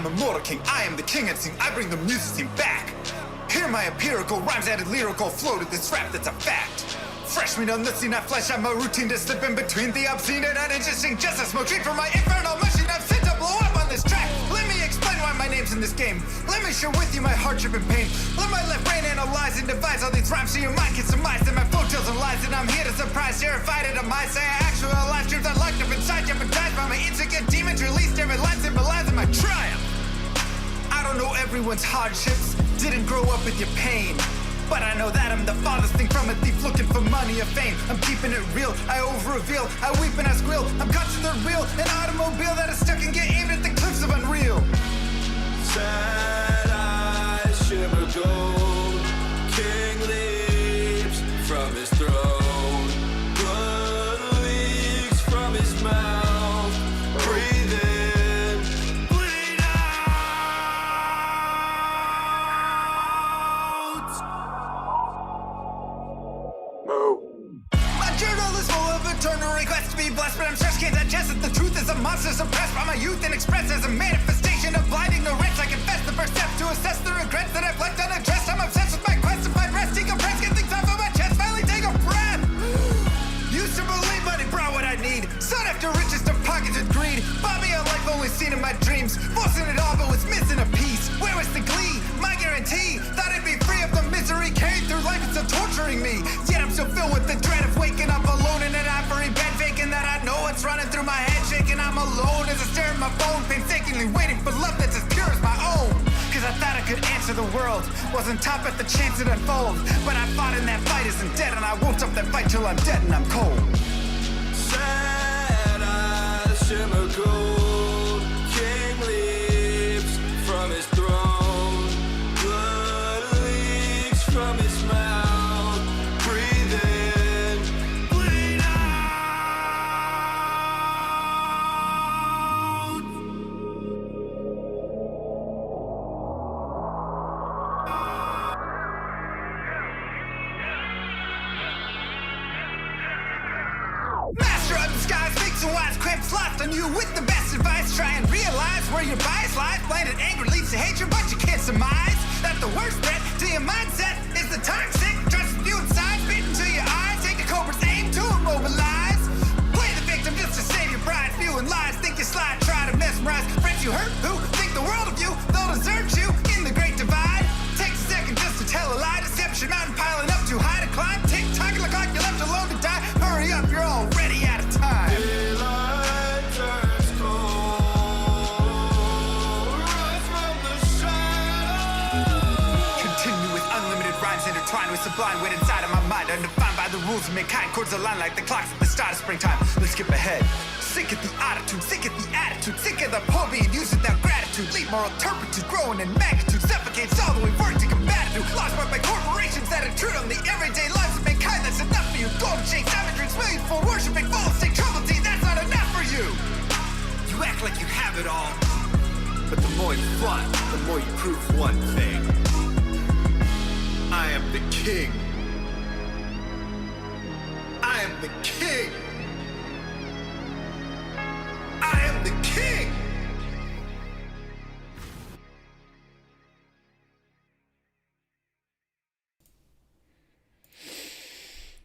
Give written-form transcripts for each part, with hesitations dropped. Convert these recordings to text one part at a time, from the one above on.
am immortal king, I am the king and sing, I bring the music scene back. Hear my empirical rhymes added lyrical flow to this rap that's a fact. Fresh meat on the scene, I flesh out my routine to slip in between the obscene and uninteresting. Just a smoke treat for my infernal machine I've sent to blow up on this track. Let me explain why my name's in this game. Let me share with you my hardship and pain. Let my left brain analyze and devise all these rhymes so your mind can surmise that my flow tells and lies. And I'm here to surprise, terrified at a mind. Say I actualize truth I locked up inside, jeopardized by my insecure demons. Released every line symbolizing my triumph. I don't know everyone's hardships, didn't grow up with your pain. But I know that I'm the farthest thing from a thief looking for money or fame. I'm keeping it real, I over-reveal, I weep and I squeal. I'm caught to the real, an automobile that is stuck and get aimed at the cliffs of unreal. Sad eyes shimmer gold, king leaps from his throne. Blood leaks from his mouth, breathe in, bleed out. My journal is full of eternal requests to be blessed, but I'm stressed, can't digest it. The truth is a monster suppressed by my youth and expressed as a manifestation of blind ignorance. I confess the first step to assess the regrets that I've left unaddressed. I'm obsessed with my quest to find rest, decompress, get things off of my chest, finally take a breath. Used to believe money brought what I need, sought after riches to pockets with greed. Bought me a life only seen in my dreams, forcing it all but was missing a piece. Where was the glee? My guarantee, thought I'd be free of the misery carried through life, it's still torturing me. Yet I'm still filled with the dread of waking up alone in an ivory bed, faking that I know what's running through my head, shaking I'm alone as I stare at my phone, painstakingly waiting for love that's as pure as my own. Cause I thought I could answer the world, wasn't top at the chance it unfolds. But I fought in that fight isn't dead, and I won't stop that fight till I'm dead and I'm cold. Sad eyes shimmer gold, king leaps from his throne. Blood leaks from his mouth, breathe in, bleed out. Master of the skies, makes a wise cramps lost on you with the best advice. Try and realize where your bias lies. Blinded anger leads to hatred, but you can't surmise that the worst threat to your mindset is the toxic trust you inside, spit into your eyes. Take a cobra's aim to immobilize. Play the victim just to save your pride. Spewing lies, think you slide, try to mesmerize friends you hurt who think the world of you. They'll desert you in the great divide. Takes a second just to tell a lie. Deception mountain piling up too high to climb. Tick tock, look like you're left alone to die. Hurry up, you're already out of time. Daylight turns cold, rise from the shadows. Continue with unlimited rhymes intertwined with sublime wit inside of my mind, undefined by the rules of mankind. Chords align like the clocks at the start of springtime. Let's skip ahead. Sick of the attitude, sick of the attitude, sick of the poor being used without gratitude. Leave moral turpitude growing in magnitude, suffocates all the way work to combat it. Lost by corporations that intrude on the everyday lives of mankind. That's enough for you. Golden shapes, diamond drinks, millions for worshiping, full of sick trouble tea. That's not enough for you. You act like you have it all, but the more you fought, the more you prove one thing. I am the king. I am the king. I am the king.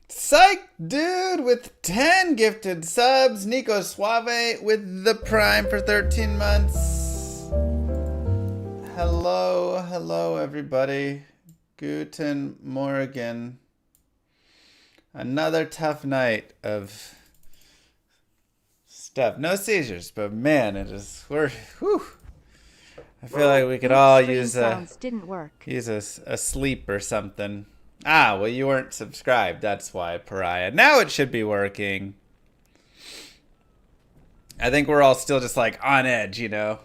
Psych dude with 10 gifted subs. Nico Suave with the Prime for 13 months. Hello everybody. Guten Morgen. Another tough night of stuff. No seizures, but man, whew. I feel like we could all use didn't work. use a sleep or something. Ah, well, you weren't subscribed. That's why, Pariah. Now it should be working. I think we're all still just like on edge, you know?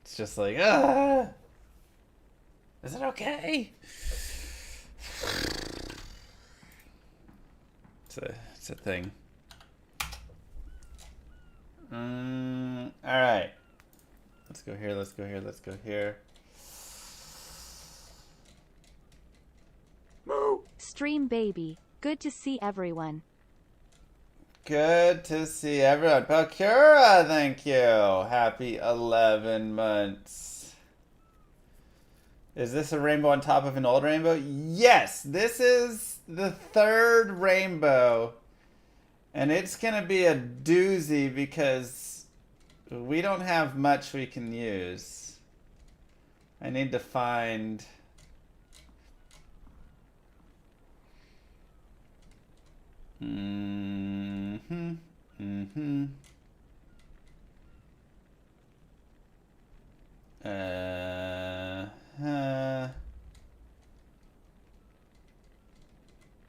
It's just like, is it okay? It's a thing. Alright. Let's go here, let's go here, let's go here. Stream baby. Good to see everyone. Good to see everyone. Bakura, thank you. Happy 11 months. Is this a rainbow on top of an old rainbow? Yes, this is the third rainbow. And it's gonna be a doozy because we don't have much we can use. I need to find...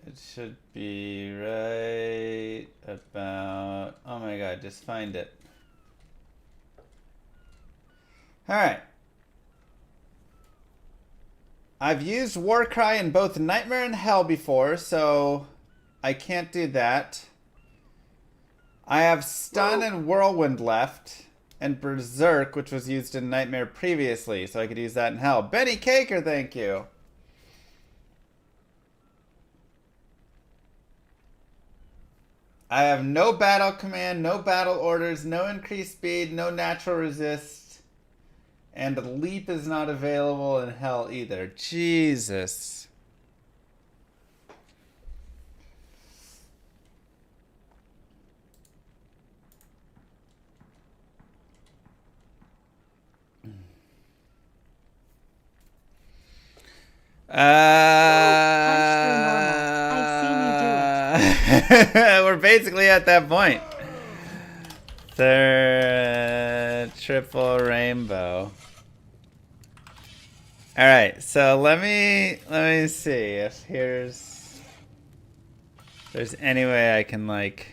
It should be right about... Oh my god, just find it. Alright. I've used Warcry in both Nightmare and Hell before, so I can't do that. I have Stun and Whirlwind left, and Berserk, which was used in Nightmare previously, so I could use that in Hell. Benny Caker, thank you. I have no battle command, no battle orders, no increased speed, no natural resist, and leap is not available in Hell either. Jesus. We're basically at that point. Third triple rainbow. All right, so let me see if there's any way I can like.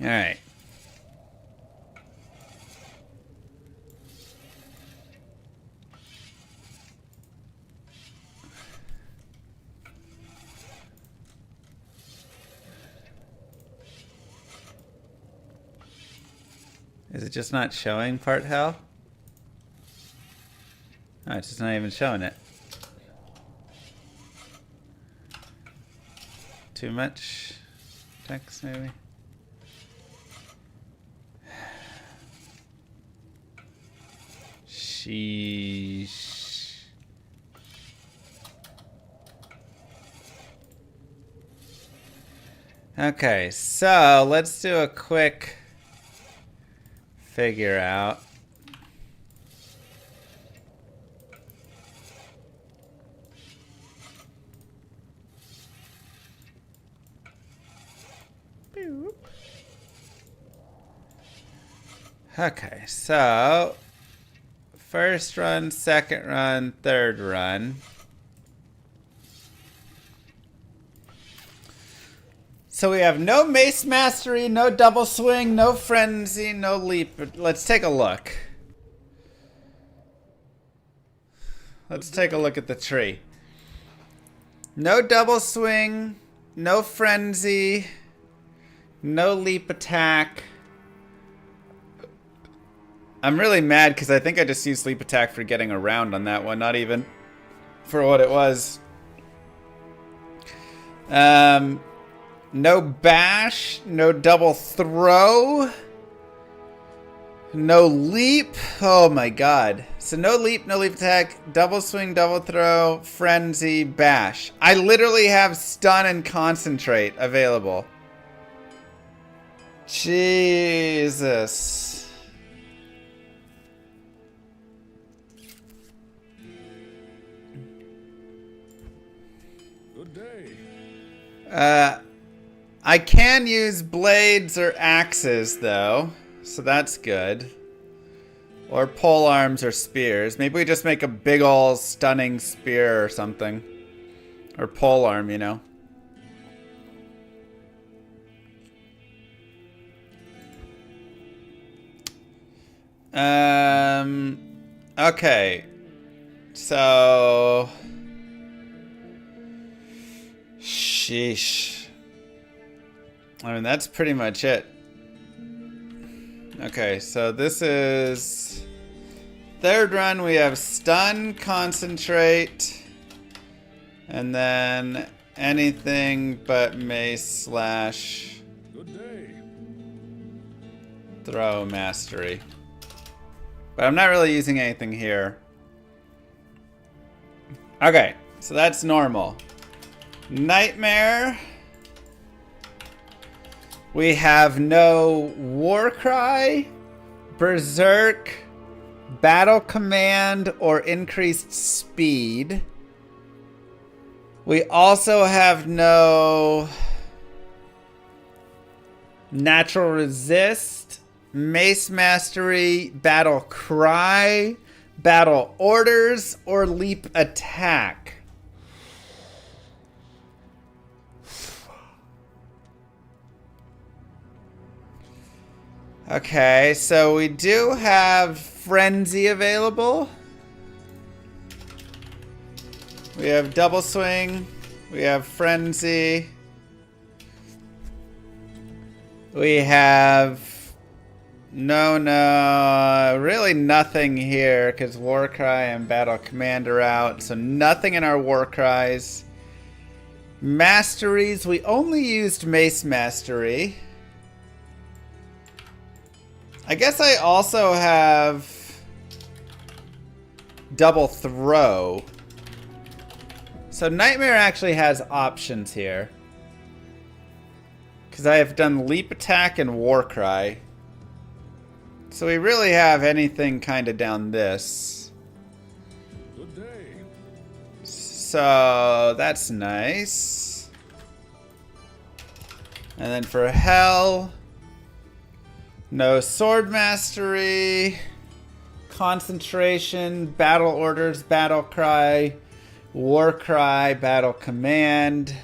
All right. Is it just not showing part Hell? Oh, it's just not even showing it. Too much text, maybe? Sheesh. Okay, so let's do a quick figure out. Okay, so first run, second run, third run. So we have no Mace Mastery, no Double Swing, no Frenzy, no Leap. Let's take a look. Let's take a look at the tree. No Double Swing, no Frenzy, no Leap Attack. I'm really mad because I think I just used Leap Attack for getting around on that one, not even for what it was. No Bash, no Double Throw, no Leap. Oh my god. So no Leap, no Leap Attack, Double Swing, Double Throw, Frenzy, Bash. I literally have Stun and Concentrate available. Jesus. Good day. I can use blades or axes, though, so that's good. Or pole arms or spears. Maybe we just make a big ol' stunning spear or something. Or pole arm, you know. Okay. So... Sheesh. I mean, that's pretty much it. Okay, so this is third run. We have Stun, Concentrate, and then anything but mace slash throw mastery. But I'm not really using anything here. Okay, so that's normal. Nightmare. We have no Warcry, Berserk, Battle Command, or increased speed. We also have no Natural Resist, Mace Mastery, Battle Cry, Battle Orders, or Leap Attack. Okay, so we do have Frenzy available. We have Double Swing. We have Frenzy. We have... No, really nothing here because Warcry and Battle Command are out. So nothing in our Warcries. Masteries, we only used Mace Mastery. I guess I also have Double Throw. So Nightmare actually has options here. Because I have done Leap Attack and Warcry. So we really have anything kind of down this. Good day. So that's nice. And then for Hell, no Sword Mastery, Concentration, Battle Orders, Battle Cry, Warcry, Battle Command.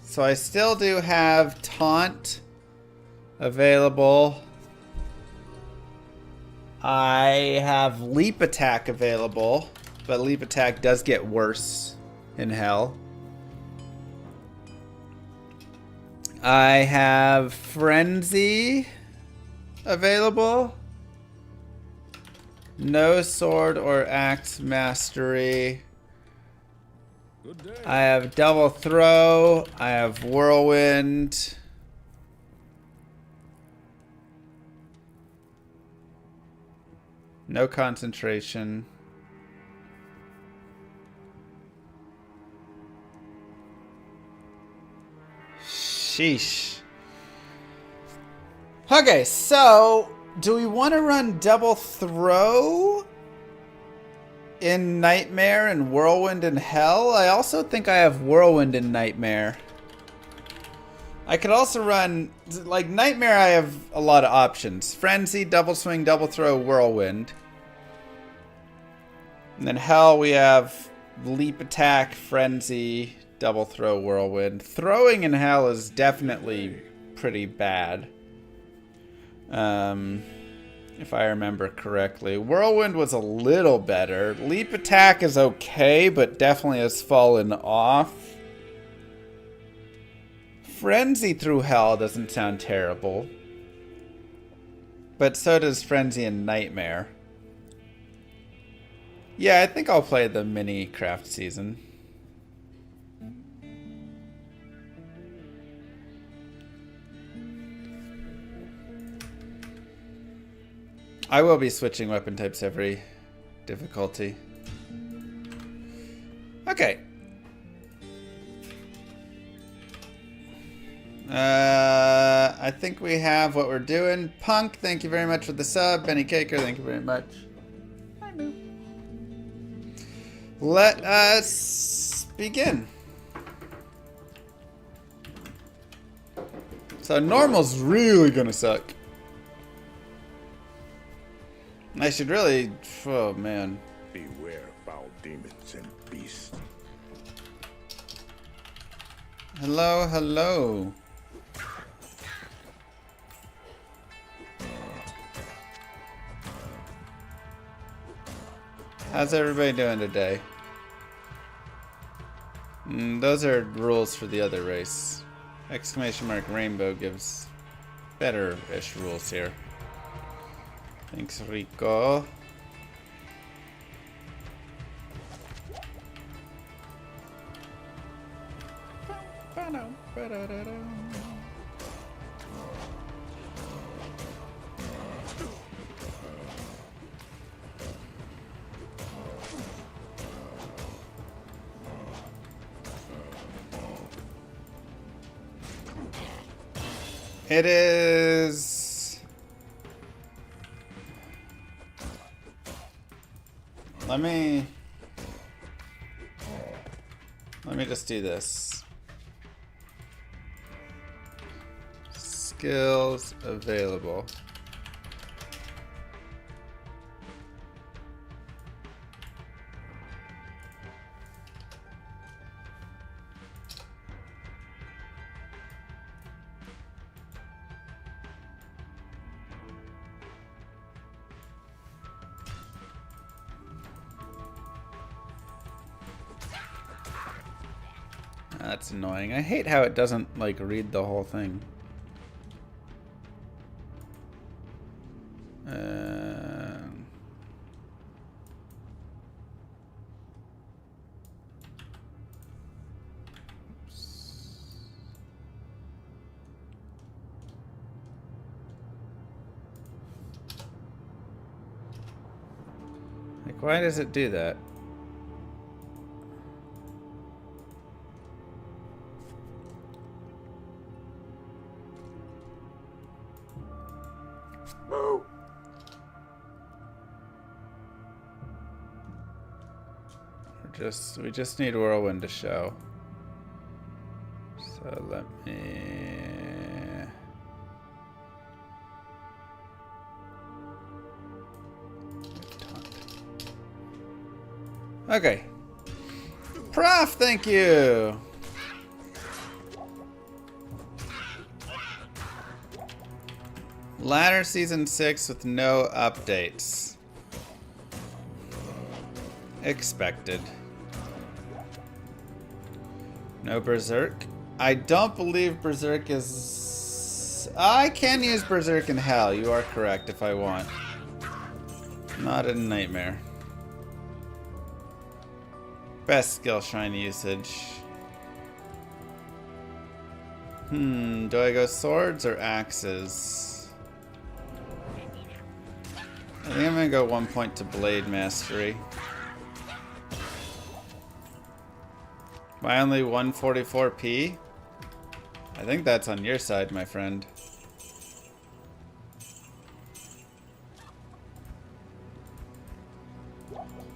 So I still do have Taunt available. I have Leap Attack available, but Leap Attack does get worse in Hell. I have Frenzy available. No Sword or Axe Mastery. I have Double Throw. I have Whirlwind. No Concentration. Sheesh. Okay, so do we want to run Double Throw in Nightmare and Whirlwind in Hell? I also think I have Whirlwind in Nightmare. I could also run, like Nightmare, I have a lot of options. Frenzy, Double Swing, Double Throw, Whirlwind. And then Hell, we have Leap Attack, Frenzy, Double Throw, Whirlwind. Throwing in Hell is definitely pretty bad. If I remember correctly. Whirlwind was a little better. Leap Attack is okay, but definitely has fallen off. Frenzy through Hell doesn't sound terrible. But so does Frenzy and Nightmare. Yeah, I think I'll play the mini craft season. I will be switching weapon types every difficulty. Okay. I think we have what we're doing. Punk, thank you very much for the sub. Benny Caker, thank you very much. Hi, Boo. Let us begin. So normal's really gonna suck. I should really... Oh, man. Beware foul demons and beasts. Hello, hello. How's everybody doing today? Those are rules for the other race. Exclamation mark rainbow gives better-ish rules here. Thanks, Rico. It is. Let me just do this. Skills available. That's annoying. I hate how it doesn't, like, read the whole thing. Like, why does it do that? We just need Whirlwind to show. So let me... Okay. Prof, thank you! Ladder Season 6 with no updates. Expected. No Berserk. I don't believe Berserk is... I can use Berserk in Hell. You are correct if I want. Not in Nightmare. Best skill shrine usage. Do I go swords or axes? I think I'm gonna go 1 point to Blade Mastery. Am I only 144p? I think that's on your side, my friend.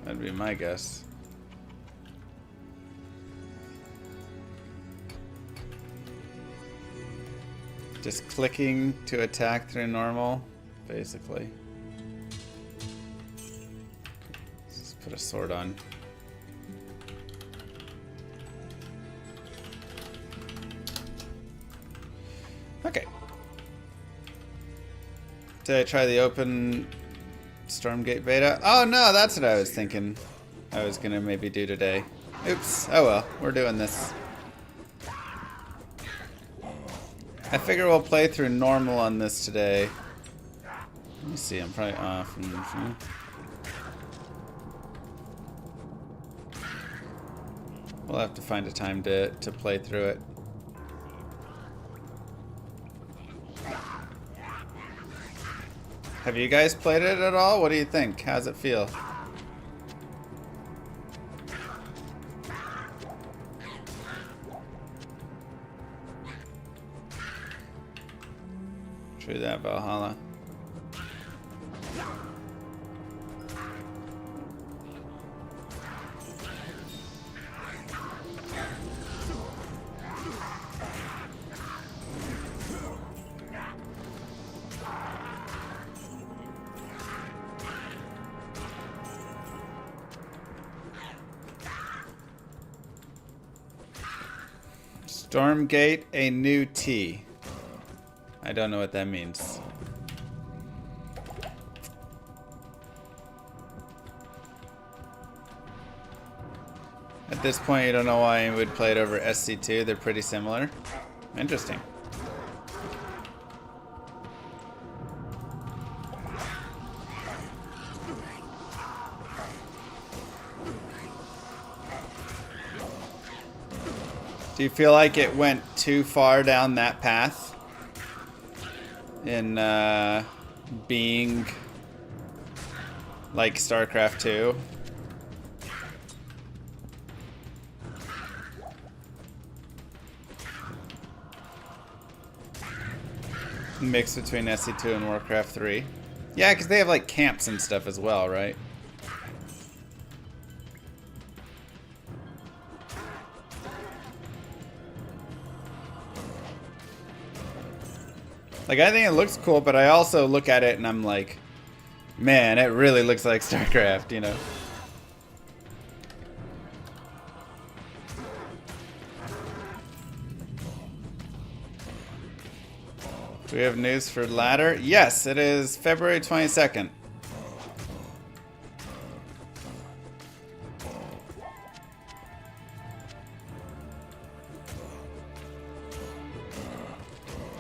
That'd be my guess. Just clicking to attack through normal, basically. Let's put a sword on. Okay. Did I try the open Stormgate beta? Oh no, that's what I was thinking I was gonna maybe do today. Oops. Oh well, we're doing this. I figure we'll play through normal on this today. Let me see, I'm probably off. We'll have to find a time to play through it. Have you guys played it at all? What do you think? How's it feel? True that, Valhalla. Stormgate, a new T. I don't know what that means. At this point, you don't know why you would play it over SC2. They're pretty similar. Interesting. Do you feel like it went too far down that path in being like StarCraft 2? Mix between SC2 and Warcraft 3. Yeah, because they have like camps and stuff as well, right? Like, I think it looks cool, but I also look at it and I'm like, man, it really looks like StarCraft, you know? Do we have news for ladder? Yes, it is February 22nd.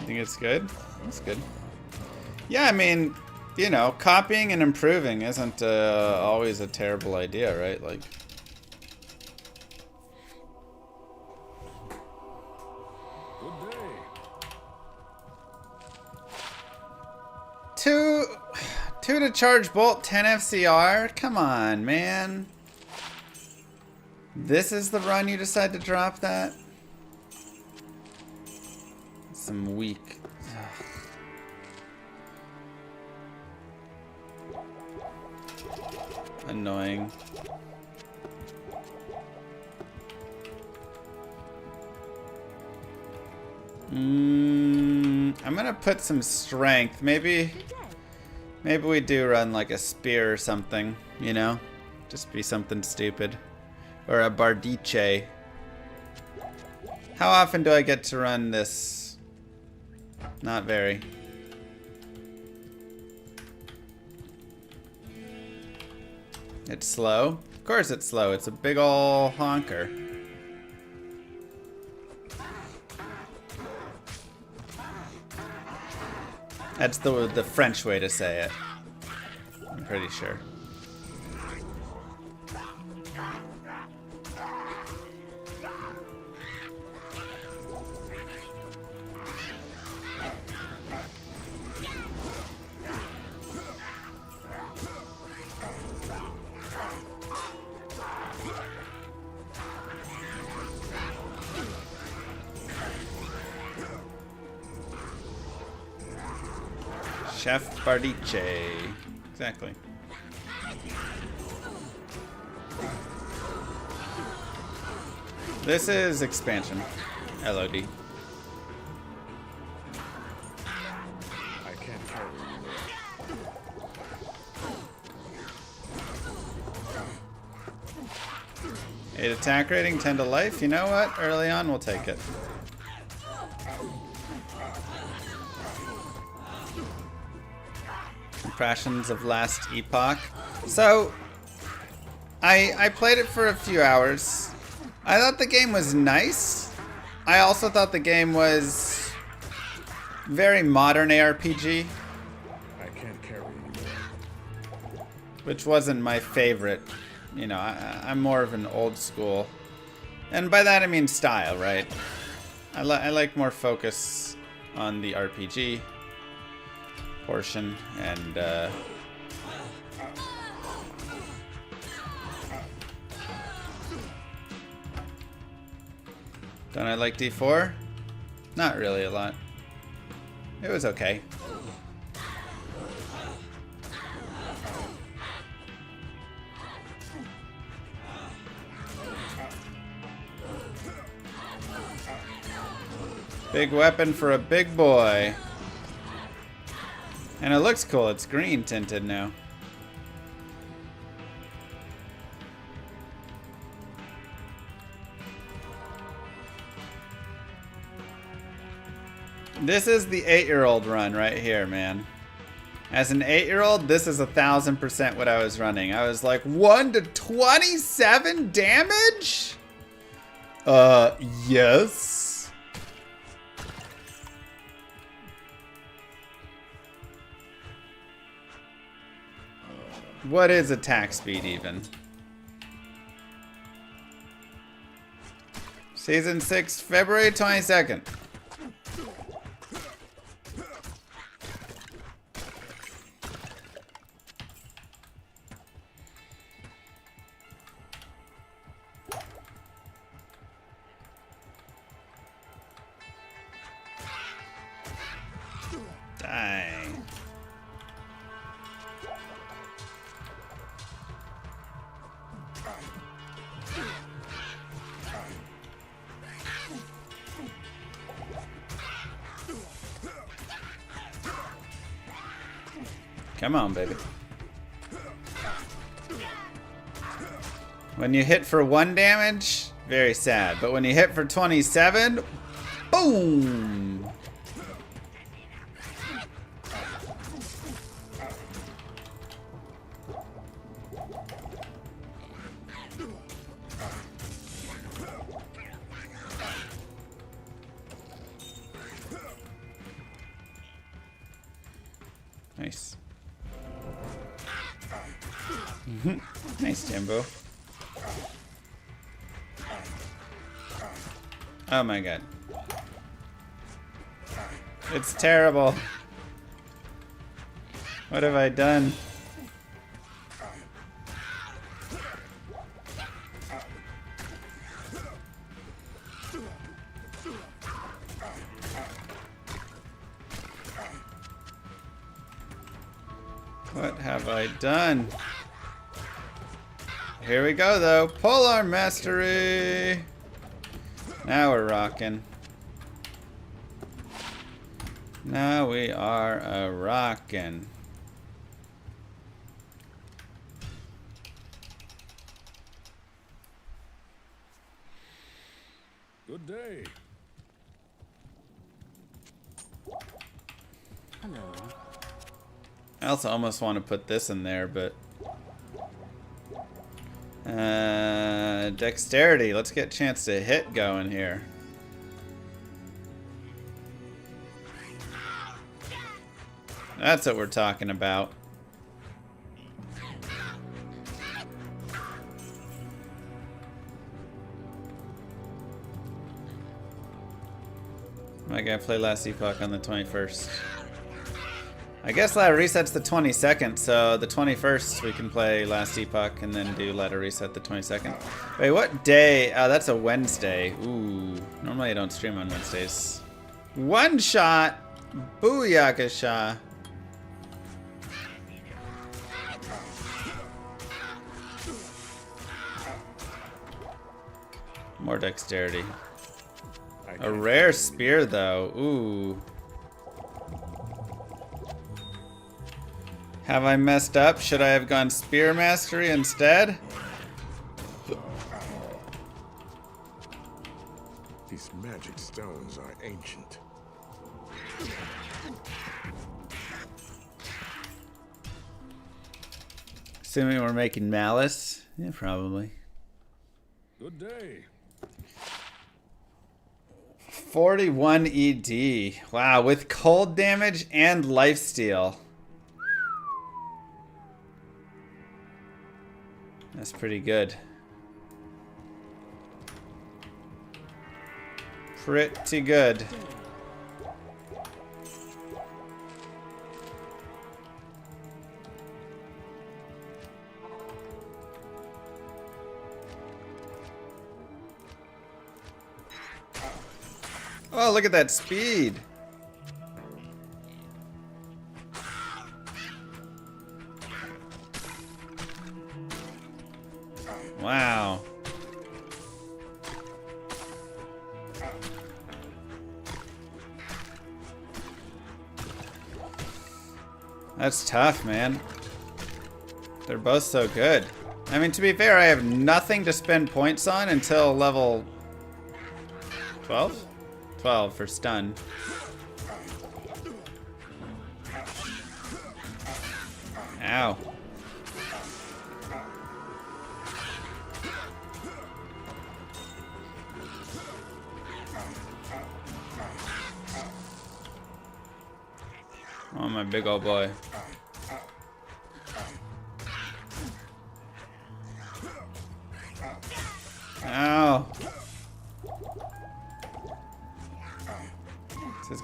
You think it's good? That's good. Yeah, I mean, you know, copying and improving isn't always a terrible idea, right? Like, two to charge bolt, 10 FCR? Come on, man. This is the run you decide to drop that? Some weak. Annoying. I'm gonna put some strength. Maybe we do run like a spear or something, you know? Just be something stupid. Or a bardiche. How often do I get to run this? Not very. It's slow? Of course it's slow. It's a big ol' honker. That's the French way to say it. I'm pretty sure. Chef Bardiche. Exactly. This is expansion. LOD. I can't carry you. 8 attack rating, 10 to life. You know what? Early on, we'll take it. Impressions of Last Epoch. So, I played it for a few hours. I thought the game was nice. I also thought the game was very modern ARPG. I can't carry you. Which wasn't my favorite. You know, I'm more of an old school. And by that I mean style, right? I like more focus on the RPG portion, and don't I like D4? Not really a lot. It was okay. Big weapon for a big boy. And it looks cool. It's green tinted now. This is the 8-year-old run right here, man. As an 8-year-old, this is 1000% what I was running. I was like, 1 to 27 damage? Yes. What is attack speed even? Season 6, February 22nd. Dang. Come on, baby. When you hit for 1 damage, very sad. But when you hit for 27, boom! Nice. Nice, Jimbo. Oh my god. It's terrible. What have I done? What have I done? Here we go, though. Polar Mastery! Now we're rocking. Now we are a-rockin'. Good day. Hello. I also almost want to put this in there, but... dexterity. Let's get a chance to hit going here. That's what we're talking about. Am I gonna play Last Epoch on the 21st? I guess ladder resets the 22nd, so the 21st we can play Last Epoch and then do ladder reset the 22nd. Wait, what day? That's a Wednesday. Ooh, normally I don't stream on Wednesdays. One shot! Booyakasha! More dexterity. A rare spear, though. Ooh. Have I messed up? Should I have gone Spear Mastery instead? These magic stones are ancient. Assuming we're making malice? Yeah, probably. Good day. 41 ED. Wow, with cold damage and lifesteal. That's pretty good. Pretty good. Oh, look at that speed. Wow. That's tough, man. They're both so good. I mean, to be fair, I have nothing to spend points on until level 12? 12 for stun. Ow. Oh, my big old boy. Ow.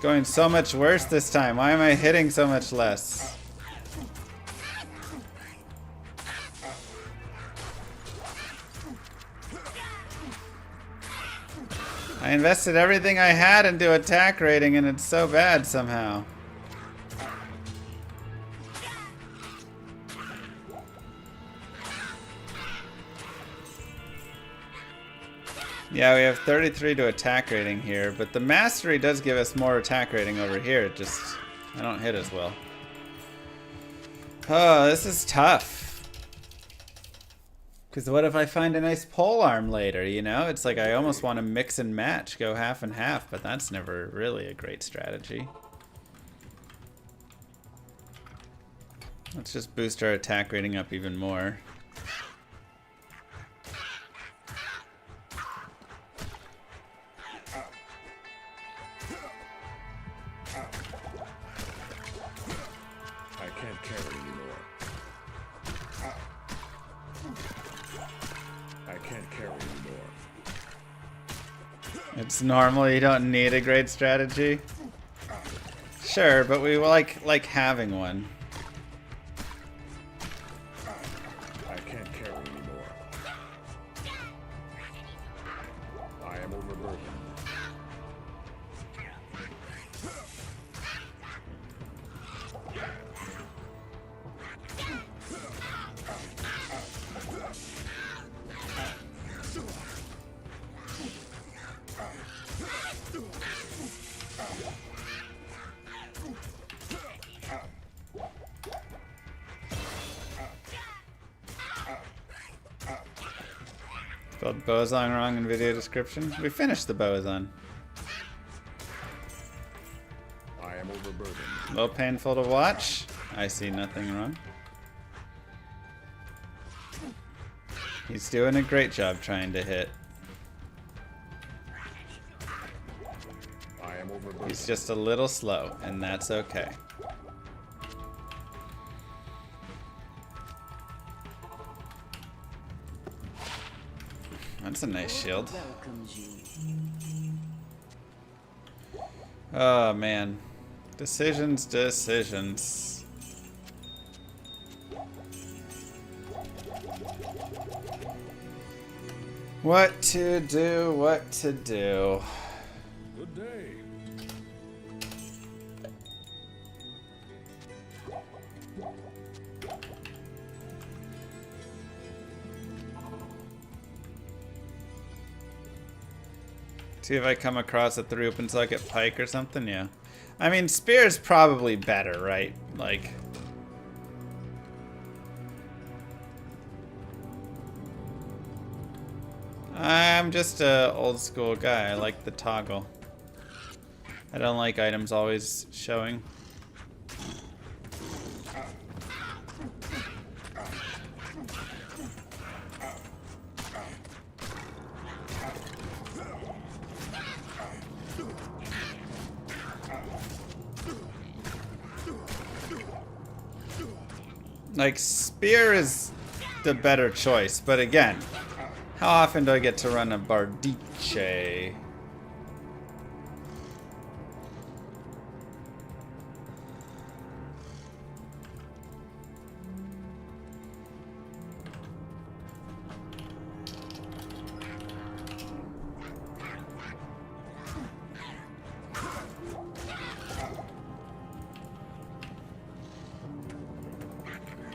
Going so much worse this time. Why am I hitting so much less? I invested everything I had into attack rating and it's so bad somehow. Yeah, we have 33 to attack rating here, but the mastery does give us more attack rating over here. It just, I don't hit as well. Oh, this is tough. Because what if I find a nice pole arm later, you know? It's like I almost want to mix and match, go half and half, but that's never really a great strategy. Let's just boost our attack rating up even more. It's normal, you don't need a great strategy. Sure, but we like having one. I can't carry anymore. I am overburdened. Spelled boson wrong in video description. We finished the boson. I am overburdened. A little painful to watch. I see nothing wrong. He's doing a great job trying to hit. I am overburdened. He's just a little slow, and that's okay. That's a nice shield. Oh man. Decisions, decisions. What to do, what to do. Good day. See if I come across a 3 open socket pike or something, yeah. I mean, spear is probably better, right? Like... I'm just a old school guy. I like the toggle. I don't like items always showing. Like, spear is the better choice, but again, how often do I get to run a bardiche?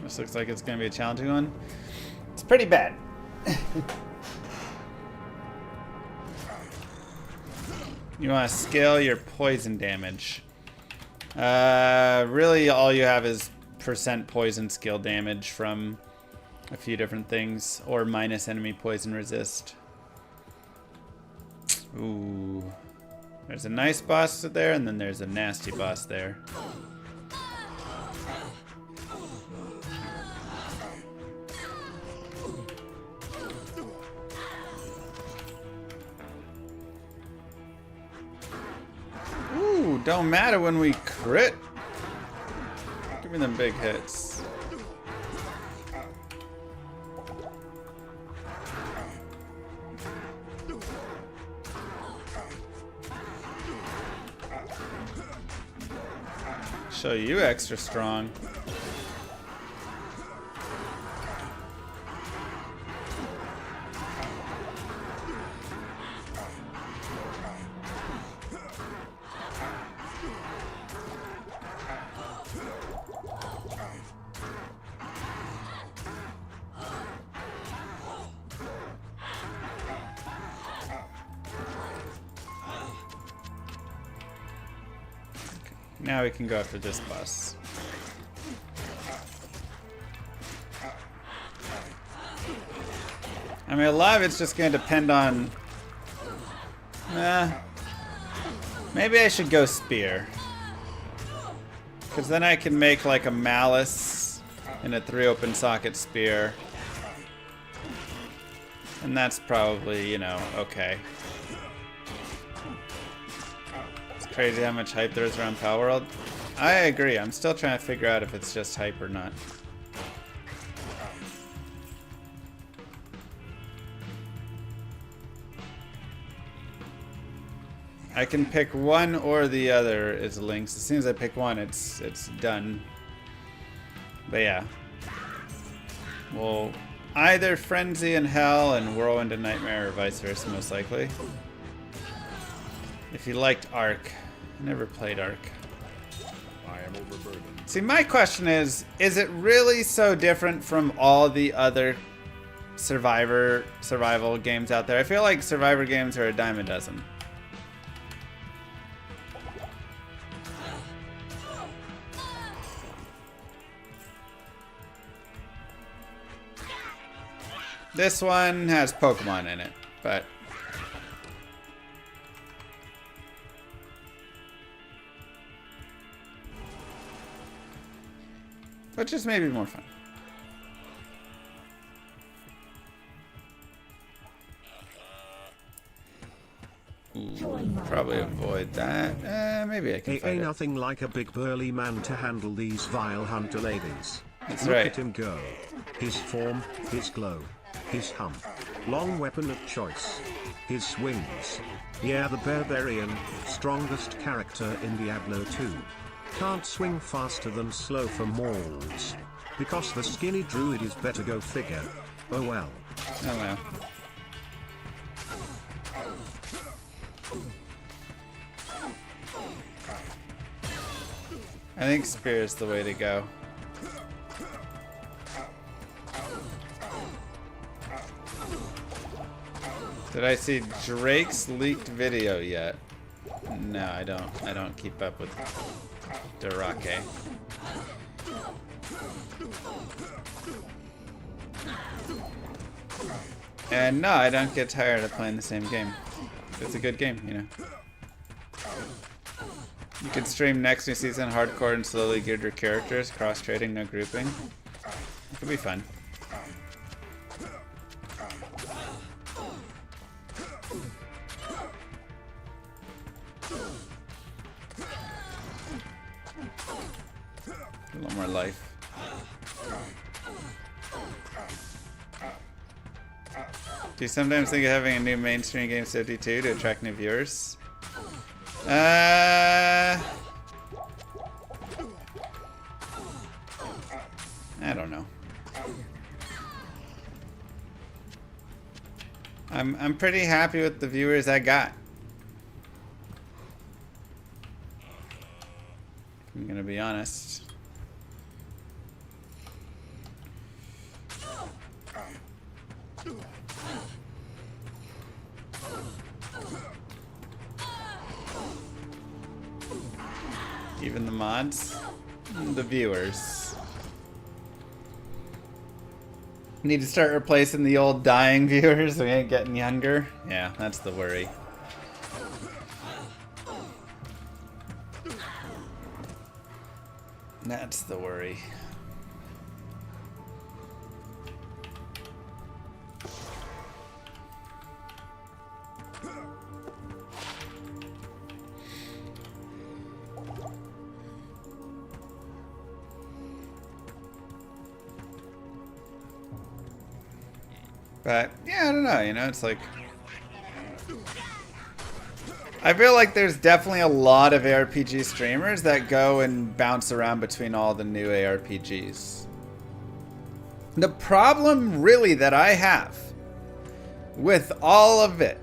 This looks like it's going to be a challenging one. It's pretty bad. You want to scale your poison damage. Really all you have is % poison skill damage from a few different things, or minus enemy poison resist. Ooh. There's a nice boss there, and then there's a nasty boss there. Don't matter when we crit. Give me them big hits. Show you extra strong. Now we can go after this boss. I mean, a lot of it's just going to depend on... maybe I should go spear. Because then I can make like a malice and a 3 open socket spear. And that's probably, you know, okay. Crazy how much hype there is around Pal World. I agree. I'm still trying to figure out if it's just hype or not. I can pick one or the other as links. As soon as I pick one, it's done. But yeah. Well, either Frenzy and Hell and Whirlwind and Nightmare or vice versa, most likely. If you liked Ark. I never played Ark. I am overburdened. See, my question is it really so different from all the other survival games out there? I feel like survivor games are a dime a dozen. This one has Pokemon in it, but... But just maybe more fun. Ooh, probably avoid that. Maybe I can fight it. Nothing like a big burly man to handle these vile hunter ladies. That's Look right. at him go. His form, his glow, his hump. Long weapon of choice. His swings. Yeah, the Barbarian, strongest character in Diablo 2. Can't swing faster than slow for mauls. Because the skinny druid is better, go figure. Oh well. Oh well. I think spear is the way to go. Did I see Drake's leaked video yet? No, I don't. I don't keep up with Drake. And no, I don't get tired of playing the same game. It's a good game, you know. You could stream next new season hardcore and slowly geared your characters, cross-trading, no grouping. It could be fun. A little more life. Do you sometimes think of having a new mainstream game 52 to attract new viewers? I don't know. I'm pretty happy with the viewers I got. I'm gonna be honest. Even the mods? The viewers. Need to start replacing the old dying viewers. We ain't getting younger. Yeah, that's the worry. That's the worry. But yeah, I don't know, you know, it's like I feel like there's definitely a lot of ARPG streamers that go and bounce around between all the new ARPGs. The problem really that I have with all of it,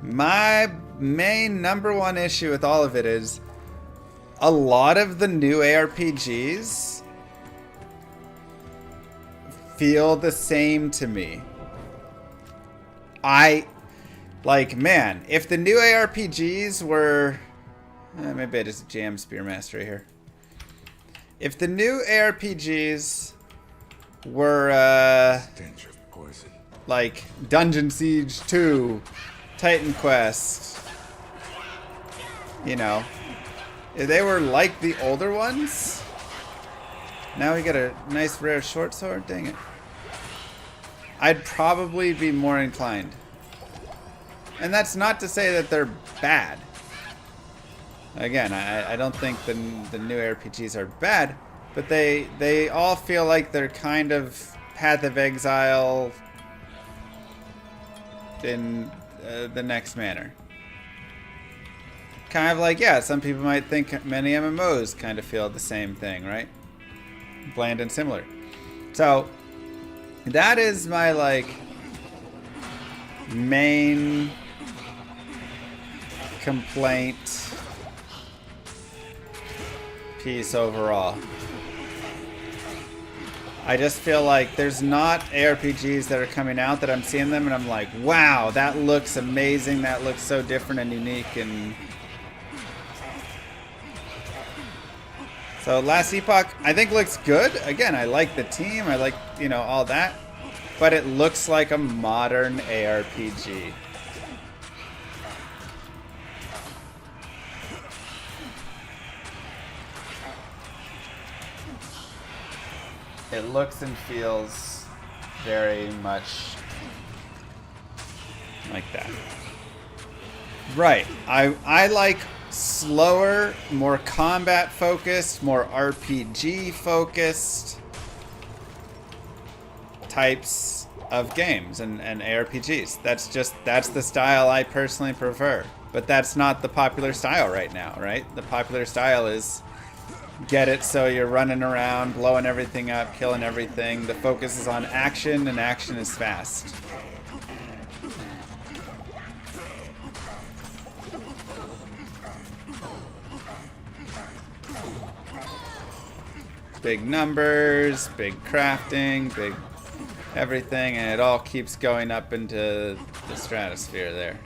my main number one issue with all of it is a lot of the new ARPGs feel the same to me. Man, if the new ARPGs were... maybe I just jam Spearmaster here. If the new ARPGs were, Stench of poison. like Dungeon Siege 2, Titan Quest, you know, if they were like the older ones, now we got a nice rare short sword, dang it, I'd probably be more inclined. And that's not to say that they're bad. Again, I don't think the new RPGs are bad, but they all feel like they're kind of Path of Exile in the next manner. Kind of like, yeah, some people might think many MMOs kind of feel the same thing, right? Bland and similar. So, that is my, like, main complaint piece overall. I just feel like there's not ARPGs that are coming out that I'm seeing them and I'm like, wow, that looks amazing, that looks so different and unique. And so Last Epoch, I think looks good. Again, I like the team, I like, you know, all that, but it looks like a modern ARPG. It looks and feels very much like that. Right. I like slower, more combat focused, more RPG focused types of games and ARPGs. That's the style I personally prefer. But that's not the popular style right now, right? The popular style is get it so you're running around, blowing everything up, killing everything. The focus is on action, and action is fast. Big numbers, big crafting, big everything, and it all keeps going up into the stratosphere there.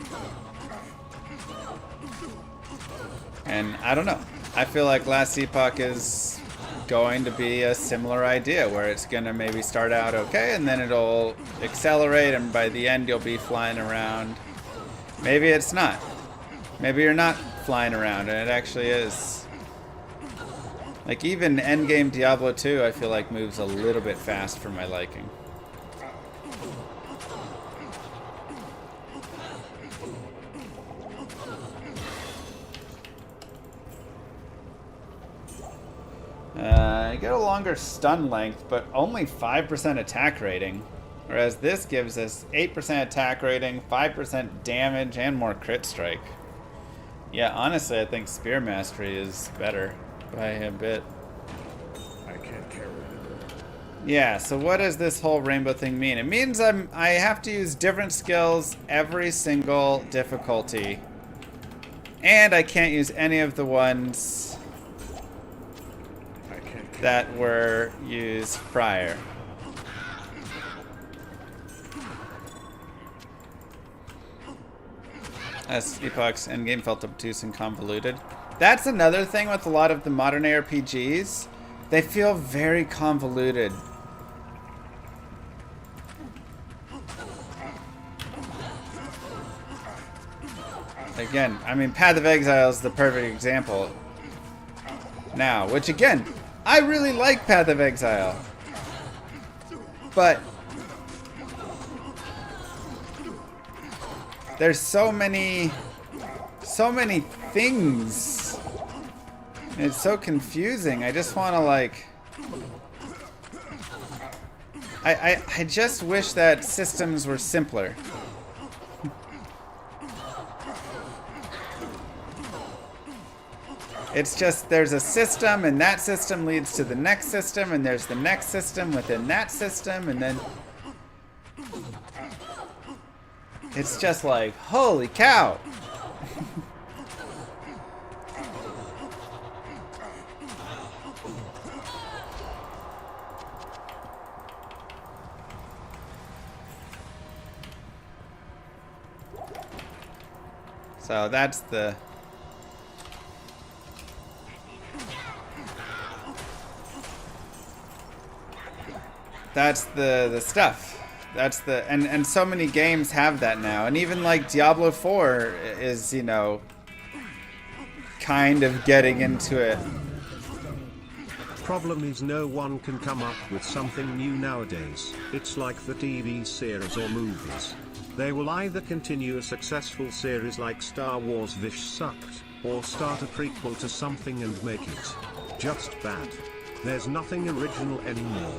And I don't know. I feel like Last Epoch is going to be a similar idea where it's going to maybe start out okay and then it'll accelerate and by the end you'll be flying around. Maybe it's not. Maybe you're not flying around and it actually is. Like even endgame Diablo 2 I feel like moves a little bit fast for my liking. You get a longer stun length, but only 5% attack rating. Whereas this gives us 8% attack rating, 5% damage, and more crit strike. Yeah, honestly, I think Spear Mastery is better by a bit. I can't carry it. Yeah, so what does this whole rainbow thing mean? It means I have to use different skills every single difficulty. And I can't use any of the ones that were used prior. As Epoch's endgame felt obtuse and convoluted. That's another thing with a lot of the modern ARPGs. They feel very convoluted. Again, I mean, Path of Exile is the perfect example. Now, which again, I really like Path of Exile. But there's so many things. And it's so confusing. I just want to like I just wish that systems were simpler. It's just there's a system, and that system leads to the next system, and there's the next system within that system, and then it's just like, holy cow. So that's the stuff. That's the and so many games have that now. And even like Diablo 4 is, you know, kind of getting into it. Problem is no one can come up with something new nowadays. It's like the TV series or movies. They will either continue a successful series like Star Wars which sucked, or start a prequel to something and make it just bad. There's nothing original anymore.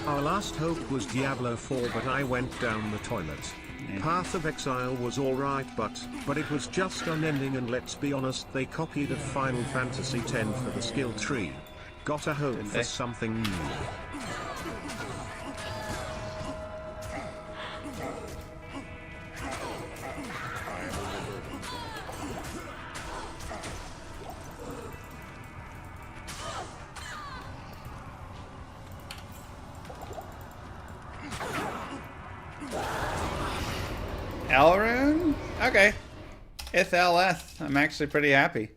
Our last hope was Diablo 4, but I went down the toilet. Path of Exile was alright, but it was just unending, and let's be honest, they copied a Final Fantasy X for the skill tree. Gotta hope for something new. Elrune? Okay. Ith-LF. I'm actually pretty happy.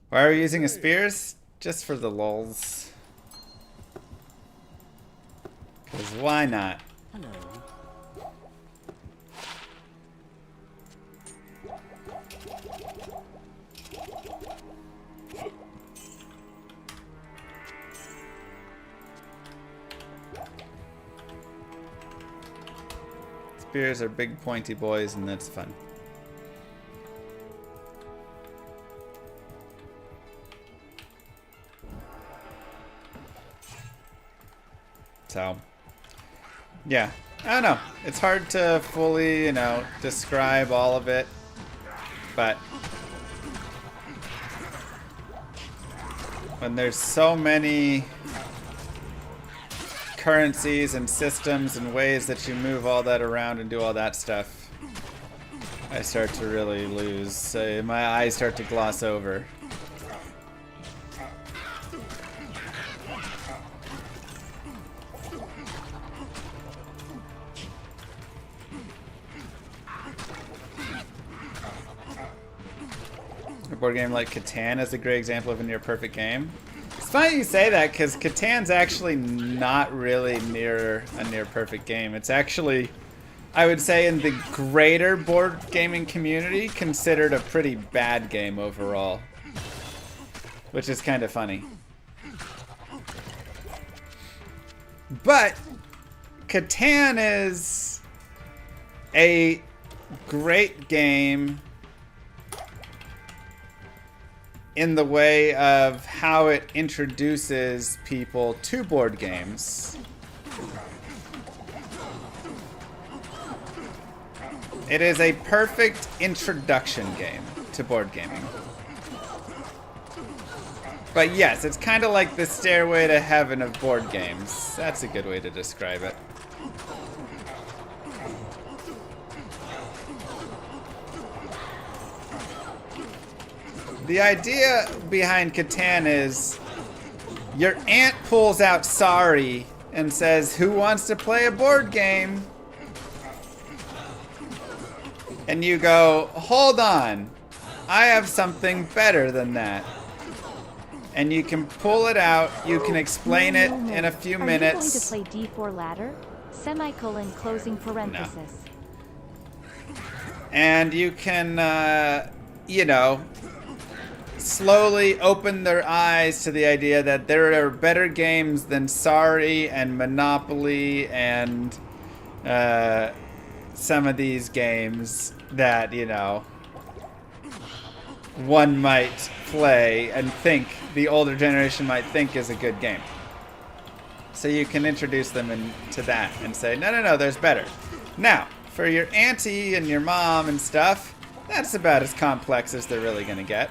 Why are we using a spears? Just for the lulz. Because why not? Spears are big pointy boys, and that's fun. So, yeah, I don't know. It's hard to fully, you know, describe all of it, but when there's so many currencies and systems and ways that you move all that around and do all that stuff, I start to really lose. My eyes start to gloss over. A board game like Catan is a great example of a near perfect game. It's funny you say that, because Catan's actually not really a near perfect game. It's actually, I would say, in the greater board gaming community, considered a pretty bad game overall. Which is kind of funny. But Catan is a great game in the way of how it introduces people to board games. It is a perfect introduction game to board gaming. But yes, it's kind of like the stairway to heaven of board games. That's a good way to describe it. The idea behind Catan is your aunt pulls out Sorry and says, "Who wants to play a board game?" And you go, "Hold on, I have something better than that." And you can pull it out, you can explain it in a few minutes. Are you going to play D4 ladder? Semicolon closing parenthesis. No. And you can, you know, slowly open their eyes to the idea that there are better games than Sorry and Monopoly and some of these games that, you know, one might play and think, the older generation might think is a good game. So you can introduce them into that and say, no, no, no, there's better. Now, for your auntie and your mom and stuff, that's about as complex as they're really going to get.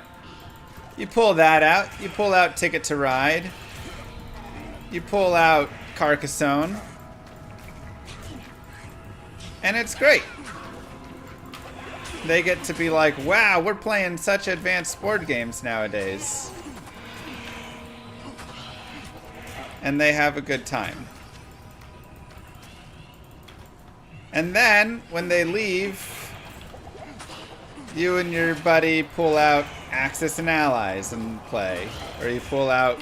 You pull that out. You pull out Ticket to Ride. You pull out Carcassonne. And it's great. They get to be like, wow, we're playing such advanced board games nowadays. And they have a good time. And then, when they leave, you and your buddy pull out Axis and Allies and play. Or you pull out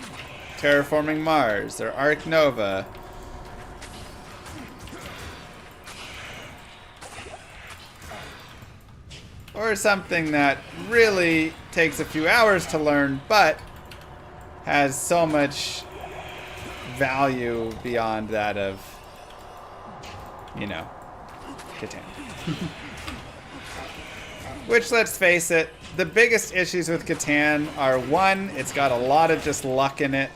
Terraforming Mars or Ark Nova. Or something that really takes a few hours to learn, but has so much value beyond that of, you know, Catan. Which, let's face it, the biggest issues with Catan are, one, it's got a lot of just luck in it.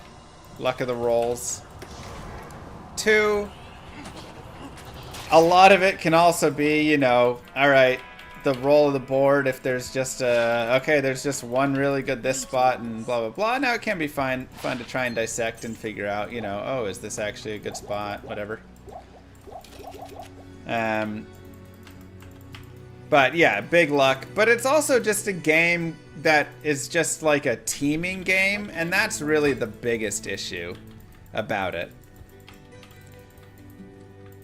Luck of the rolls. Two, a lot of it can also be, you know, alright, the roll of the board, if there's just okay, there's just one really good this spot and blah blah blah. Now it can be fun to try and dissect and figure out, you know, oh, is this actually a good spot, whatever. But yeah, big luck. But it's also just a game that is just like a teaming game, and that's really the biggest issue about it.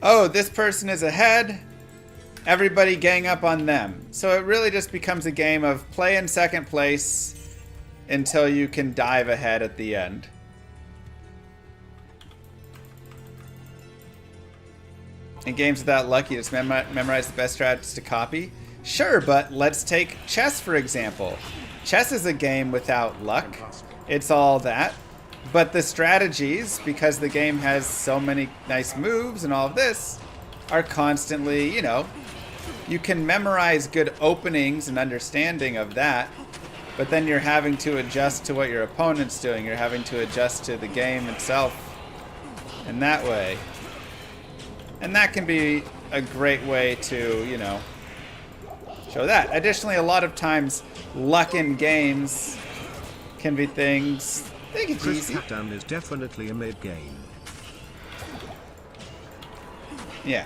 Oh, this person is ahead. Everybody gang up on them. So it really just becomes a game of play in second place until you can dive ahead at the end. In games without luck, you just memorize the best strategies to copy. Sure, but let's take chess, for example. Chess is a game without luck. It's all that. But the strategies, because the game has so many nice moves and all of this, are constantly, you know, you can memorize good openings and understanding of that, but then you're having to adjust to what your opponent's doing. You're having to adjust to the game itself in that way. And that can be a great way to, you know, show that. Additionally, a lot of times, luck in games can be things. I think it's easy. Catan is definitely a mid-game. Yeah.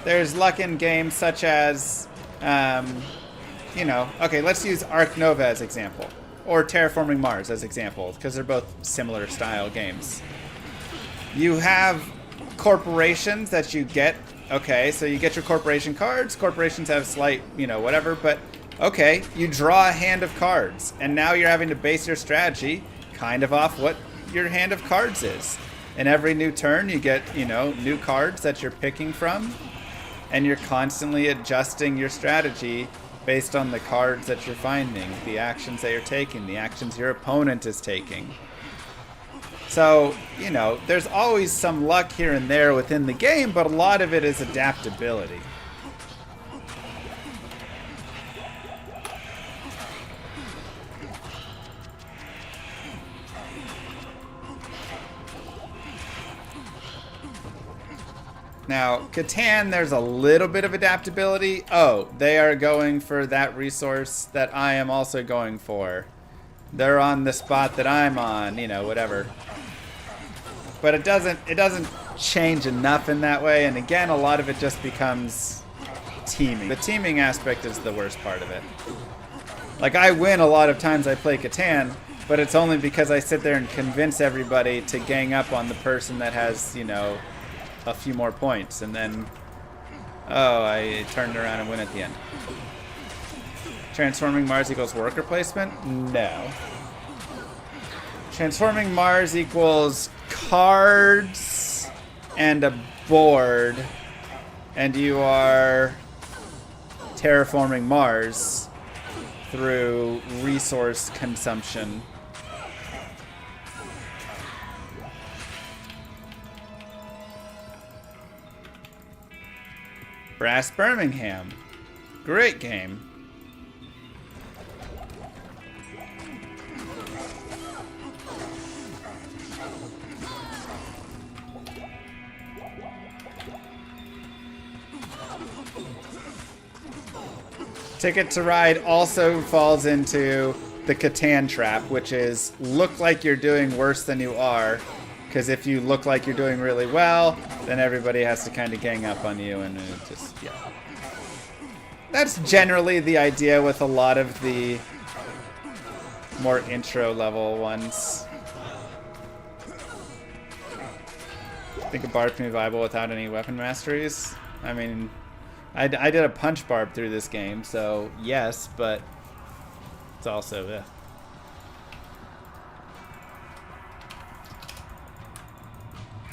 There's luck in games such as, you know, okay, let's use Ark Nova as example. Or Terraforming Mars as example, because they're both similar style games. You have corporations that you get. Okay, so you get your corporation cards. Corporations have slight, you know, whatever, but okay, you draw a hand of cards, and now you're having to base your strategy kind of off what your hand of cards is. And every new turn you get, you know, new cards that you're picking from, and you're constantly adjusting your strategy based on the cards that you're finding, the actions that you're taking, the actions your opponent is taking. So, you know, there's always some luck here and there within the game, but a lot of it is adaptability. Now, Catan, there's a little bit of adaptability. Oh, they are going for that resource that I am also going for. They're on the spot that I'm on, you know, whatever. But it doesn't change enough in that way, and again, a lot of it just becomes teaming. The teaming aspect is the worst part of it. Like, I win a lot of times I play Catan, but it's only because I sit there and convince everybody to gang up on the person that has, you know, a few more points, and then, oh, I turned around and win at the end. Transforming Mars equals worker placement? No. Transforming Mars equals cards and a board, and you are terraforming Mars through resource consumption. Brass Birmingham. Great game. Ticket to Ride also falls into the Catan trap, which is look like you're doing worse than you are. Because if you look like you're doing really well, then everybody has to kind of gang up on you, and it just, yeah. That's generally the idea with a lot of the more intro level ones. I think a barb can be viable without any weapon masteries. I mean, I did a punch barb through this game, so yes, but it's also, yeah.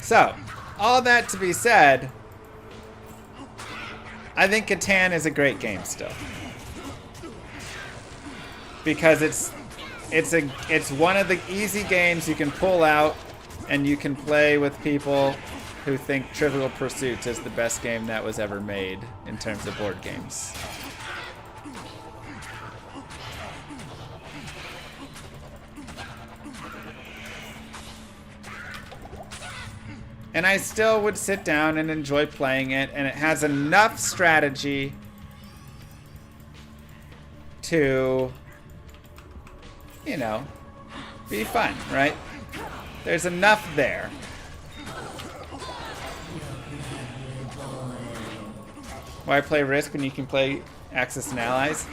So, all that to be said, I think Catan is a great game still. Because it's one of the easy games you can pull out and you can play with people who think Trivial Pursuit is the best game that was ever made in terms of board games. And I still would sit down and enjoy playing it, and it has enough strategy to, you know, be fun, right? There's enough there. Why play Risk when you can play Axis and Allies?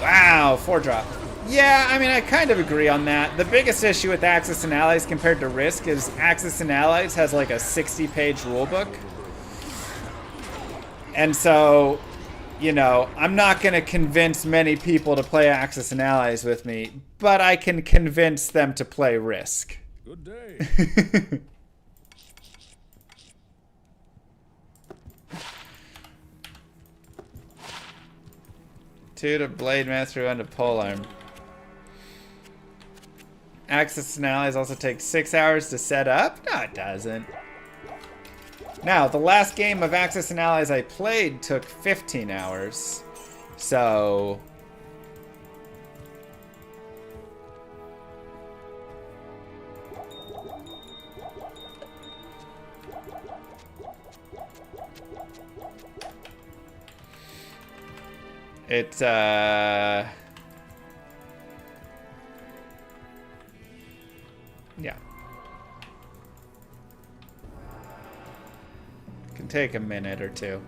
Wow, 4-drop. Yeah, I mean, I kind of agree on that. The biggest issue with Axis and Allies compared to Risk is Axis and Allies has like a 60-page rulebook. And so, you know, I'm not going to convince many people to play Axis and Allies with me, but I can convince them to play Risk. Good day. Two to Blade Master, one to Polearm. Axis and Allies also takes 6 hours to set up? No, it doesn't. Now, the last game of Axis and Allies I played took 15 hours. So... it's, yeah. Can take a minute or two.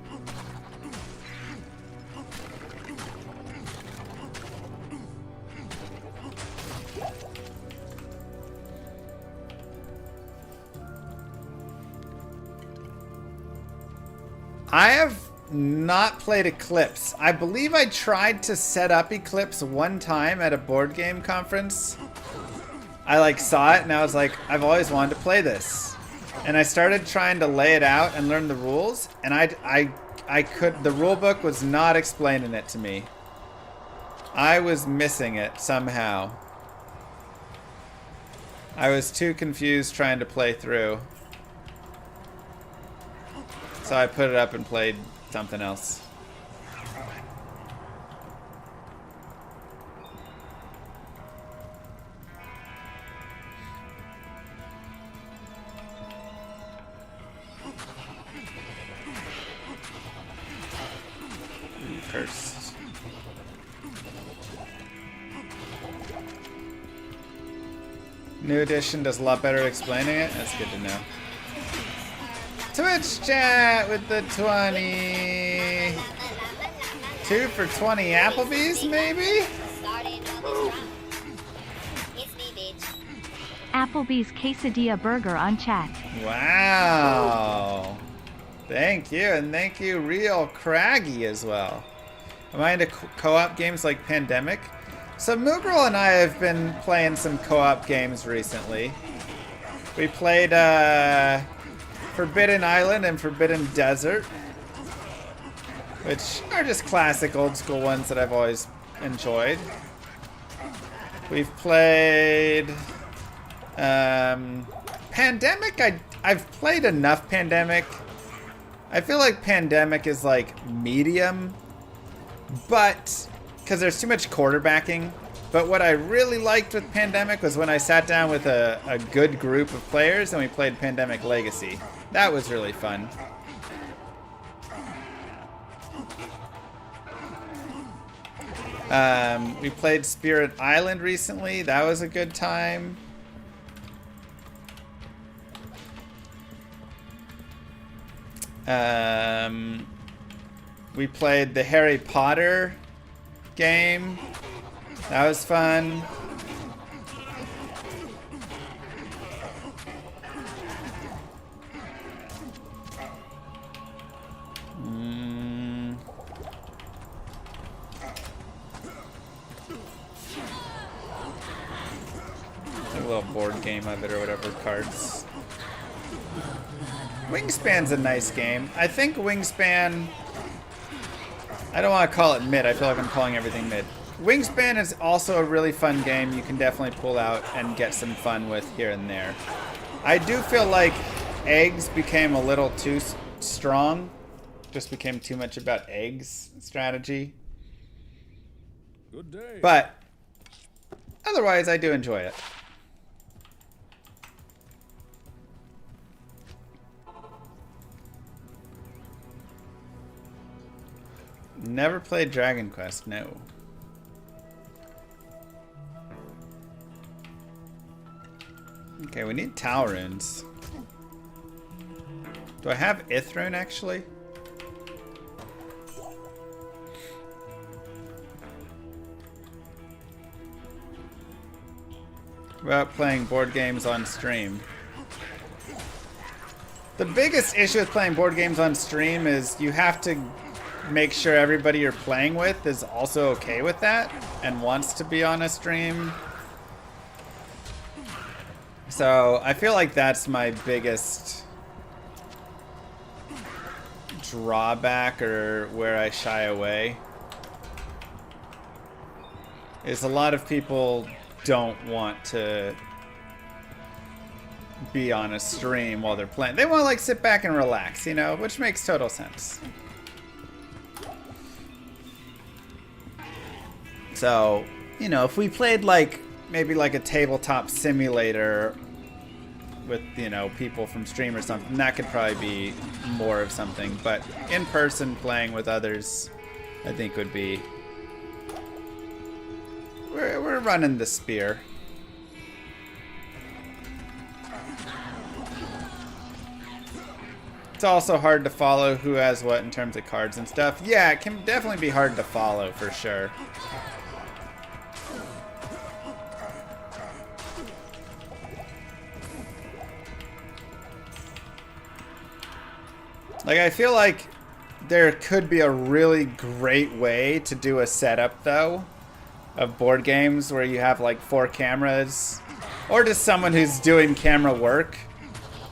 I have not played Eclipse. I believe I tried to set up Eclipse one time at a board game conference. I like saw it and I was like, I've always wanted to play this. And I started trying to lay it out and learn the rules, and the rule book was not explaining it to me. I was missing it somehow. I was too confused trying to play through. So I put it up and played something else. Cursed. New edition does a lot better at explaining it. That's good to know. Twitch chat with the 20. 2 for 20 Applebee's, maybe? Applebee's quesadilla burger on chat. Wow. Thank you, and thank you, Real Craggy, as well. Am I into co-op games like Pandemic? So Moogle and I have been playing some co-op games recently. We played Forbidden Island and Forbidden Desert, which are just classic old school ones that I've always enjoyed. We've played Pandemic. I've played enough Pandemic. I feel like Pandemic is like medium, but because there's too much quarterbacking. But what I really liked with Pandemic was when I sat down with a good group of players and we played Pandemic Legacy. That was really fun. We played Spirit Island recently. That was a good time. We played the Harry Potter game. That was fun. A little board game of it or whatever, cards. Wingspan's a nice game. I think Wingspan... I don't want to call it mid. I feel like I'm calling everything mid. Wingspan is also a really fun game you can definitely pull out and get some fun with here and there. I do feel like eggs became a little too strong. Just became too much about eggs strategy. Good day. But otherwise, I do enjoy it. Never played Dragon Quest, no. Okay, we need Tau runes. Do I have Ithrune actually? What about playing board games on stream? The biggest issue with playing board games on stream is you have to make sure everybody you're playing with is also okay with that and wants to be on a stream. So I feel like that's my biggest drawback, or where I shy away, is a lot of people don't want to be on a stream while they're playing. They want to like sit back and relax, you know, which makes total sense. So, you know, if we played like maybe like a tabletop simulator with, you know, people from stream or something, that could probably be more of something. But in person playing with others, I think would be... We're running the spear. It's also hard to follow who has what in terms of cards and stuff. Yeah, it can definitely be hard to follow for sure. Like, I feel like there could be a really great way to do a setup, though, of board games where you have, like, 4 cameras, or just someone who's doing camera work.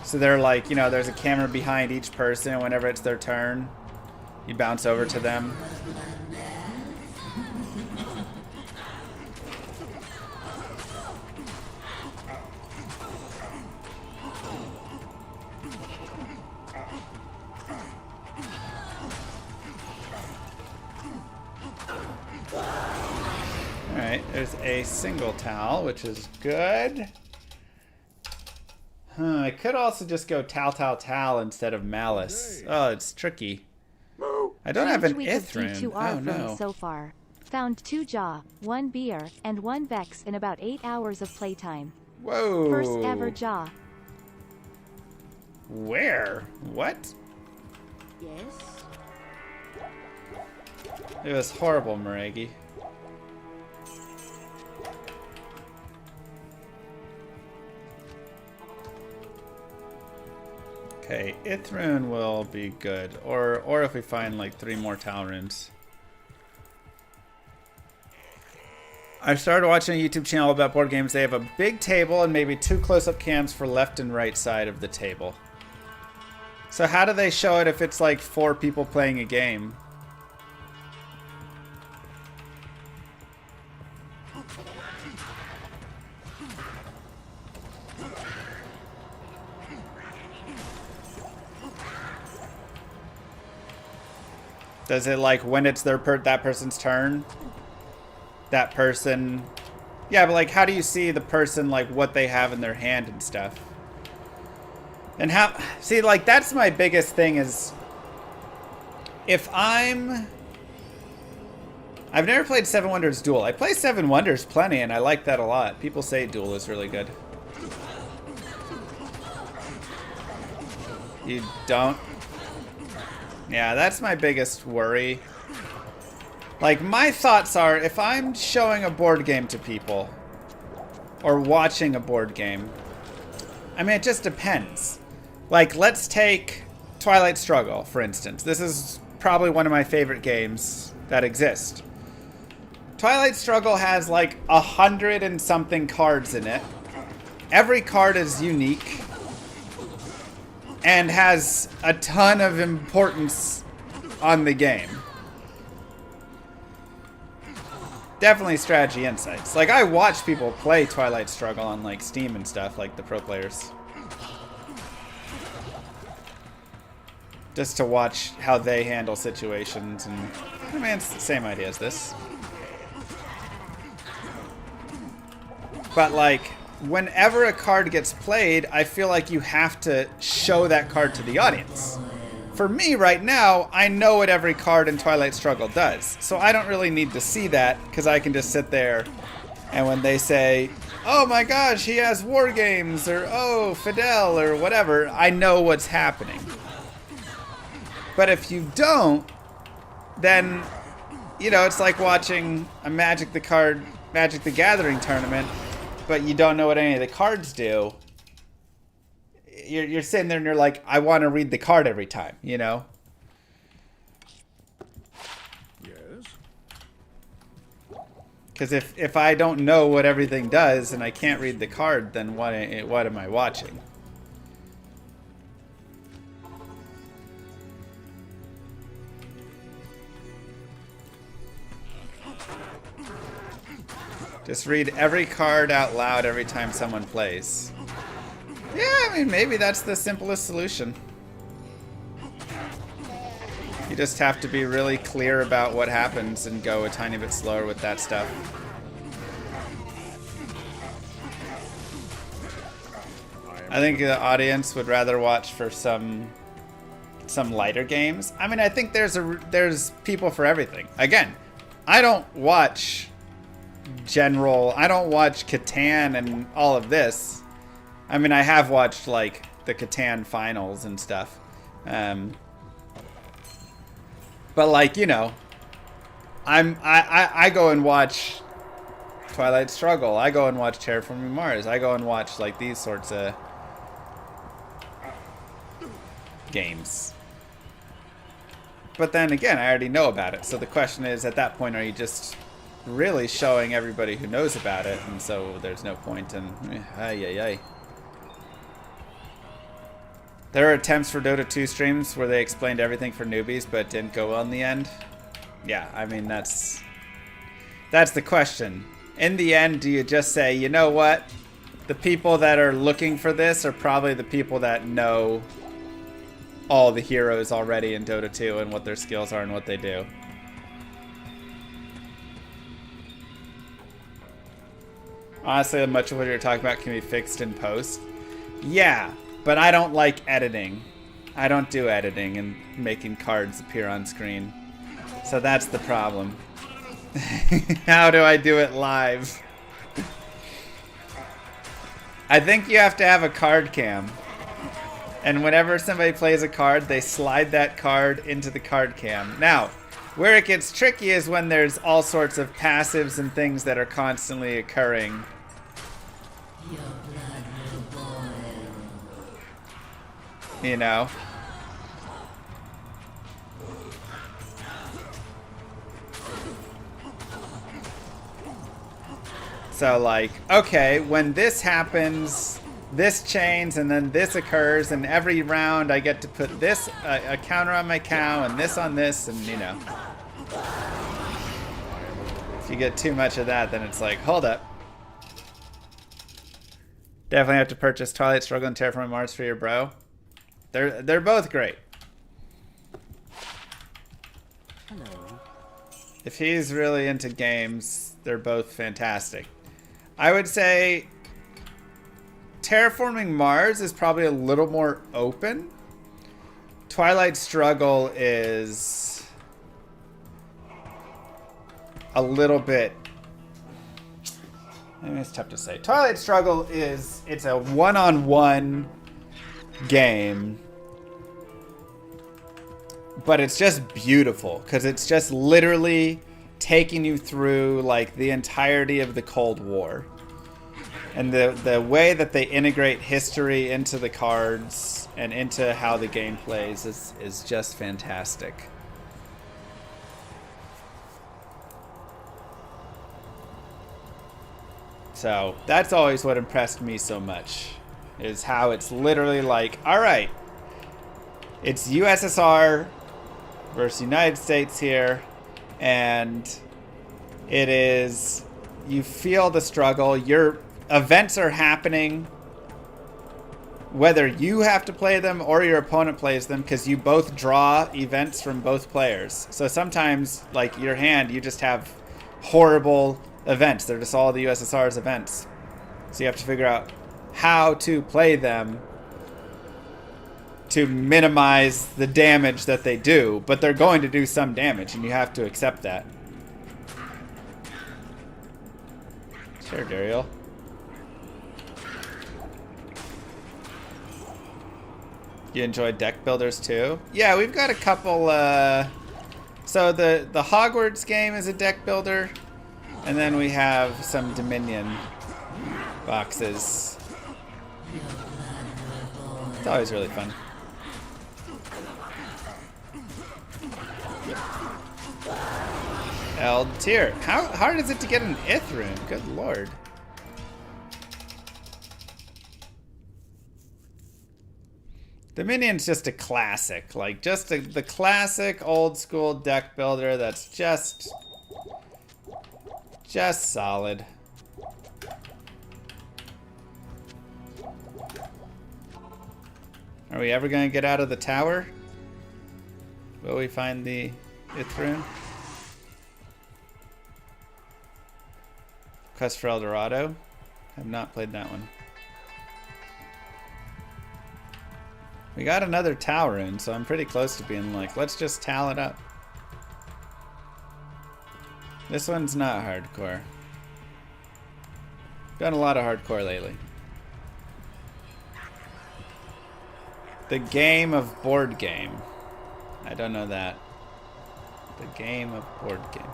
So they're like, you know, there's a camera behind each person, and whenever it's their turn, you bounce over to them. Alright, there's a single towel, which is good. I could also just go Tal instead of Malice. Oh, it's tricky. I don't have an Ithrune. Oh, no. So far. Found 2 Jaw, 1 Beer, and 1 Vex in about 8 hours of playtime. Whoa. First ever Jaw. Where? What? Yes? It was horrible, Maregi. Okay, Ithrune will be good. Or if we find like 3 more Tal runes. I started watching a YouTube channel about board games. They have a big table and maybe 2 close-up cams for left and right side of the table. So how do they show it if it's like 4 people playing a game? Does it like when it's that person's turn? That person... Yeah, but like how do you see the person, like what they have in their hand and stuff? And how... See, like that's my biggest thing is... If I'm... I've never played Seven Wonders Duel. I play Seven Wonders plenty, and I like that a lot. People say Duel is really good. You don't? Yeah, that's my biggest worry. Like, my thoughts are, if I'm showing a board game to people, or watching a board game, I mean, it just depends. Like, let's take Twilight Struggle, for instance. This is probably one of my favorite games that exist. Twilight Struggle has like 100 and something cards in it. Every card is unique and has a ton of importance on the game. Definitely strategy insights. Like, I watch people play Twilight Struggle on like Steam and stuff, like the pro players. Just to watch how they handle situations, and I mean, it's the same idea as this. But like, whenever a card gets played, I feel like you have to show that card to the audience. For me right now, I know what every card in Twilight Struggle does, so I don't really need to see that, because I can just sit there, and when they say, oh my gosh, he has war games, or oh, Fidel, or whatever, I know what's happening. But if you don't, then, you know, it's like watching a Magic the Gathering tournament, but you don't know what any of the cards do. You're sitting there and you're like, I want to read the card every time, you know? Yes. Because if I don't know what everything does and I can't read the card, then what am I watching? Just read every card out loud every time someone plays. Yeah, I mean, maybe that's the simplest solution. You just have to be really clear about what happens and go a tiny bit slower with that stuff. I think the audience would rather watch for some lighter games. I mean, I think there's people for everything. Again, I don't watch Catan and all of this. I mean, I have watched like the Catan finals and stuff. But like, you know, I go and watch Twilight Struggle. I go and watch Terraforming Mars. I go and watch like these sorts of games. But then again, I already know about it. So the question is, at that point, are you just really showing everybody who knows about it? And so there's no point in... There were attempts for Dota 2 streams where they explained everything for newbies, but didn't go well in the end. Yeah, I mean, that's the question. In the end, do you just say, you know what? The people that are looking for this are probably the people that know all the heroes already in Dota 2 and what their skills are and what they do. Honestly, much of what you're talking about can be fixed in post. Yeah. But I don't like editing. I don't do editing and making cards appear on screen. So that's the problem. How do I do it live? I think you have to have a card cam. And whenever somebody plays a card, they slide that card into the card cam. Now, where it gets tricky is when there's all sorts of passives and things that are constantly occurring. You know? So like, okay, when this happens, this chains and then this occurs, and every round I get to put this, a counter on my cow and this on this, and you know. If you get too much of that, then it's like, hold up. Definitely have to purchase Twilight Struggle and Terraforming Mars for your bro. They're both great. Hello. If he's really into games, they're both fantastic. I would say Terraforming Mars is probably a little more open. Twilight Struggle is a little bit. I mean, it's tough to say. Twilight Struggle it's a one-on-one game, but it's just beautiful because it's just literally taking you through like the entirety of the Cold War, and the way that they integrate history into the cards and into how the game plays is just fantastic. So that's always what impressed me so much, is how it's literally like, all right, it's USSR versus United States here, and it is, you feel the struggle, your events are happening, whether you have to play them or your opponent plays them, because you both draw events from both players. So sometimes, like your hand, you just have horrible events. They're just all the USSR's events. So you have to figure out how to play them to minimize the damage that they do, but they're going to do some damage, and you have to accept that. Sure, Dariel. You enjoy deck builders too? Yeah, we've got a couple. So the Hogwarts game is a deck builder. And then we have some Dominion boxes. It's always really fun. Eld tier. How hard is it to get an Ith rune? Good lord. Dominion's just a classic. Like, just the classic old school deck builder that's just solid. Are we ever going to get out of the tower? Will we find the Ith rune? Quest for El Dorado? I've not played that one. We got another tower rune, so I'm pretty close to being like, let's just tal it up. This one's not hardcore. Done a lot of hardcore lately. The game of board game. I don't know that. The game of board game.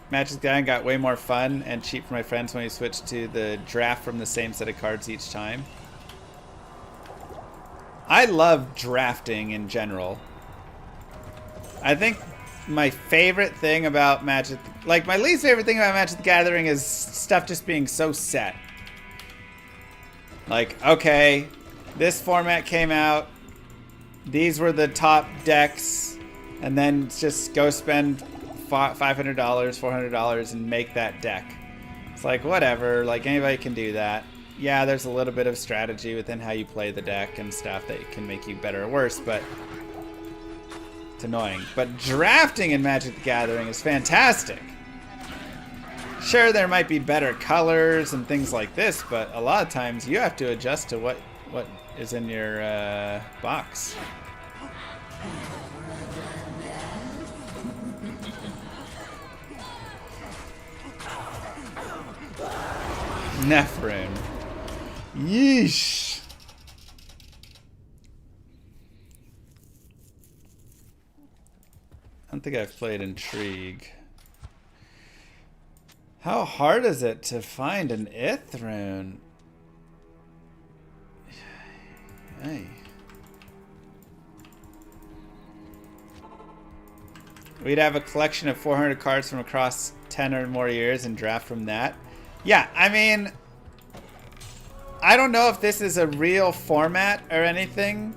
Magic the Gathering got way more fun and cheap for my friends when we switched to the draft from the same set of cards each time. I love drafting in general. I think my favorite thing about Magic, like my least favorite thing about Magic the Gathering is stuff just being so set. Like, okay, this format came out, these were the top decks, and then just go spend $500, $400 and make that deck. It's like, whatever, like anybody can do that. Yeah, there's a little bit of strategy within how you play the deck and stuff that can make you better or worse, but it's annoying. But drafting in Magic the Gathering is fantastic. Sure, there might be better colors and things like this, but a lot of times you have to adjust to what is in your box. Nephrune. Yeesh. I don't think I've played Intrigue. How hard is it to find an Ith rune? Hey. We'd have a collection of 400 cards from across 10 or more years and draft from that. Yeah, I mean, I don't know if this is a real format or anything,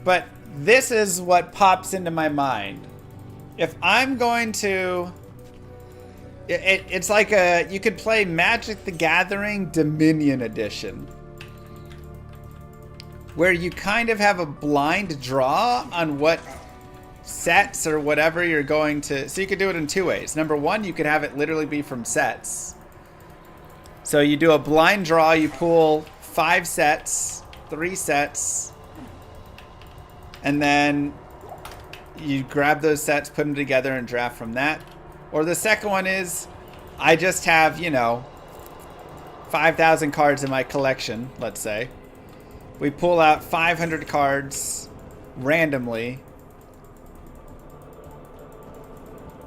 but this is what pops into my mind. If I'm going to... It's like you could play Magic the Gathering Dominion Edition, where you kind of have a blind draw on what sets or whatever you're going to... So you could do it in two ways. Number one, you could have it literally be from sets. So you do a blind draw, you pull 5 sets, 3 sets, and then you grab those sets, put them together, and draft from that. Or the second one is, I just have, you know, 5,000 cards in my collection, let's say. We pull out 500 cards randomly.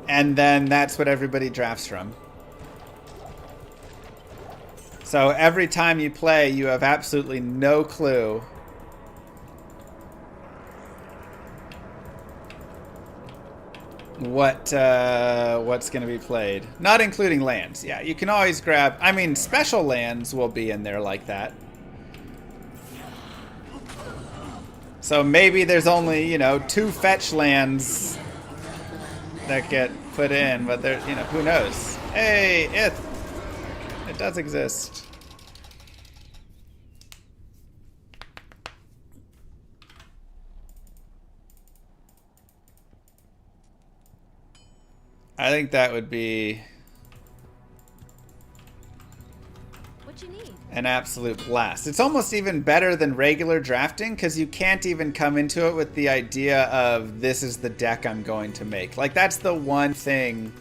And then that's what everybody drafts from. So every time you play, you have absolutely no clue what's going to be played. Not including lands. Yeah, you can always grab... I mean, special lands will be in there like that. So maybe there's only, you know, 2 fetch lands that get put in, but there, you know, who knows? Hey, it does exist. I think that would be What you need? an absolute blast. It's almost even better than regular drafting because you can't even come into it with the idea of this is the deck I'm going to make. Like, that's the one thing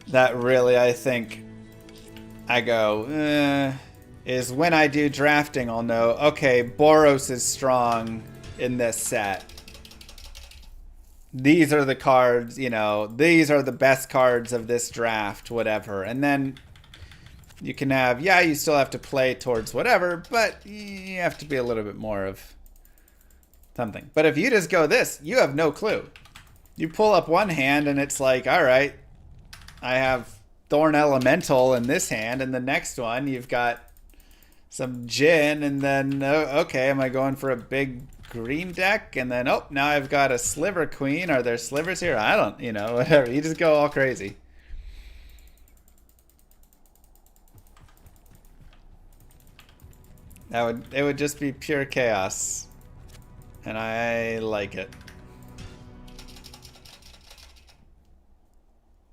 that really I think I go, is when I do drafting, I'll know, okay, Boros is strong in this set. These are the cards, you know, these are the best cards of this draft, whatever. And then you can have, yeah, you still have to play towards whatever, but you have to be a little bit more of something. But if you just go this, you have no clue. You pull up one hand and it's like, all right, I have Thorn Elemental in this hand, and the next one you've got some Djinn, and then, okay, am I going for a big green deck? And then, oh, now I've got a Sliver Queen. Are there slivers here? I don't, you know, whatever. You just go all crazy. It would just be pure chaos. And I like it.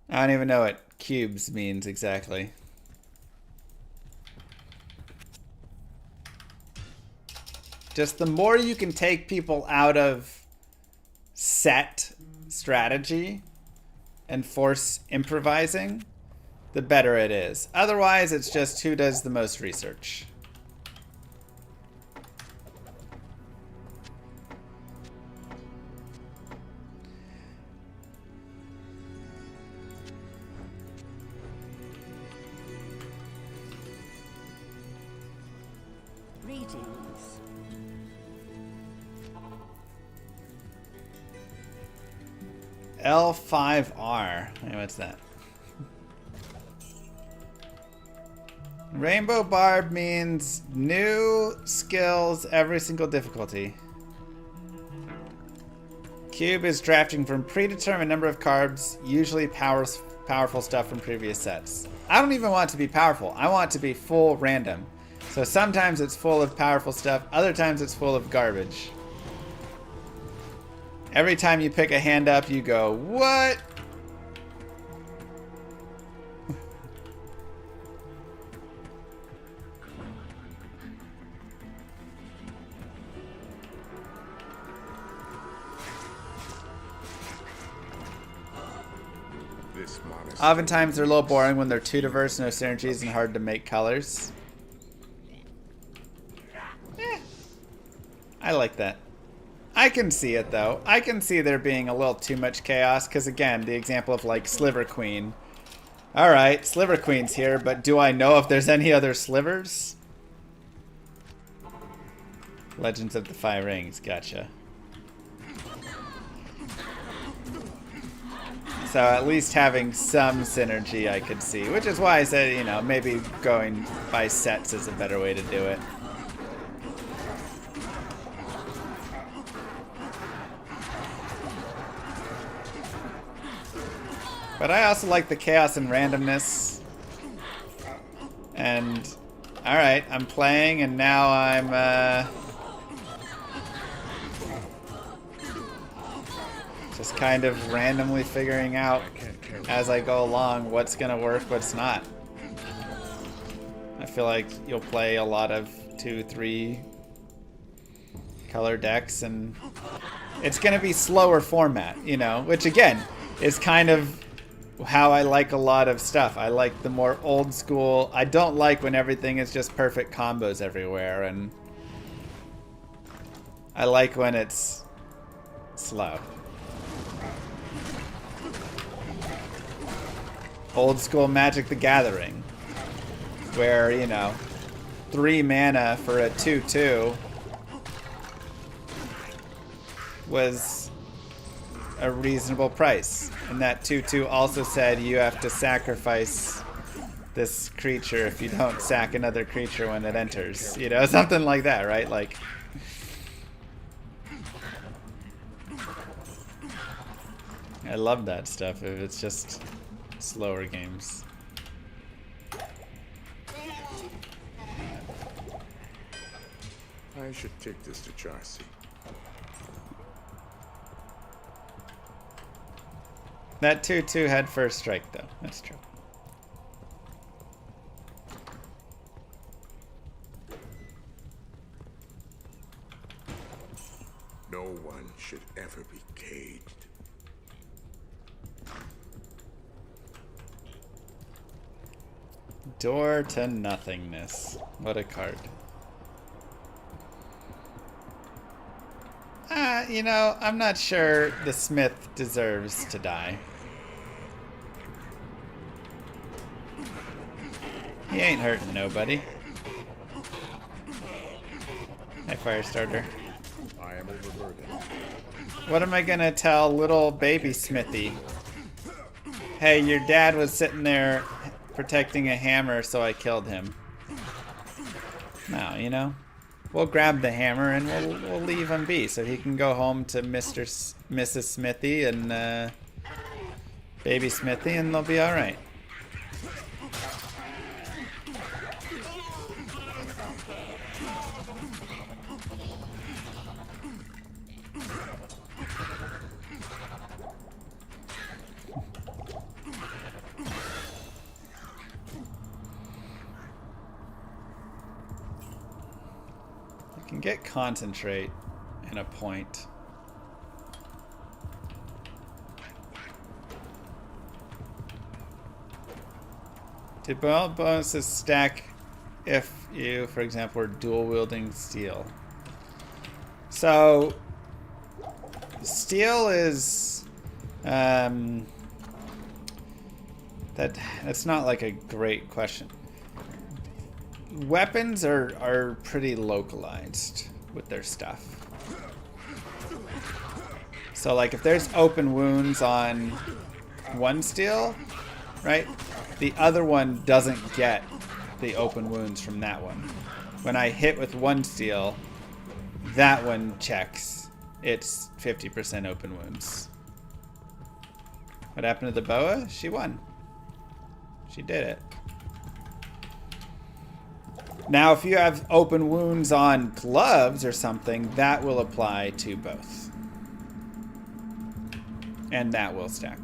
I don't even know what cubes means exactly. Just the more you can take people out of set strategy and force improvising, the better it is. Otherwise, it's just who does the most research. L5R. Hey, what's that? Rainbow Barb means new skills every single difficulty. Cube is drafting from predetermined number of cards, usually powerful stuff from previous sets. I don't even want it to be powerful. I want it to be full random. So sometimes it's full of powerful stuff, other times it's full of garbage. Every time you pick a hand up, you go, what? Oftentimes they're a little boring when they're too diverse, no synergies, and hard to make colors. I like that. I can see it though. I can see there being a little too much chaos because, again, the example of like Sliver Queen. Alright, Sliver Queen's here, but do I know if there's any other slivers? Legends of the Five Rings, gotcha. So at least having some synergy I could see, which is why I said, you know, maybe going by sets is a better way to do it. But I also like the chaos and randomness. And, alright, I'm playing and now I'm, just kind of randomly figuring out as I go along what's gonna work, what's not. I feel like you'll play a lot of 2, 3 color decks and It's going to be slower format, you know, which again is kind of how I like a lot of stuff. I like the more old school. I don't like when everything is just perfect combos everywhere, and I like when it's slow. Old school Magic the Gathering, where, you know, 3 mana for a 2/2 was a reasonable price. And that 2/2 also said you have to sacrifice this creature if you don't sack another creature when it enters. You know, something like that, right? Like, I love that stuff if it's just slower games. I should take this to Charcy. That 2/2 had first strike, though. That's true. No one should ever be caged. Door to Nothingness. What a card. You know, I'm not sure the Smith deserves to die. He ain't hurting nobody. Hey, Firestarter. I am overburdened. What am I gonna tell little baby Smithy? Hey, your dad was sitting there protecting a hammer, so I killed him. No, you know, we'll grab the hammer and we'll leave him be, so he can go home to Mrs. Smithy and baby Smithy, and they'll be all right. Get concentrate and a point. Did bonuses stack if you, for example, are dual wielding steel? So steel is that's not like a great question. Weapons are pretty localized with their stuff. So like if there's open wounds on one steel, right? The other one doesn't get the open wounds from that one. When I hit with one steel, that one checks. It's 50% open wounds. What happened to the boa? She won. She did it. Now, if you have open wounds on gloves or something, that will apply to both. And that will stack.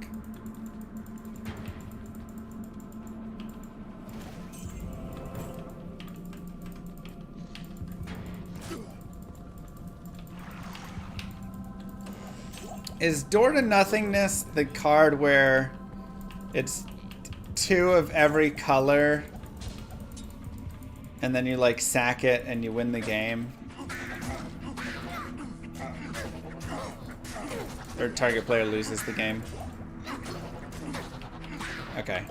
Is Door to Nothingness the card where it's 2 of every color and then you like sack it and you win the game? Or target player loses the game? Okay.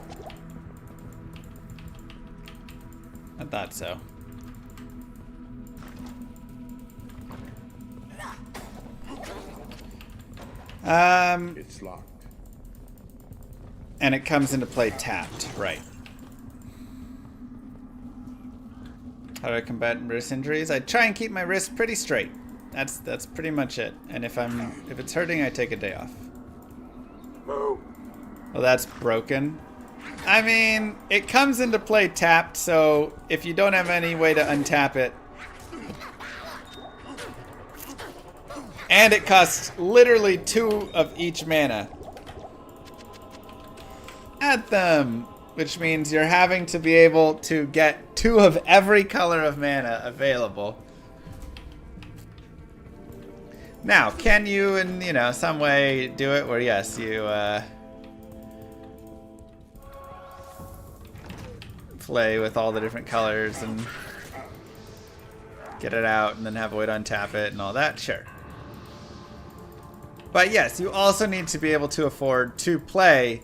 I thought so. It's locked. And it comes into play tapped, right. How do I combat wrist injuries? I try and keep my wrist pretty straight. That's pretty much it. And if it's hurting, I take a day off. Well, that's broken. I mean, it comes into play tapped, so if you don't have any way to untap it, and it costs literally 2 of each mana. Add them, which means you're having to be able to get 2 of every color of mana available. Now, can you in, you know, some way do it where, yes, you play with all the different colors and get it out and then have a way to untap it and all that? Sure. But yes, you also need to be able to afford to play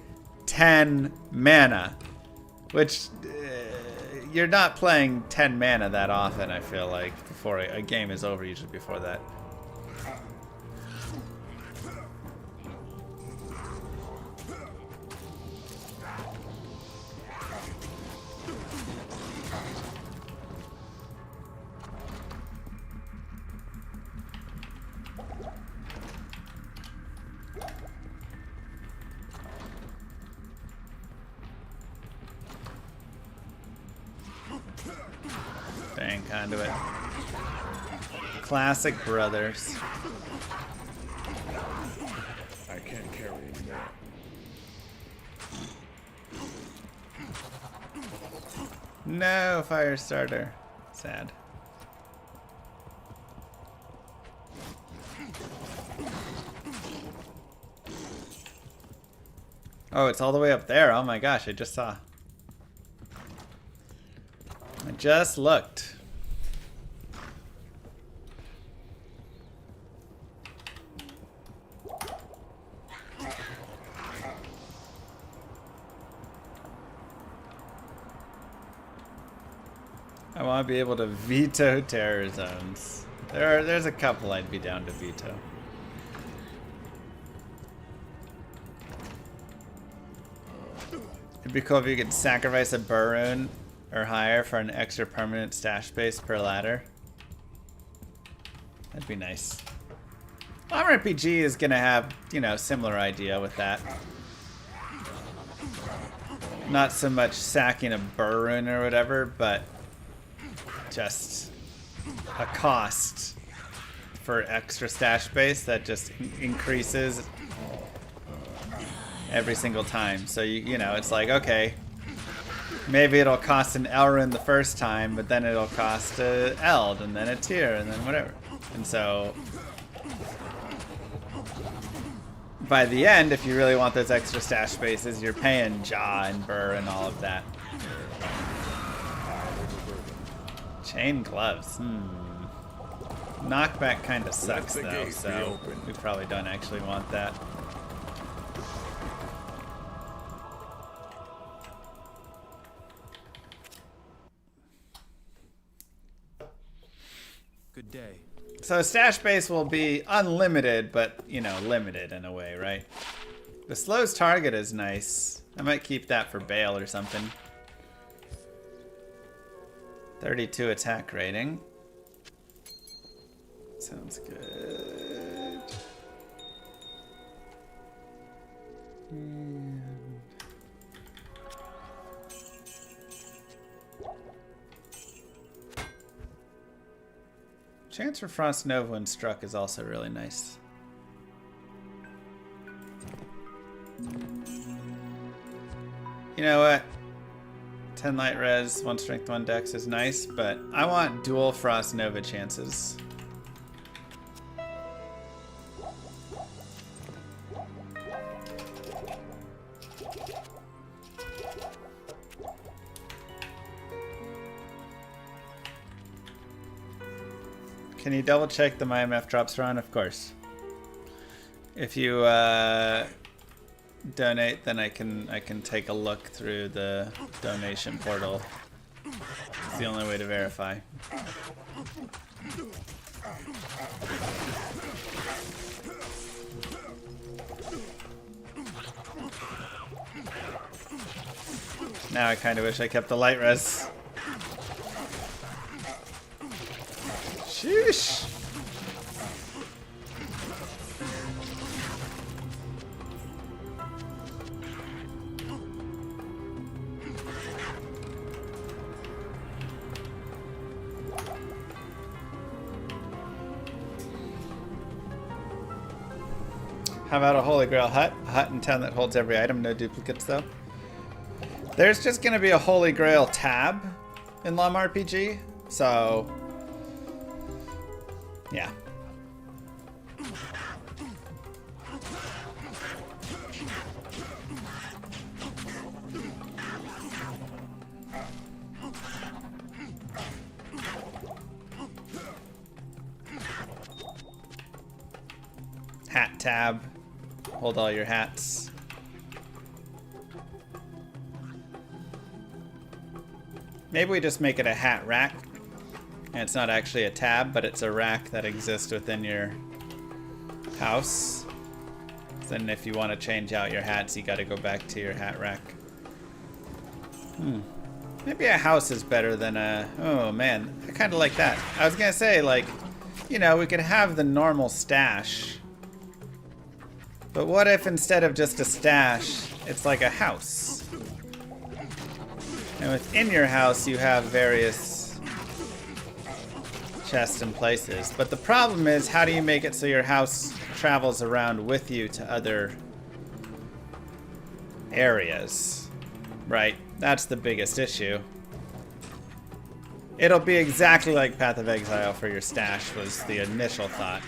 10 mana, which you're not playing 10 mana that often, I feel like, before a game is over, usually before that. Dang, conduit. Classic brothers. I can't carry anymore. No fire starter. Sad. Oh, it's all the way up there. Oh my gosh, I just saw. I just looked. I want to be able to veto terror zones. There's a couple I'd be down to veto. It'd be cool if you could sacrifice a Burroon or higher for an extra permanent stash space per ladder. That'd be nice. RPG is gonna have, you know, similar idea with that. Not so much sacking a Burroon or whatever, but just a cost for extra stash space that just increases every single time. So you know, it's like, okay, maybe it'll cost an Elrond the first time, but then it'll cost a Eld, and then a Tyr, and then whatever. And so by the end, if you really want those extra stash spaces, you're paying Jaw and Burr and all of that. Chain gloves. Knockback kind of sucks though, so we probably don't actually want that. Good day. So stash space will be unlimited, but, you know, limited in a way, right? The slows target is nice. I might keep that for Bale or something. 32 attack rating. Sounds good. And chance for Frost Nova when struck is also really nice. You know what? 10 light res, 1 strength, 1 dex is nice, but I want dual Frost Nova chances. Can you double check the MyMF drops run? Of course. If you donate, then I can take a look through the donation portal. It's the only way to verify. Now I kind of wish I kept the light res. Sheesh. How about a Holy Grail hut? A hut in town that holds every item, no duplicates though. There's just gonna be a Holy Grail tab in LOM RPG, so yeah. hat tab. Hold all your hats. Maybe we just make it a hat rack. And it's not actually a tab, but it's a rack that exists within your house. Then if you want to change out your hats, you got to go back to your hat rack. Maybe a house is better than a... Oh, man. I kind of like that. I was going to say, like, you know, we could have the normal stash. But what if instead of just a stash, it's like a house? And within your house, you have various chests and places. But the problem is, how do you make it so your house travels around with you to other areas? Right? That's the biggest issue. It'll be exactly like Path of Exile for your stash, was the initial thought.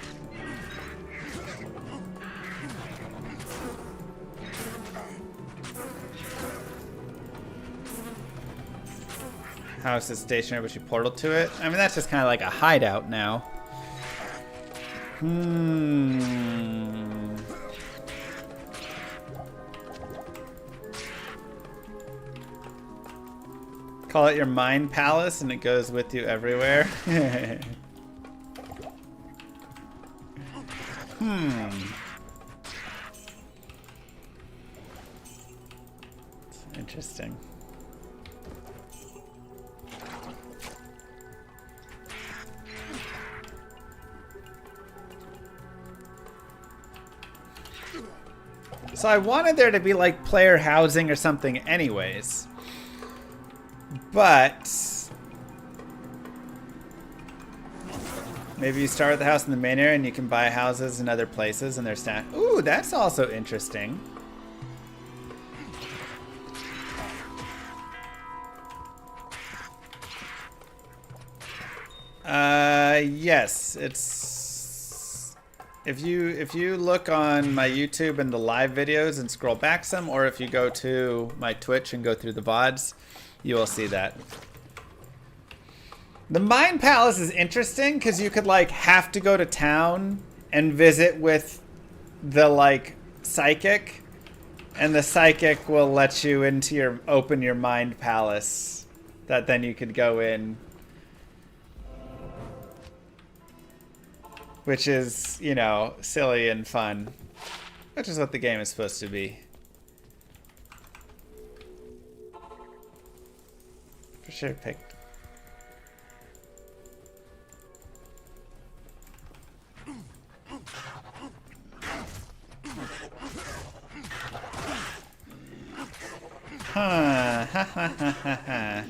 House is stationary, but you portal to it. I mean, that's just kind of like a hideout now. Call it your mind palace and it goes with you everywhere. Interesting. So I wanted there to be like player housing or something anyways. But maybe you start with the house in the main area and you can buy houses in other places and they're stacked. Ooh, that's also interesting. Yes, it's if you look on my YouTube and the live videos and scroll back some, or if you go to my Twitch and go through the VODs, you will see that. The Mind Palace is interesting because you could like have to go to town and visit with the like psychic, and the psychic will let you into your open your Mind Palace that then you could go in, which is, you know, silly and fun, which is what the game is supposed to be. For sure picked. Huh. Ha ha ha ha ha.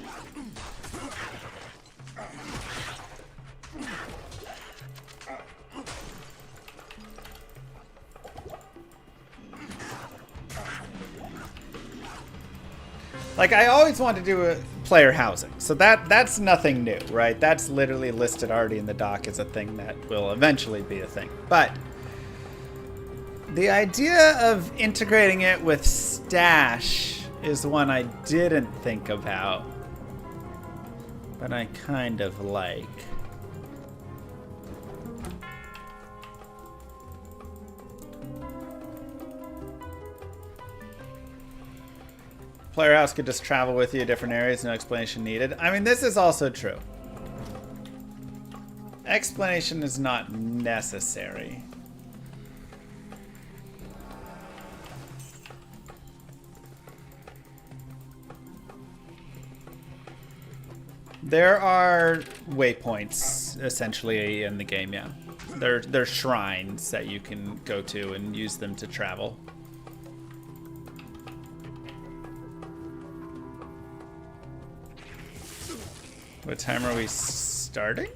Like, I always wanted to do a player housing, so that's nothing new, right? That's literally listed already in the doc as a thing that will eventually be a thing. But the idea of integrating it with stash is one I didn't think about, but I kind of like. Player house could just travel with you to different areas, no explanation needed. I mean, this is also true. Explanation is not necessary. There are waypoints essentially in the game, yeah. They're shrines that you can go to and use them to travel. What time are we starting?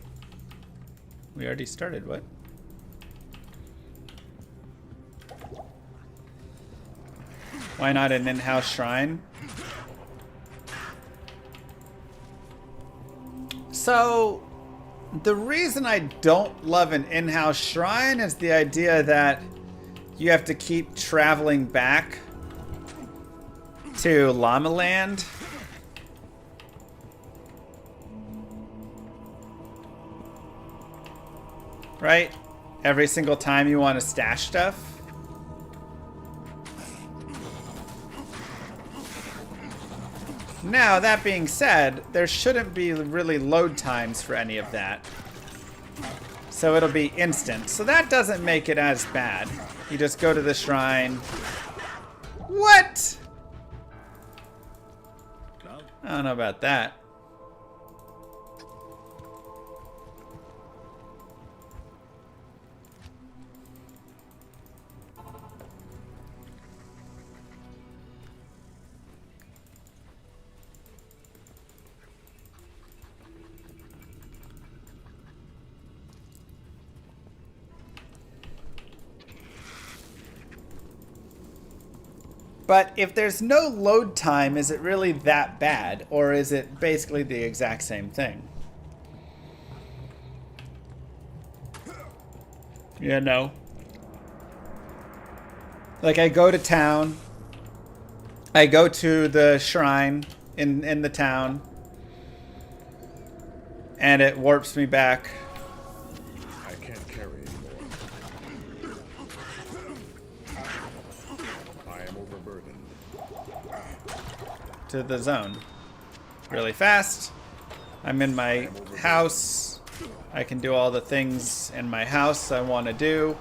We already started, what? Why not an in-house shrine? So, the reason I don't love an in-house shrine is the idea that you have to keep traveling back to Llama Land. Right? every single time you want to stash stuff. Now, that being said, there shouldn't be really load times for any of that. So it'll be instant. So that doesn't make it as bad. You just go to the shrine. What? I don't know about that. But if there's no load time, is it really that bad? Or is it basically the exact same thing? Yeah, no. Like, I go to town. I go to the shrine in the town. And it warps me back. I can't carry anymore. I am overburdened. To the zone. Really fast. I'm in my house. I can do all the things in my house I want to do.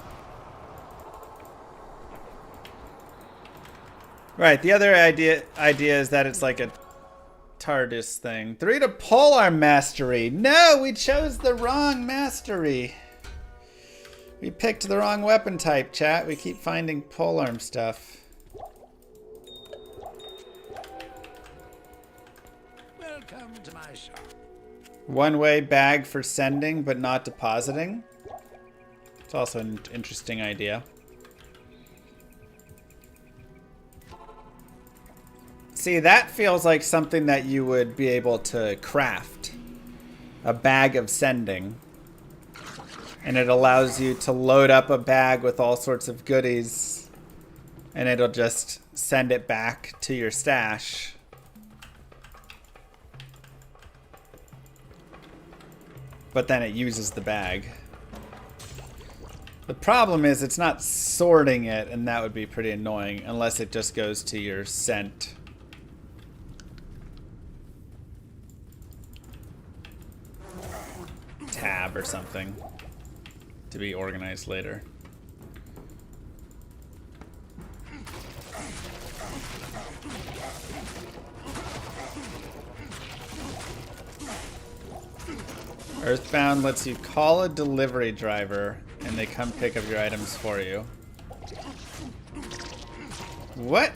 Right, the other idea is that it's like a TARDIS thing. 3 to Polearm Mastery. No, we chose the wrong mastery. We picked the wrong weapon type, chat. We keep finding polearm stuff. Welcome to my shop. One-way bag for sending, but not depositing. It's also an interesting idea. See, that feels like something that you would be able to craft. A bag of sending. And it allows you to load up a bag with all sorts of goodies. And it'll just send it back to your stash. But then it uses the bag. The problem is it's not sorting it, and that would be pretty annoying unless it just goes to your sent. Tab or something to be organized later. Earthbound lets you call a delivery driver and they come pick up your items for you. What?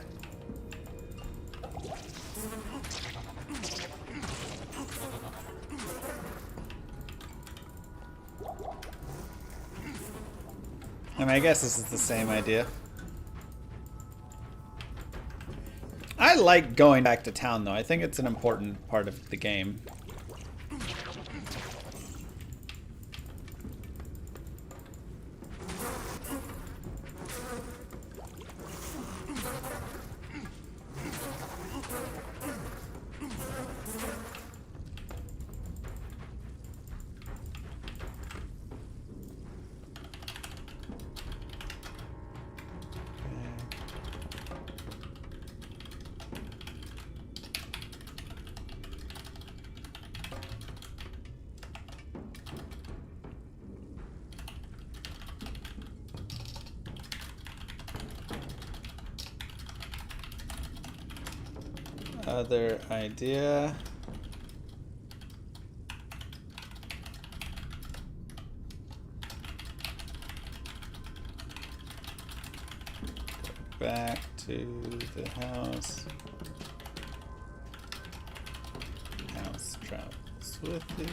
I mean, I guess this is the same idea. I like going back to town, though. I think it's an important part of the game. Other idea. Go back to the house. House travels with you.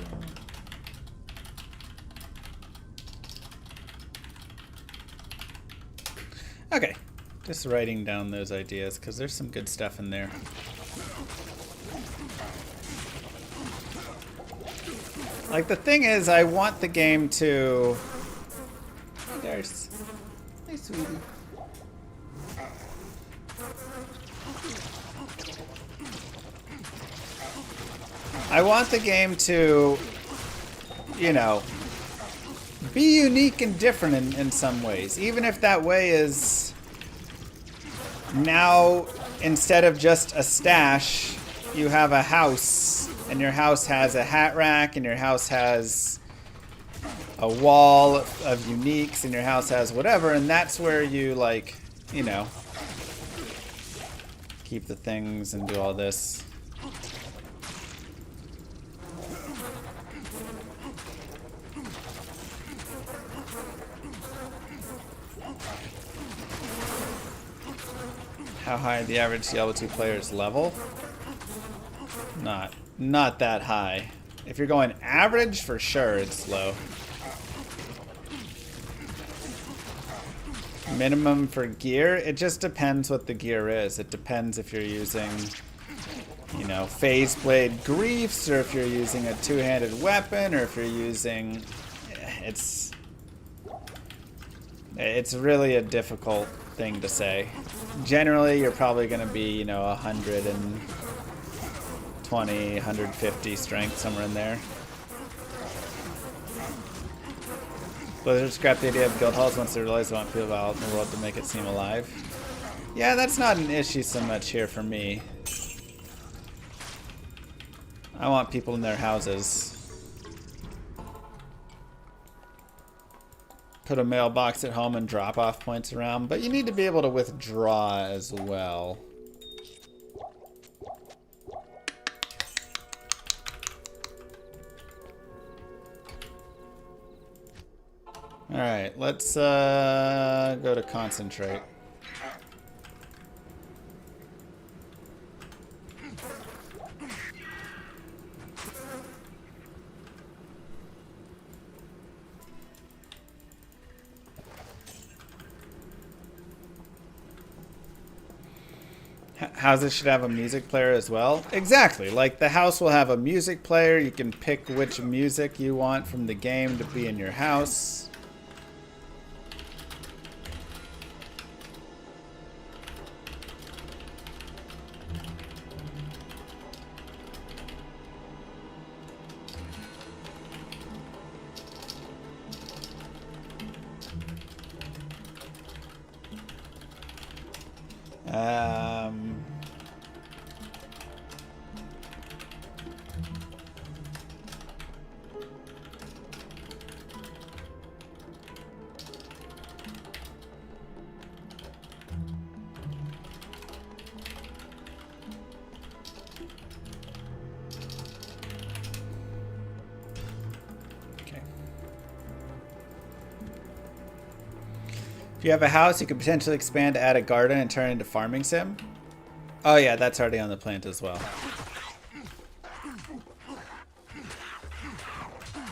Okay, just writing down those ideas because there's some good stuff in there. Like, the thing is, I want the game to... There's... Hey, sweetie. I want the game to, you know, be unique and different in some ways. Even if that way is now, instead of just a stash, you have a house, and your house has a hat rack, and your house has a wall of uniques, and your house has whatever, and that's where you, like, you know, keep the things and do all this. How high the average Diablo 2 player's level? Not that high. If you're going average, for sure it's low. Minimum for gear? It just depends what the gear is. It depends if you're using, you know, phase blade griefs, or if you're using a two-handed weapon, or if you're using... It's really a difficult thing to say. Generally, you're probably going to be, you know, 120, 150 strength, somewhere in there. Blizzard scrapped the idea of guild halls once they realized they want people out in the world to make it seem alive. Yeah, that's not an issue so much here for me. I want people in their houses. Put a mailbox at home and drop off points around, but you need to be able to withdraw as well. Alright, let's go to concentrate. Houses should have a music player as well. Exactly. Like, the house will have a music player. You can pick which music you want from the game to be in your house. If you have a house, you could potentially expand to add a garden and turn it into farming sim. Oh yeah, that's already on the plant as well.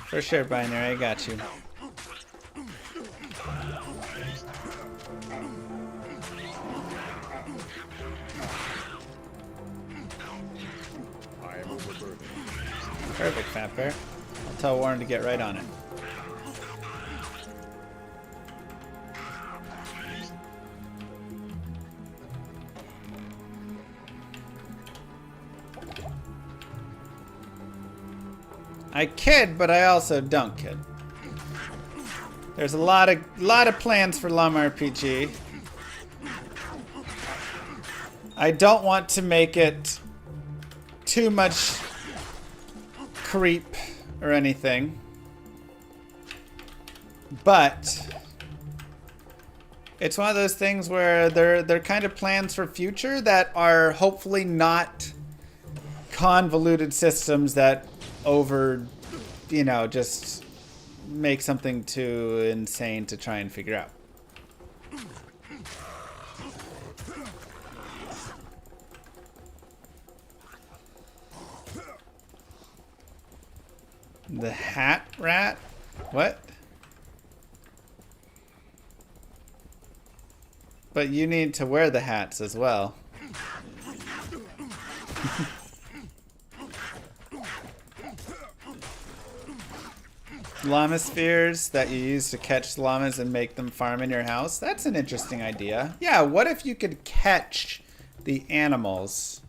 For sure, Binary, I got you. Perfect, Fat Bear. I'll tell Warren to get right on it. I kid, but I also don't kid. There's a lot of plans for Llama RPG. I don't want to make it too much creep or anything, but it's one of those things where they're kind of plans for future that are hopefully not convoluted systems that you know, just make something too insane to try and figure out. The hat rat? What? But you need to wear the hats as well. Llama spheres that you use to catch llamas and make them farm in your house. That's an interesting idea. Yeah, what if you could catch the animals?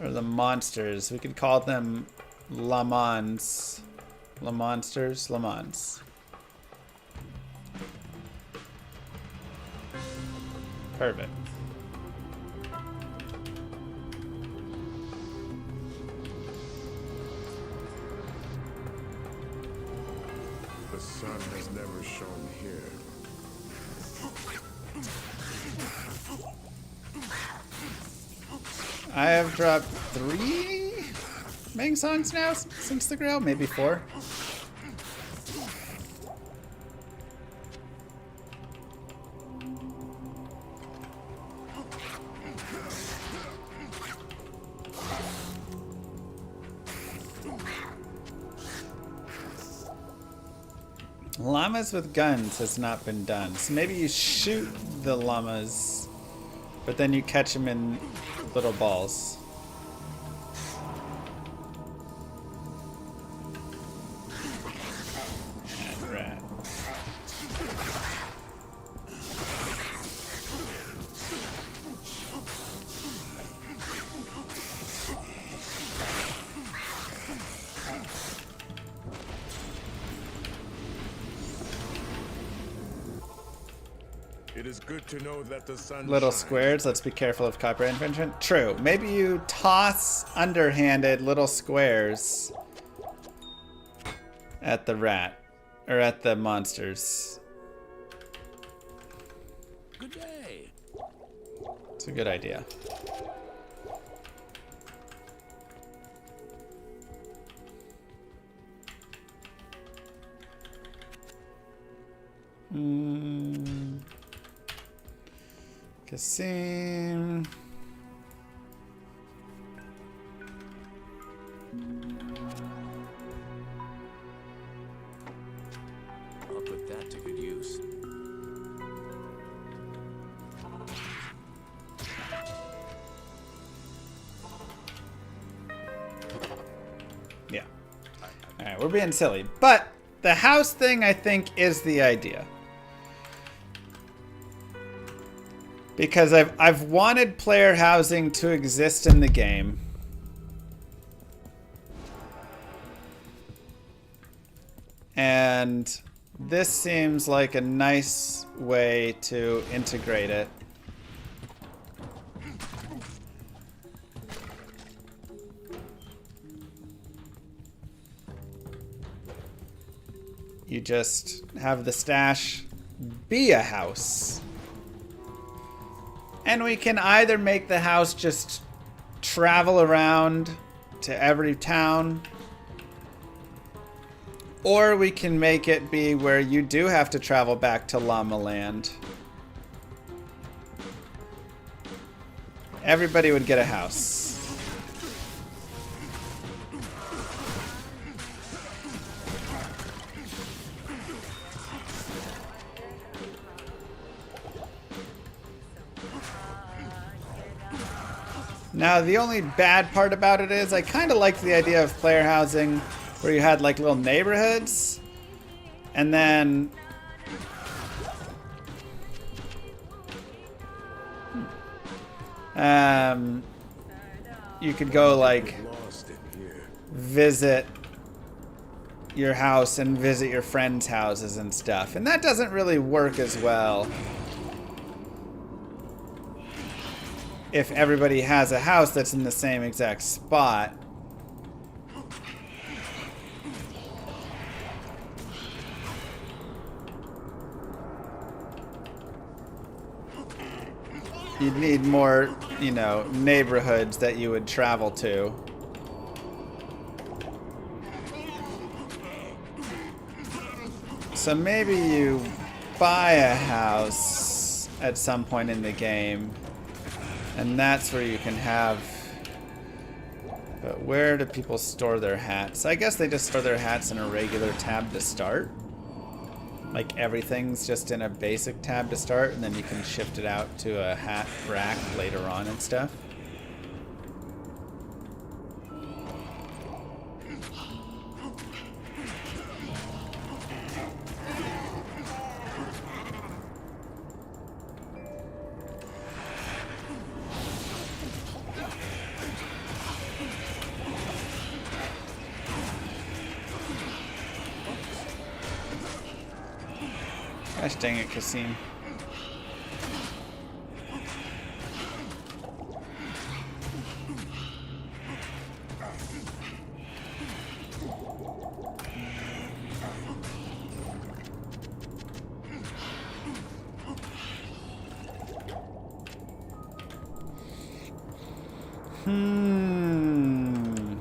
Or the monsters. We could call them Lamans. Lamonsters? Lamans. Perfect. The sun has never shone here. I have dropped 3 Mang songs now since the Grail, maybe 4. Llamas with guns has not been done. So maybe you shoot the llamas, but then you catch them in little balls. And rat. It is good to know that the sun Little shines. squares, let's be careful of copyright infringement. True. Maybe you toss underhanded little squares at the rat. Or at the monsters. Good day. It's a good idea. Cassim. I'll put that to good use. Yeah. Alright, we're being silly. But the house thing, I think, is the idea. Because I've wanted player housing to exist in the game. And this seems like a nice way to integrate it. You just have the stash be a house. And we can either make the house just travel around to every town, or we can make it be where you do have to travel back to Llama Land. Everybody would get a house. Now, the only bad part about it is I kind of liked the idea of player housing where you had like little neighborhoods and then you could go like Lost in here. visit your house and visit your friends' houses and stuff. And that doesn't really work as well if everybody has a house that's in the same exact spot. You'd need more, you know, neighborhoods that you would travel to. So maybe you buy a house at some point in the game, and that's where you can have... But where do people store their hats? I guess they just store their hats in a regular tab to start. Like everything's just in a basic tab to start, and then you can shift it out to a hat rack later on and stuff. Gosh dang it, Kasim.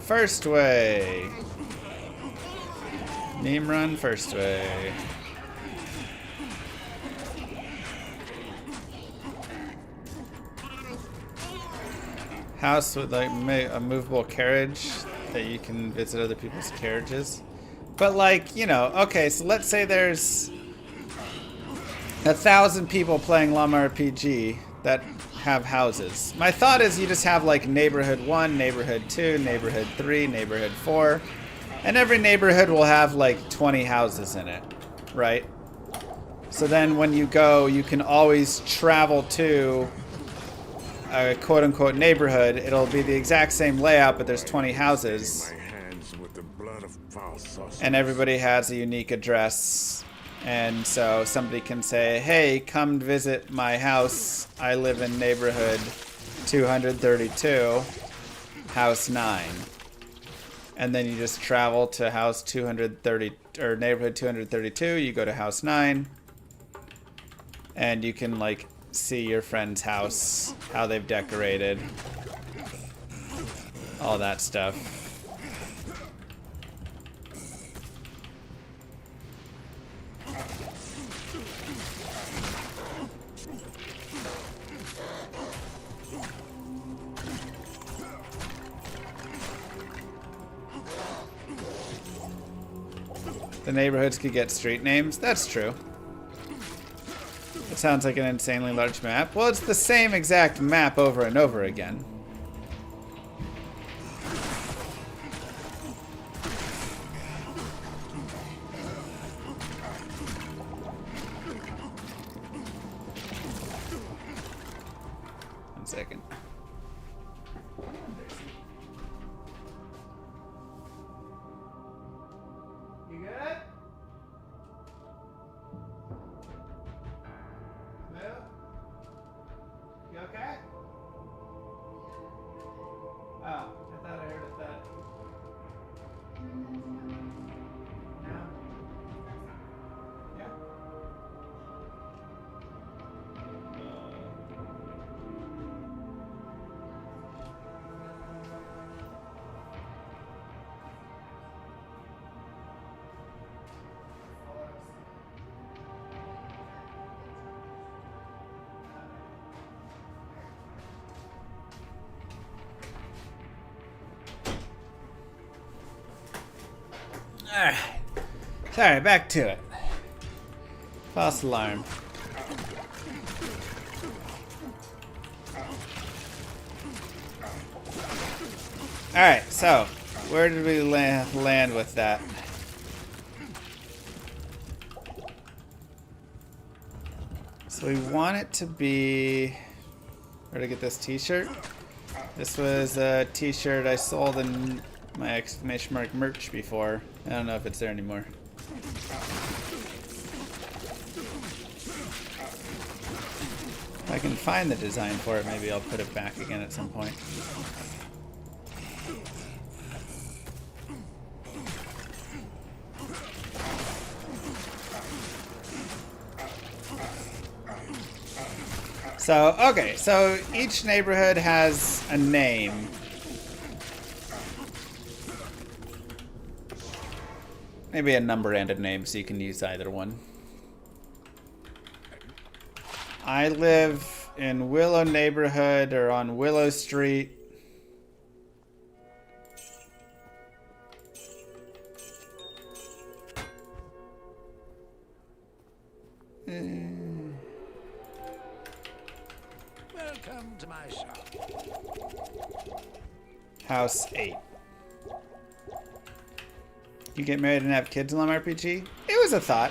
First way. Name run first way. House with like a movable carriage that you can visit other people's carriages. But like, you know, okay, so let's say there's 1,000 people playing Llama RPG that have houses. My thought is you just have like neighborhood 1, neighborhood 2, neighborhood 3, neighborhood 4, and every neighborhood will have like 20 houses in it, right? So then when you go, you can always travel to a quote-unquote neighborhood. It'll be the exact same layout, but there's 20 houses. My hands with the blood of foul sauce. And everybody has a unique address. And so somebody can say, hey, come visit my house. I live in neighborhood 232, house 9. And then you just travel to house 230, or neighborhood 232. You go to house 9. And you can, like, see your friend's house, how they've decorated, all that stuff. The neighborhoods could get street names. That's true. It sounds like an insanely large map. Well, it's the same exact map over and over again. One second. You good? You okay? Oh, I thought I heard a thud. No? Yeah? Alright. Sorry, back to it. False alarm. Alright, so where did we land with that? So we want it to be... Where to get this t-shirt? This was a t-shirt I sold in my exclamation mark merch before. I don't know if it's there anymore. If I can find the design for it, maybe I'll put it back again at some point. So, okay, so each neighborhood has a name. Maybe a number and a name, so you can use either one. I live in Willow neighborhood, or on Willow Street. Welcome to my shop. House 8. You get married and have kids in Llama RPG? It was a thought.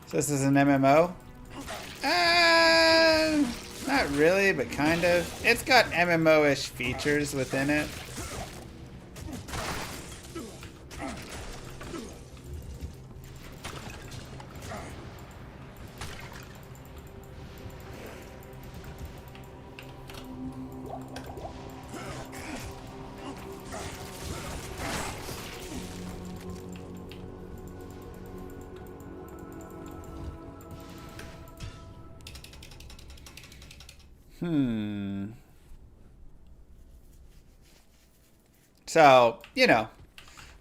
So this is an MMO? Not really, but kind of. It's got MMO-ish features within it. So, you know,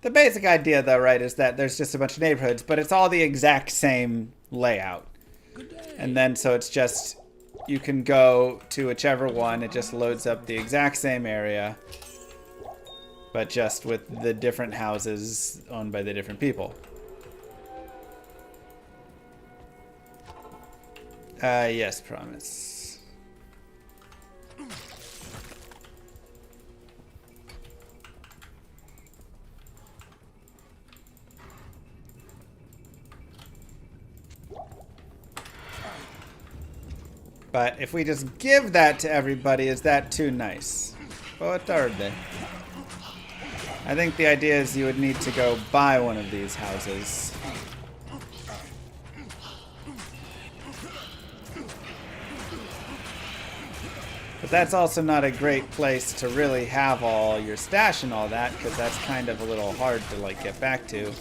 the basic idea, though, right, is that there's just a bunch of neighborhoods, but it's all the exact same layout. And then, so it's just, you can go to whichever one, it just loads up the exact same area, but just with the different houses owned by the different people. Yes, promise. But if we just give that to everybody, is that too nice? Boa tarde. I think the idea is you would need to go buy one of these houses. But that's also not a great place to really have all your stash and all that, because that's kind of a little hard to like get back to.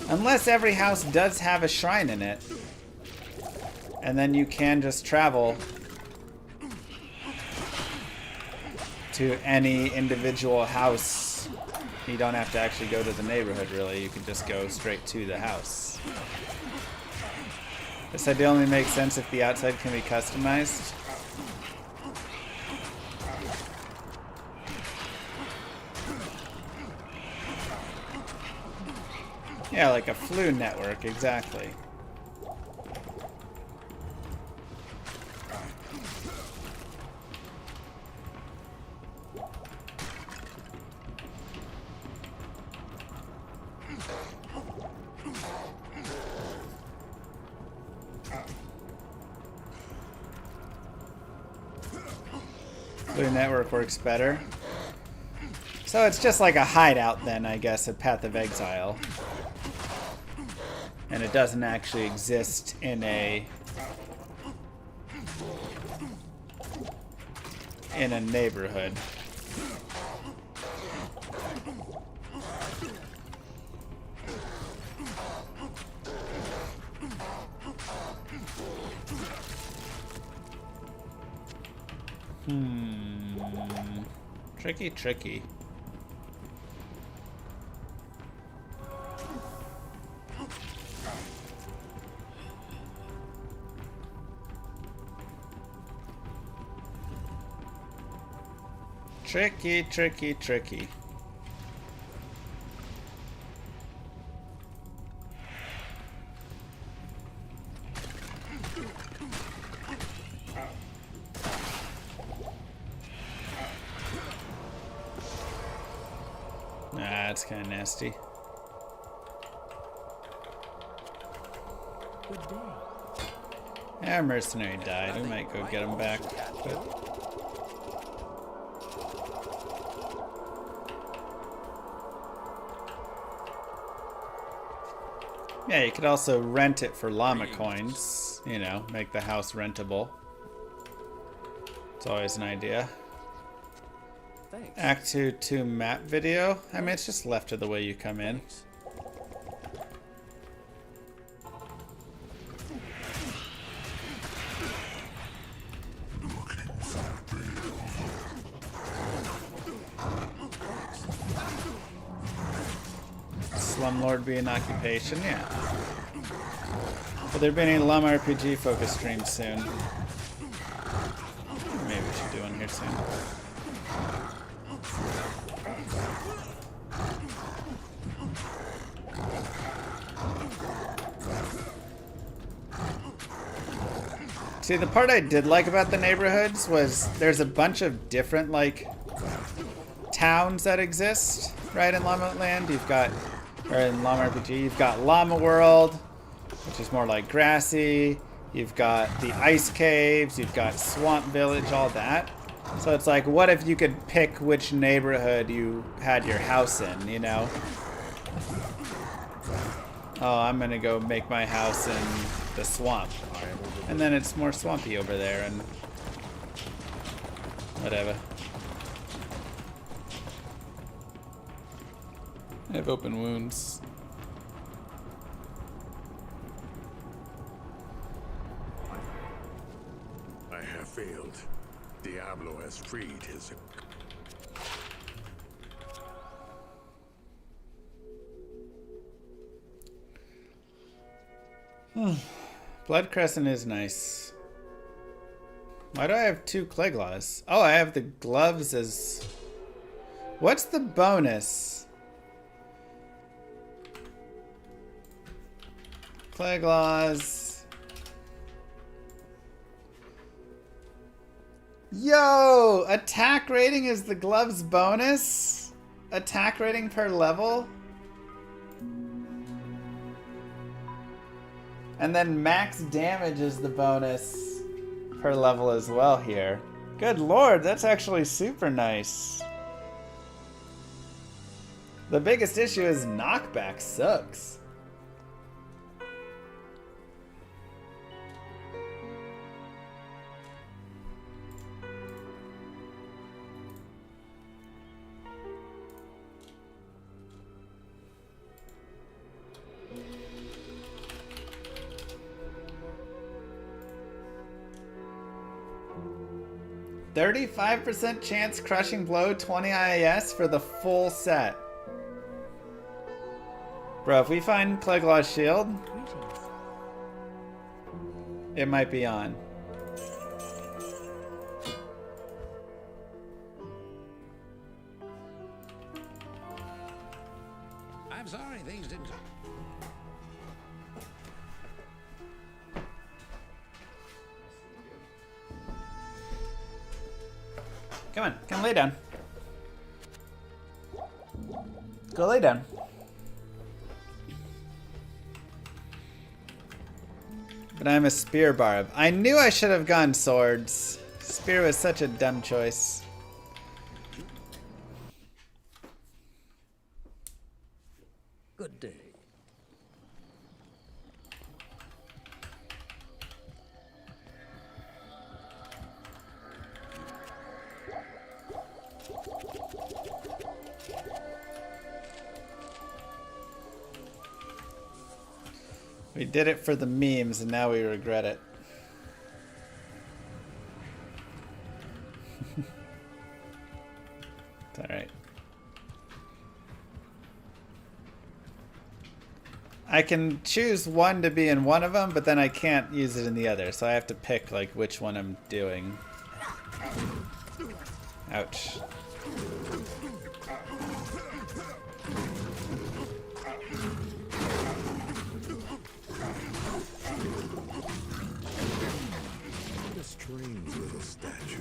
Unless every house does have a shrine in it. And then you can just travel to any individual house. You don't have to actually go to the neighborhood, really. You can just go straight to the house. This idea only makes sense if the outside can be customized. Yeah, like a flu network, exactly. Flu network works better. So it's just like a hideout then, I guess, a Path of Exile. And it doesn't actually exist in a neighborhood. Tricky, tricky. Tricky, tricky, tricky. Nah, that's kind of nasty. Yeah, mercenary died. We might go get him back. But yeah, you could also rent it for llama coins. You know, make the house rentable. It's always an idea. Thanks. Act 2 map video. I mean, it's just left of the way you come in. Slumlord be an occupation, yeah. Will there be any Llama RPG focus streams soon? Maybe we should do one here soon. See, the part I did like about the neighborhoods was there's a bunch of different, like, towns that exist, right, in Llama Land. You've got, or in Llama RPG, you've got Llama World, which is more like grassy. You've got the Ice Caves, you've got Swamp Village, all that. So it's like, what if you could pick which neighborhood you had your house in, you know? Oh, I'm gonna go make my house in the swamp. And then it's more swampy over there and whatever. I have open wounds. I have failed. Diablo has freed his... Blood Crescent is nice. Why do I have 2 clay gloves? Oh, I have the gloves as... What's the bonus? Clay gloves. Yo! Attack rating is the gloves bonus? Attack rating per level? And then max damage is the bonus per level as well here. Good lord, that's actually super nice. The biggest issue is knockback sucks. %35% chance crushing blow 20 IAS for the full set. Bro, if we find Cleglaw Shield, it might be on. I'm sorry, things didn't. Come on, come lay down. Go lay down. But I'm a spear barb. I knew I should have gone swords. Spear was such a dumb choice. Good day. We did it for the memes and now we regret it. It's alright. I can choose one to be in one of them, but then I can't use it in the other, so I have to pick like which one I'm doing. Ouch. What a strange little statue.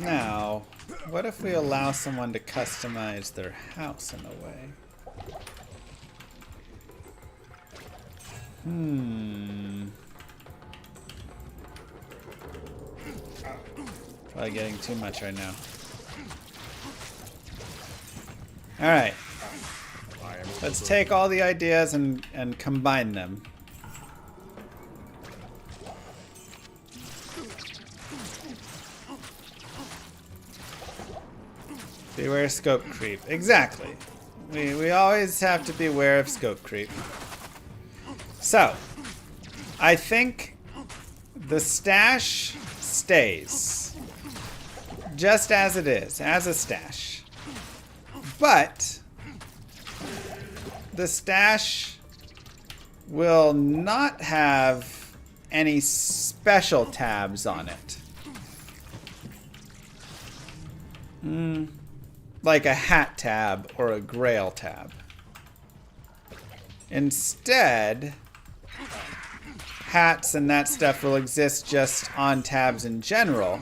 Now, what if we allow someone to customize their house in a way? Probably getting too much right now. Alright. Let's take all the ideas and combine them. Beware scope creep. Exactly. We always have to be aware of scope creep. So, I think the stash stays just as it is, as a stash. But the stash will not have any special tabs on it. Like a hat tab or a grail tab. Instead, hats and that stuff will exist just on tabs in general.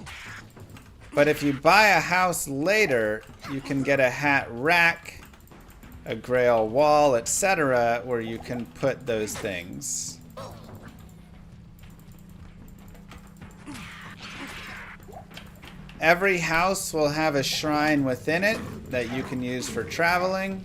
But if you buy a house later, you can get a hat rack, a grail wall, etc., where you can put those things. Every house will have a shrine within it, that you can use for traveling.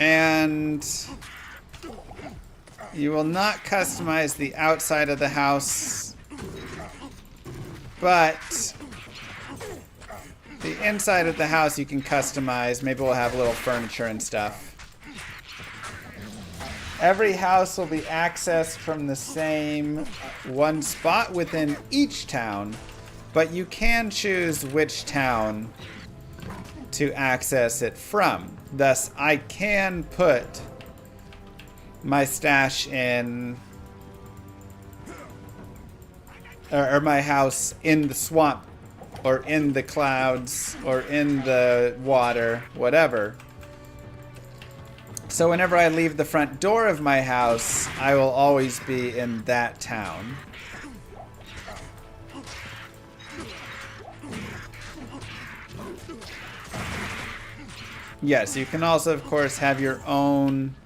And you will not customize the outside of the house, but the inside of the house you can customize. Maybe we'll have little furniture and stuff. Every house will be accessed from the same one spot within each town, but you can choose which town to access it from. Thus, I can put my stash in, or my house in the swamp, or in the clouds, or in the water, whatever. So whenever I leave the front door of my house, I will always be in that town. Yes, you can also, of course, have your own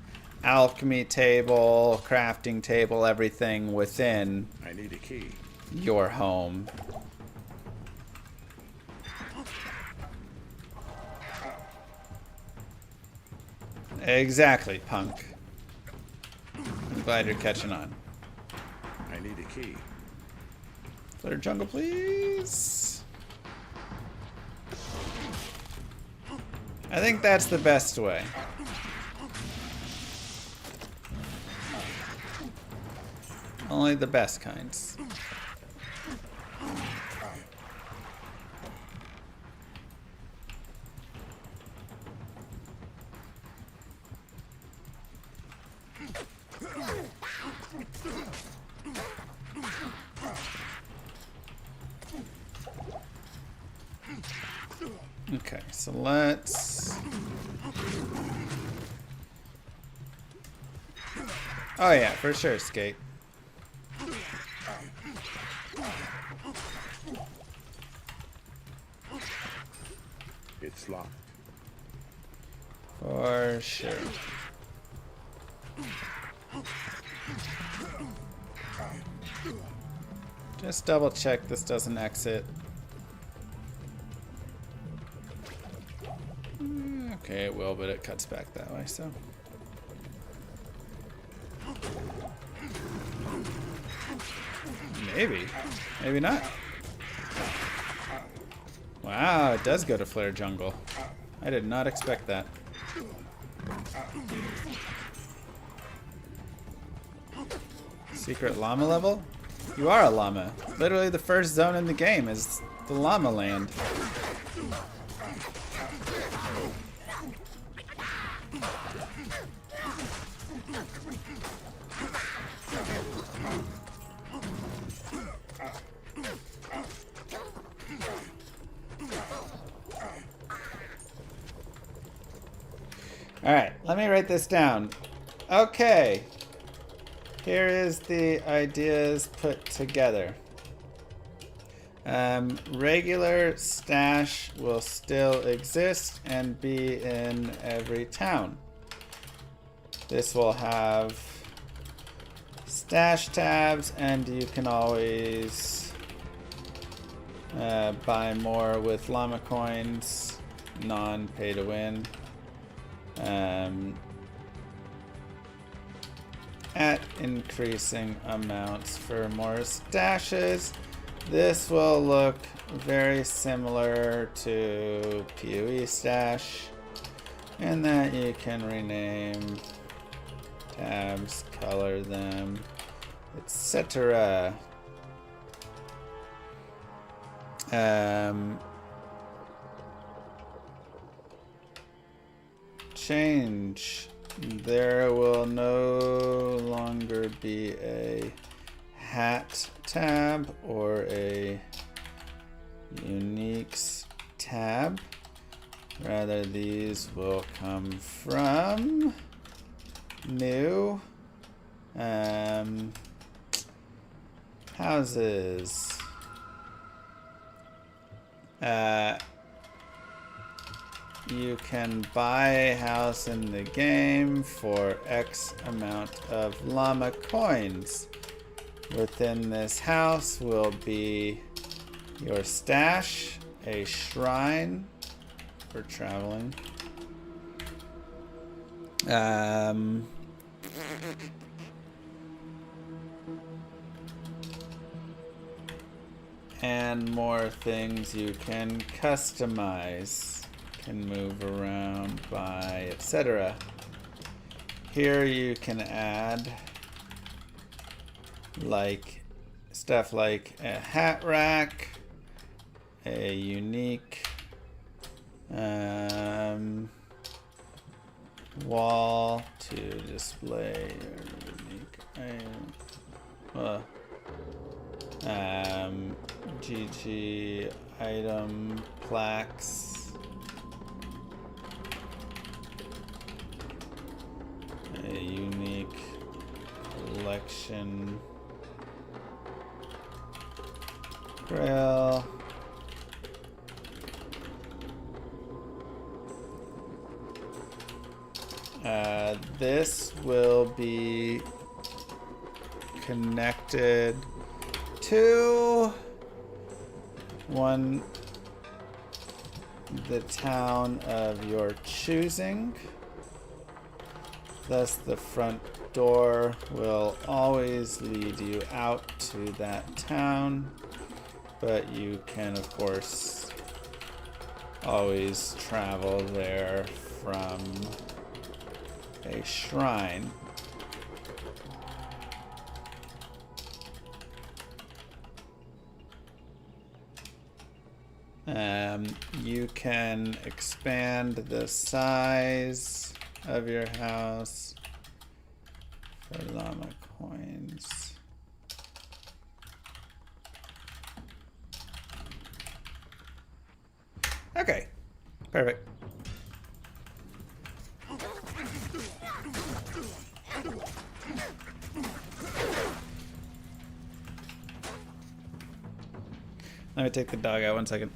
alchemy table, crafting table, everything within I need a key. your home. Exactly, punk. I'm glad you're catching on. I need a key. Flitter jungle, please. I think that's the best way. Only the best kinds. Okay, so let's... Oh yeah, for sure, skate. It's locked. For sure. Just double check this doesn't exit. Okay, it will, but it cuts back that way, so. Maybe. Maybe not. Wow, it does go to Flare Jungle. I did not expect that. Secret llama level? You are a llama. Literally the first zone in the game is the llama land. Alright, let me write this down. Okay. Here is the ideas put together. Regular stash will still exist and be in every town. This will have stash tabs, and you can always buy more with llama coins, non-pay to win. At increasing amounts for more stashes. This will look very similar to PoE stash, and that you can rename tabs, color them, etc. Change. There will no longer be a hat tab or a uniques tab. Rather, these will come from new Houses. You can buy a house in the game for X amount of llama coins. Within this house will be your stash, a shrine for traveling, and more things you can customize, can move around, buy, etc. Here you can add like stuff like a hat rack, a unique wall to display your unique GG item plaques, a unique collection grill, this will be connected to the town of your choosing. Thus the front door will always lead you out to that town, but you can of course always travel there from a shrine. You can expand the size of your house for llama coins. Okay, perfect. Let me take the dog out 1 second.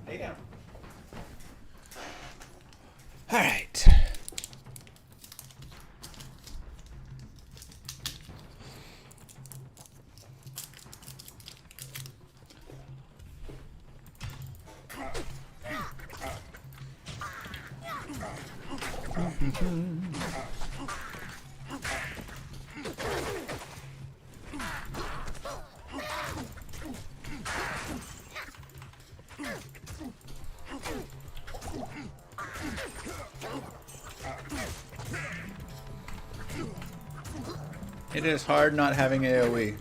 Lay down. All right. It is hard not having AoE.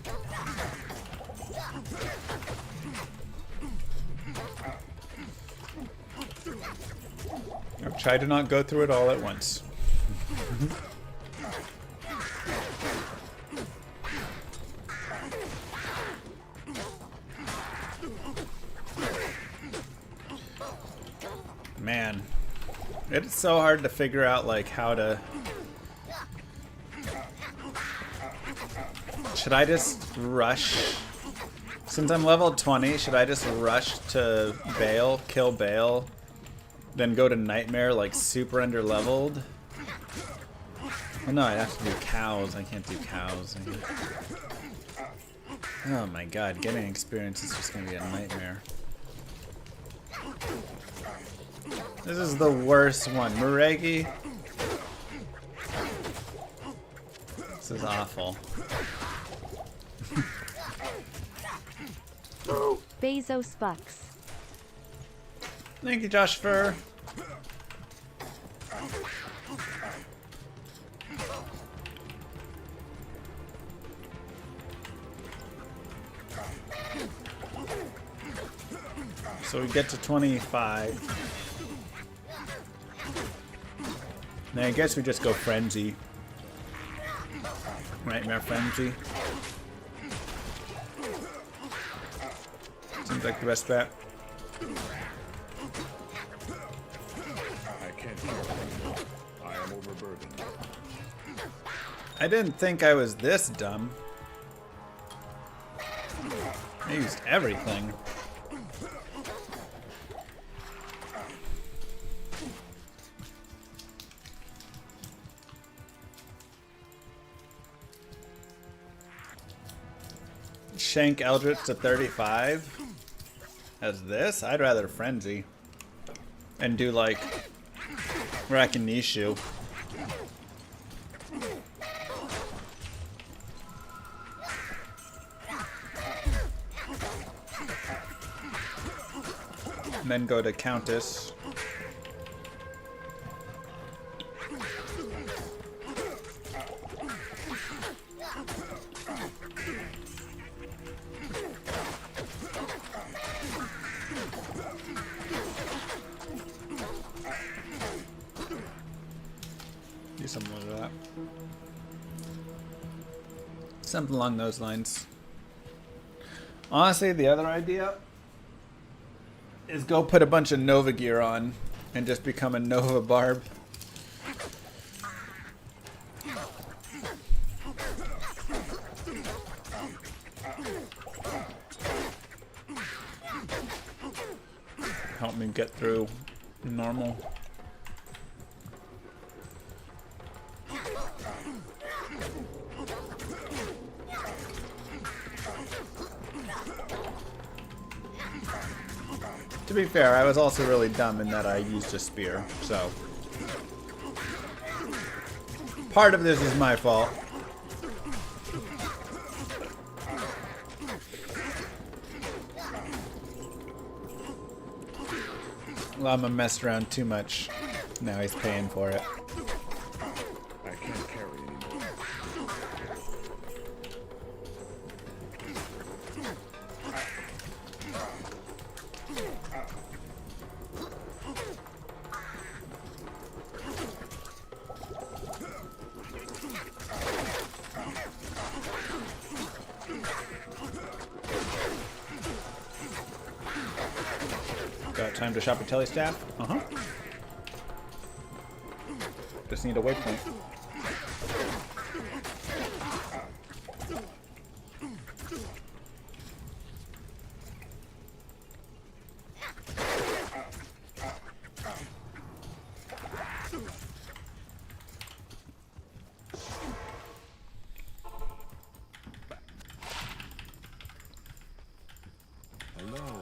I've tried to not go through it all at once. Man, it's so hard to figure out like how to... Should I just rush? Since I'm level 20, should I just rush to Bale, kill Bale, then go to Nightmare like super underleveled? Oh no, I have to do cows. I can't do cows. Oh my god, getting experience is just gonna be a nightmare. This is the worst one. Muregi. This is awful. Bezos Bucks. Thank you, Josh Fur. So we get to 25. Now I guess we just go Frenzy. Nightmare Frenzy. Seems like the best bet. I can't do it anymore. I am overburdened. I didn't think I was this dumb. I used everything. Shank Eldritch to 35 as this? I'd rather Frenzy and do like Rakinishu. And then go to Countess. Do something like that. Something along those lines. Honestly, the other idea is go put a bunch of Nova gear on and just become a Nova Barb. Help me get through normal. To be fair, I was also really dumb in that I used a spear, so part of this is my fault. Llama messed around too much. Now he's paying for it. I can't carry anymore. Got time to shop a telestaff? Uh-huh. Just need a waypoint. Hello.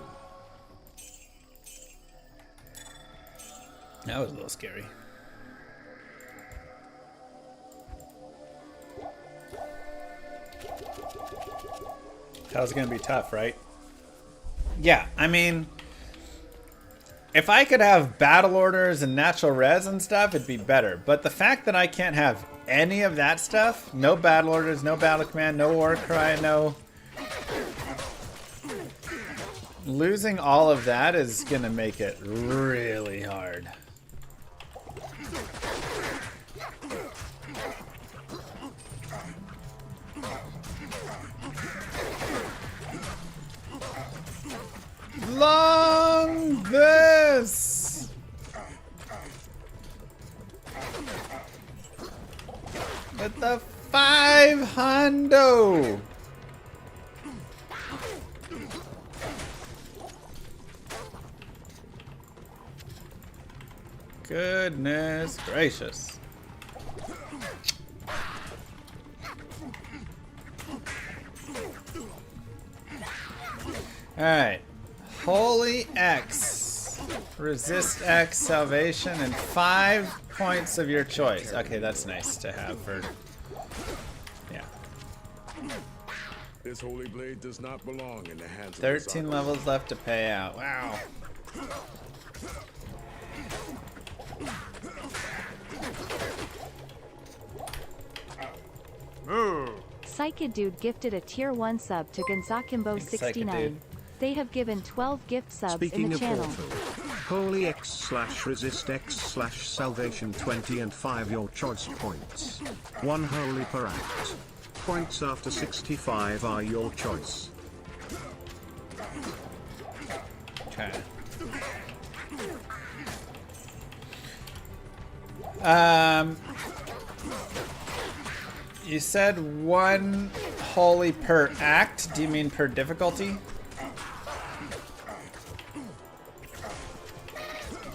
That was a little scary. Hell's gonna be tough, right? Yeah, I mean, if I could have battle orders and natural res and stuff, it'd be better. But the fact that I can't have any of that stuff, no battle orders, no battle command, no war cry, no... Losing all of that is gonna make it really hard. Long this. With the 500. Goodness gracious. Alright. Holy X. Resist X, salvation, and 5 points of your choice. Okay, that's nice to have for... Yeah. This holy blade does not belong in the hands of 13 levels left to pay out. Wow. Psychic Dude gifted a tier 1 sub to Gonzakimbo69. They have given 12 gift subs Speaking in the of channel. awful, holy X/resist X/salvation 20 and 5 your choice points. 1 holy per act. Points after 65 are your choice. Okay. You said 1 holy per act. Do you mean per difficulty?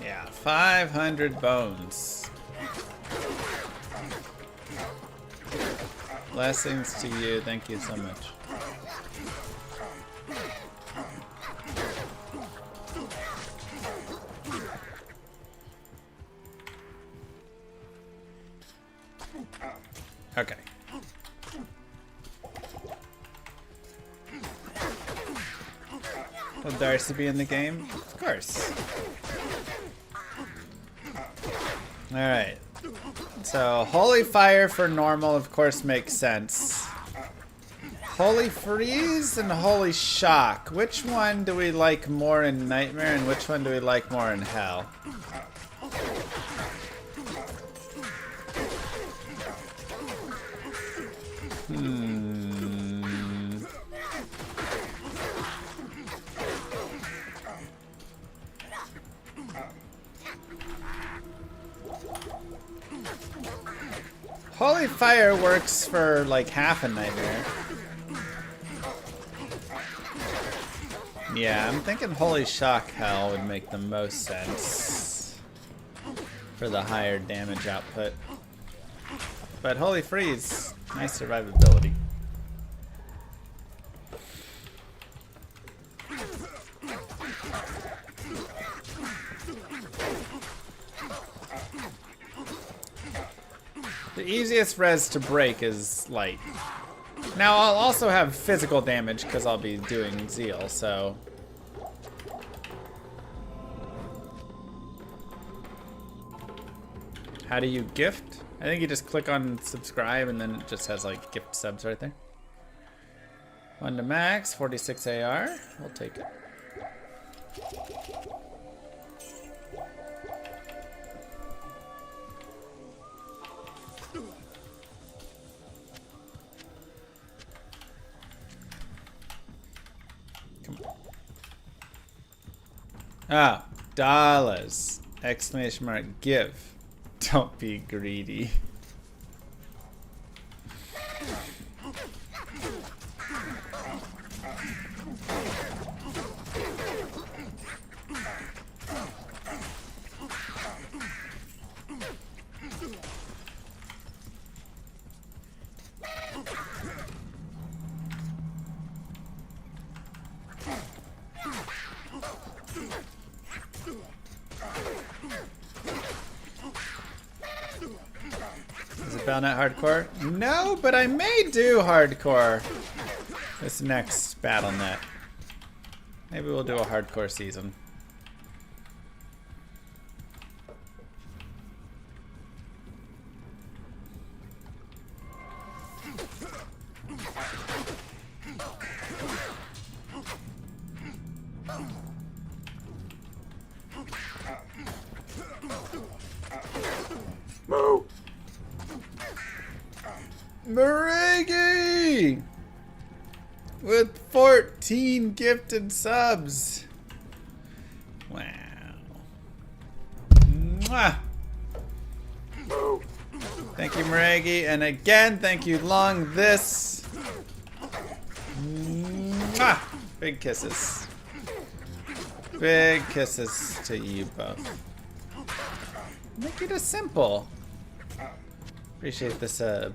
Yeah, 500 bones. Blessings to you. Thank you so much. Okay. Will Darcy be in the game? Of course. Alright. So, Holy Fire for normal, of course, makes sense. Holy Freeze and Holy Shock. Which one do we like more in Nightmare and which one do we like more in Hell? Holy Fire works for like half a Nightmare. Yeah, I'm thinking Holy Shock Hell would make the most sense for the higher damage output. But Holy Freeze, nice survivability. The easiest res to break is light. Now I'll also have physical damage because I'll be doing Zeal, so... How do you gift? I think you just click on subscribe and then it just has like gift subs right there. 1 to max, 46 AR. We'll take it. Come on. Ah, dollars! Exclamation mark, give. Don't be greedy. Is it Battle.net hardcore? No, but I may do hardcore this next Battle.net. Maybe we'll do a hardcore season. Marigi! With 14 gifted subs. Wow. Mwah. Thank you, Marigi. And again, thank you, Long This. Mwah. Big kisses. Big kisses to you both. Make it a simple. Appreciate the sub.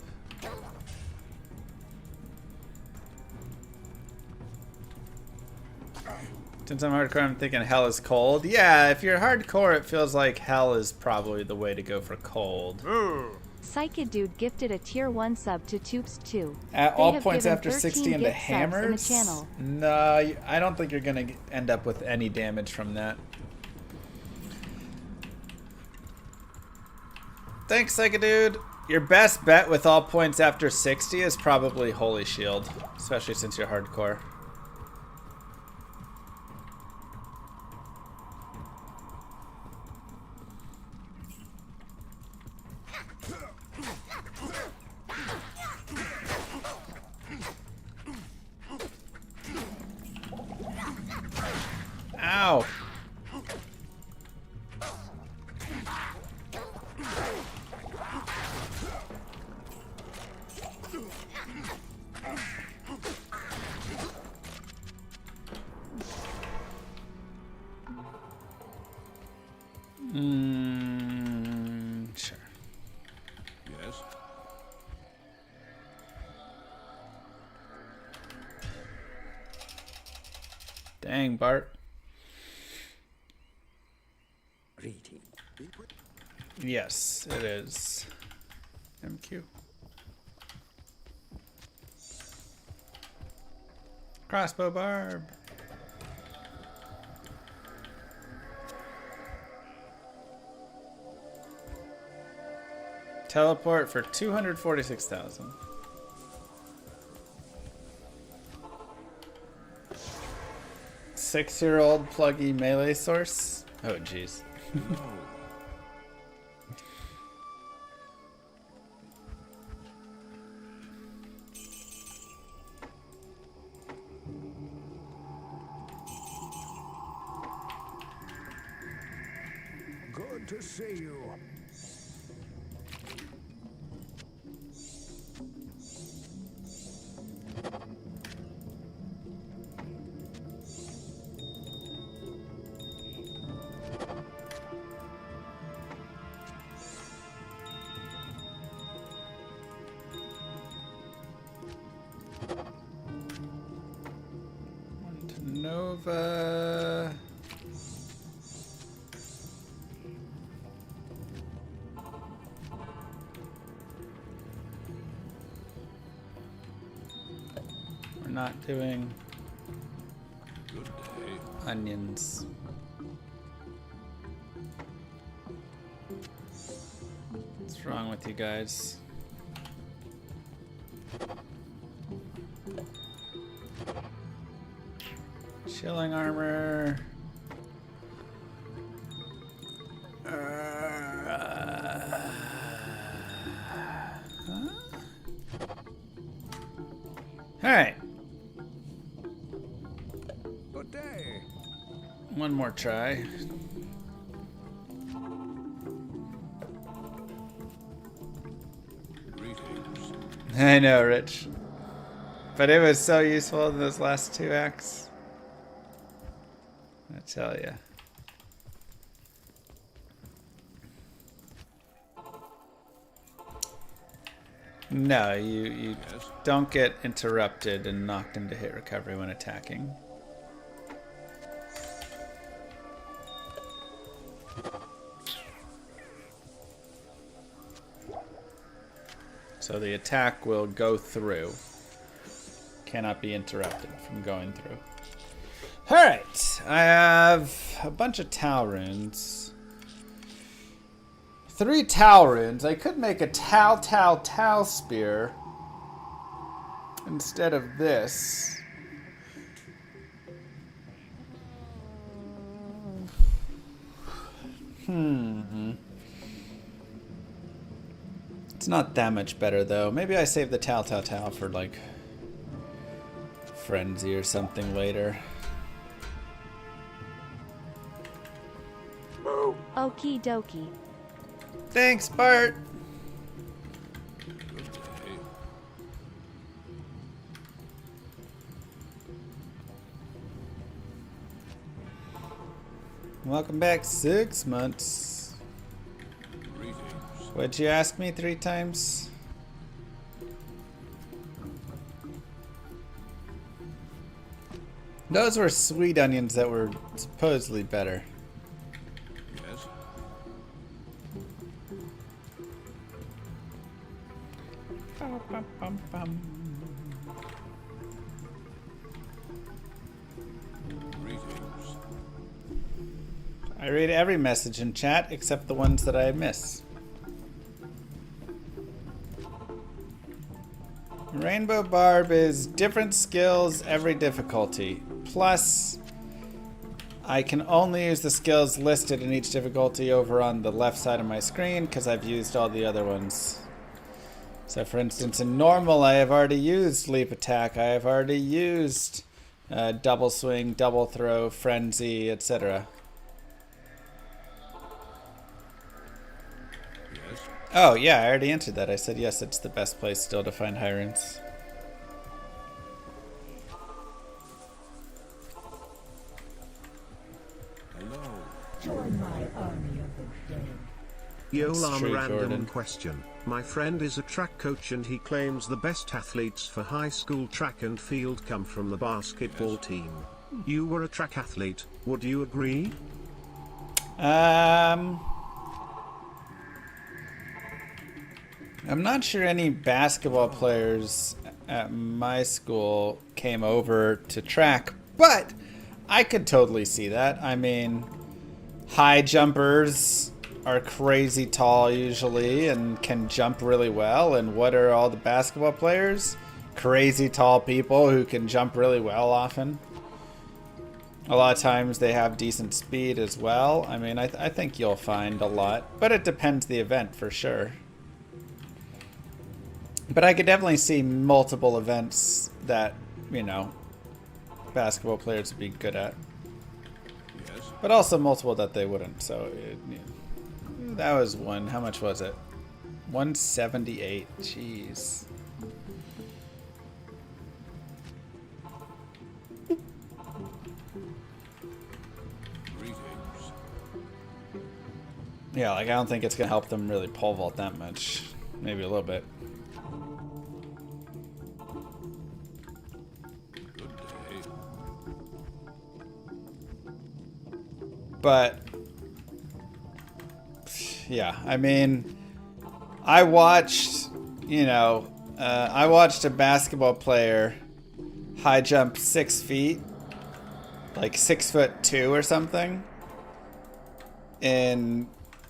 Since I'm hardcore, I'm thinking hell is cold. Yeah, if you're hardcore, it feels like hell is probably the way to go for cold. Psychic Dude gifted a tier 1 sub to Toops2. At They all have points given after 13 60 into gift subs in the hammers? channel. No, I don't think you're going to end up with any damage from that. Thanks, Psychic Dude. Your best bet with all points after 60 is probably Holy Shield, especially since you're hardcore. Ow. Sure. Yes. Dang, Bart. Greeting. Yes, it is. MQ. Crossbow Barb. Teleport for 246,000. Six-year-old pluggy melee source. Oh, jeez. Good to see you. Nova. We're not doing Good day. onions. What's wrong with you guys? Chilling armor. All right. Good day. One more try. Greetings. I know, Rich. But it was so useful in those last two acts. I tell ya. No, you Yes. don't get interrupted and knocked into hit recovery when attacking. So the attack will go through. cannot be interrupted from going through. Alright, I have a bunch of Tau runes. 3 Tau runes. I could make a Tau spear instead of this. It's not that much better though. Maybe I save the Tau for like Frenzy or something later. Okie dokie. Thanks, Bart. Welcome back, 6 months. What'd you ask me 3 times? Those were sweet onions that were supposedly better. Yes. Greetings. I read every message in chat except the ones that I miss. Rainbow Barb is different skills every difficulty. Plus, I can only use the skills listed in each difficulty over on the left side of my screen because I've used all the other ones. So for instance, in normal, I have already used leap attack. I have already used double swing, double throw, frenzy, etc. Yes. Oh yeah, I already answered that. I said yes, it's the best place still to find high runes. Hello. Join my army of the dead. Yolam true, random Jordan. question. My friend is a track coach and he claims the best athletes for high school track and field come from the basketball team. You were a track athlete, would you agree? I'm not sure any basketball players at my school came over to track, but I could totally see that. I mean, high jumpers are crazy tall usually and can jump really well. And what are all the basketball players? Crazy tall people who can jump really well often. A lot of times they have decent speed as well. I mean, I think you'll find a lot, but it depends the event for sure. But I could definitely see multiple events that, you know, basketball players would be good at. Yes. But also multiple that they wouldn't. So that was one. How much was it? 178. Jeez. Greetings. Yeah, like I don't think it's gonna help them really pole vault that much. Maybe a little bit. Good day. But yeah, I mean, I watched, you know, I watched a basketball player high jump 6 feet, like 6'2" or something, and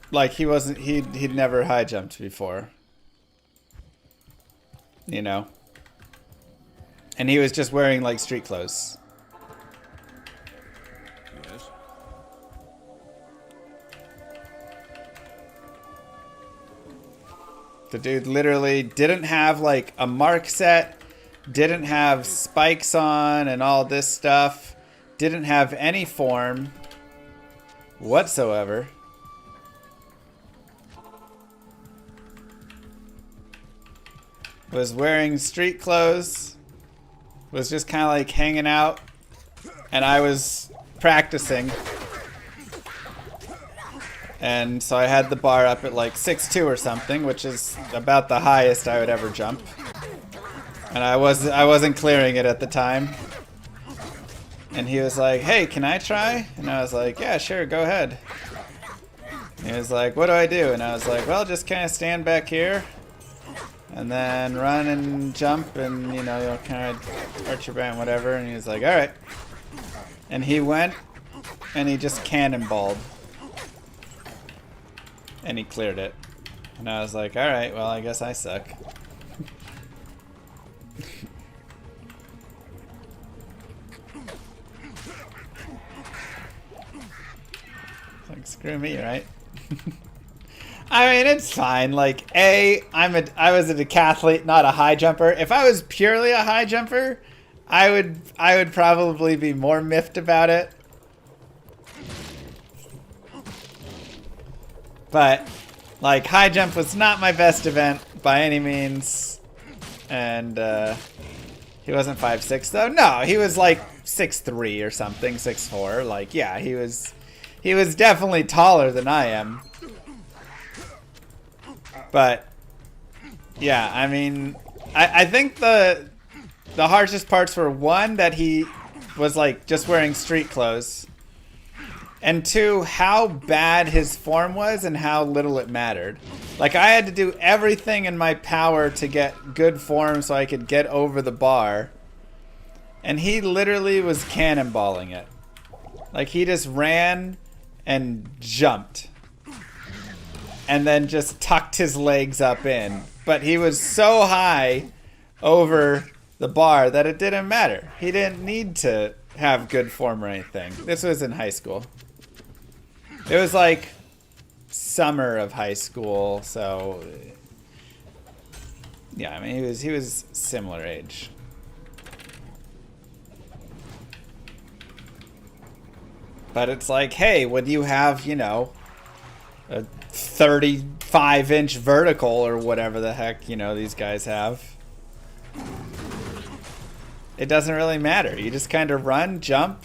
like he'd never high jumped before, you know, and he was just wearing like street clothes. Yes. The dude literally didn't have like a mark set, didn't have spikes on and all this stuff, didn't have any form whatsoever. Was wearing street clothes, was just kind of like hanging out, and I was practicing. And so I had the bar up at like 6'2" or something, which is about the highest I would ever jump. And I wasn't clearing it at the time. And he was like, "Hey, can I try?" And I was like, "Yeah, sure, go ahead." And he was like, "What do I do?" And I was like, "Well, just kind of stand back here. And then run and jump and, you know, you'll kind of arch your back and whatever. And he was like, alright. And he went and he just cannonballed. And he cleared it. And I was like, alright, well, I guess I suck. Like, screw me, right? I mean, it's fine. Like, I was a decathlete, not a high jumper. If I was purely a high jumper, I would probably be more miffed about it. But, like, high jump was not my best event by any means. And, he wasn't 5'6", though. No, he was like 6'3" or something, 6'4". Like, yeah, he was definitely taller than I am. But, yeah, I mean, I think the harshest parts were, one, that he was, like, just wearing street clothes. And two, how bad his form was and how little it mattered. Like, I had to do everything in my power to get good form so I could get over the bar. And he literally was cannonballing it. Like, he just ran and jumped. And then just tucked his legs up in. But he was so high over the bar that it didn't matter. He didn't need to have good form or anything. This was in high school. It was like summer of high school, so yeah, I mean he was similar age. But it's like, hey, would you have, you know, a 35-inch vertical or whatever the heck, you know, these guys have? It doesn't really matter. You just kind of run, jump,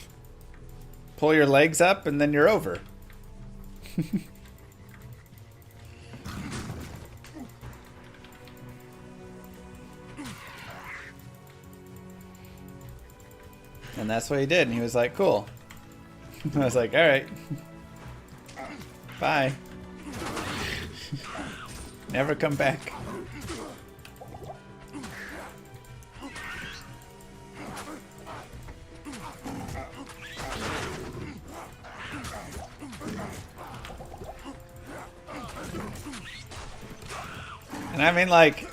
pull your legs up, and then you're over. And that's what he did, and he was like, cool. I was like, alright. Bye. Never come back. And I mean, like,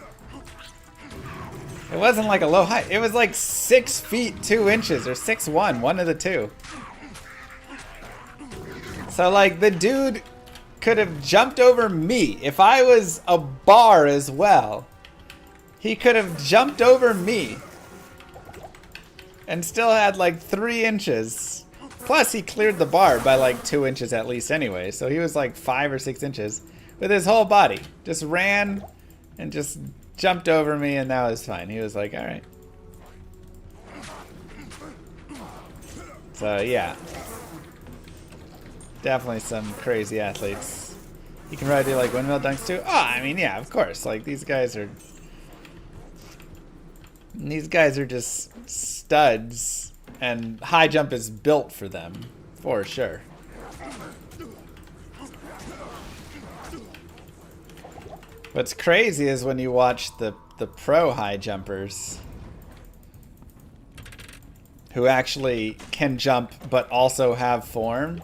it wasn't like a low height. It was like 6 feet 2 inches or 6'1", one of the two. So, like, the dude could have jumped over me. If I was a bar as well, he could have jumped over me and still had like 3 inches. Plus, he cleared the bar by like 2 inches at least anyway. So he was like 5 or 6 inches with his whole body. Just ran and just jumped over me, and that was fine. He was like, all right. So, yeah. Definitely some crazy athletes. You can probably do like windmill dunks too. Oh, I mean, yeah, of course. Like, these guys are just studs, and high jump is built for them, for sure. What's crazy is when you watch the pro high jumpers who actually can jump but also have form.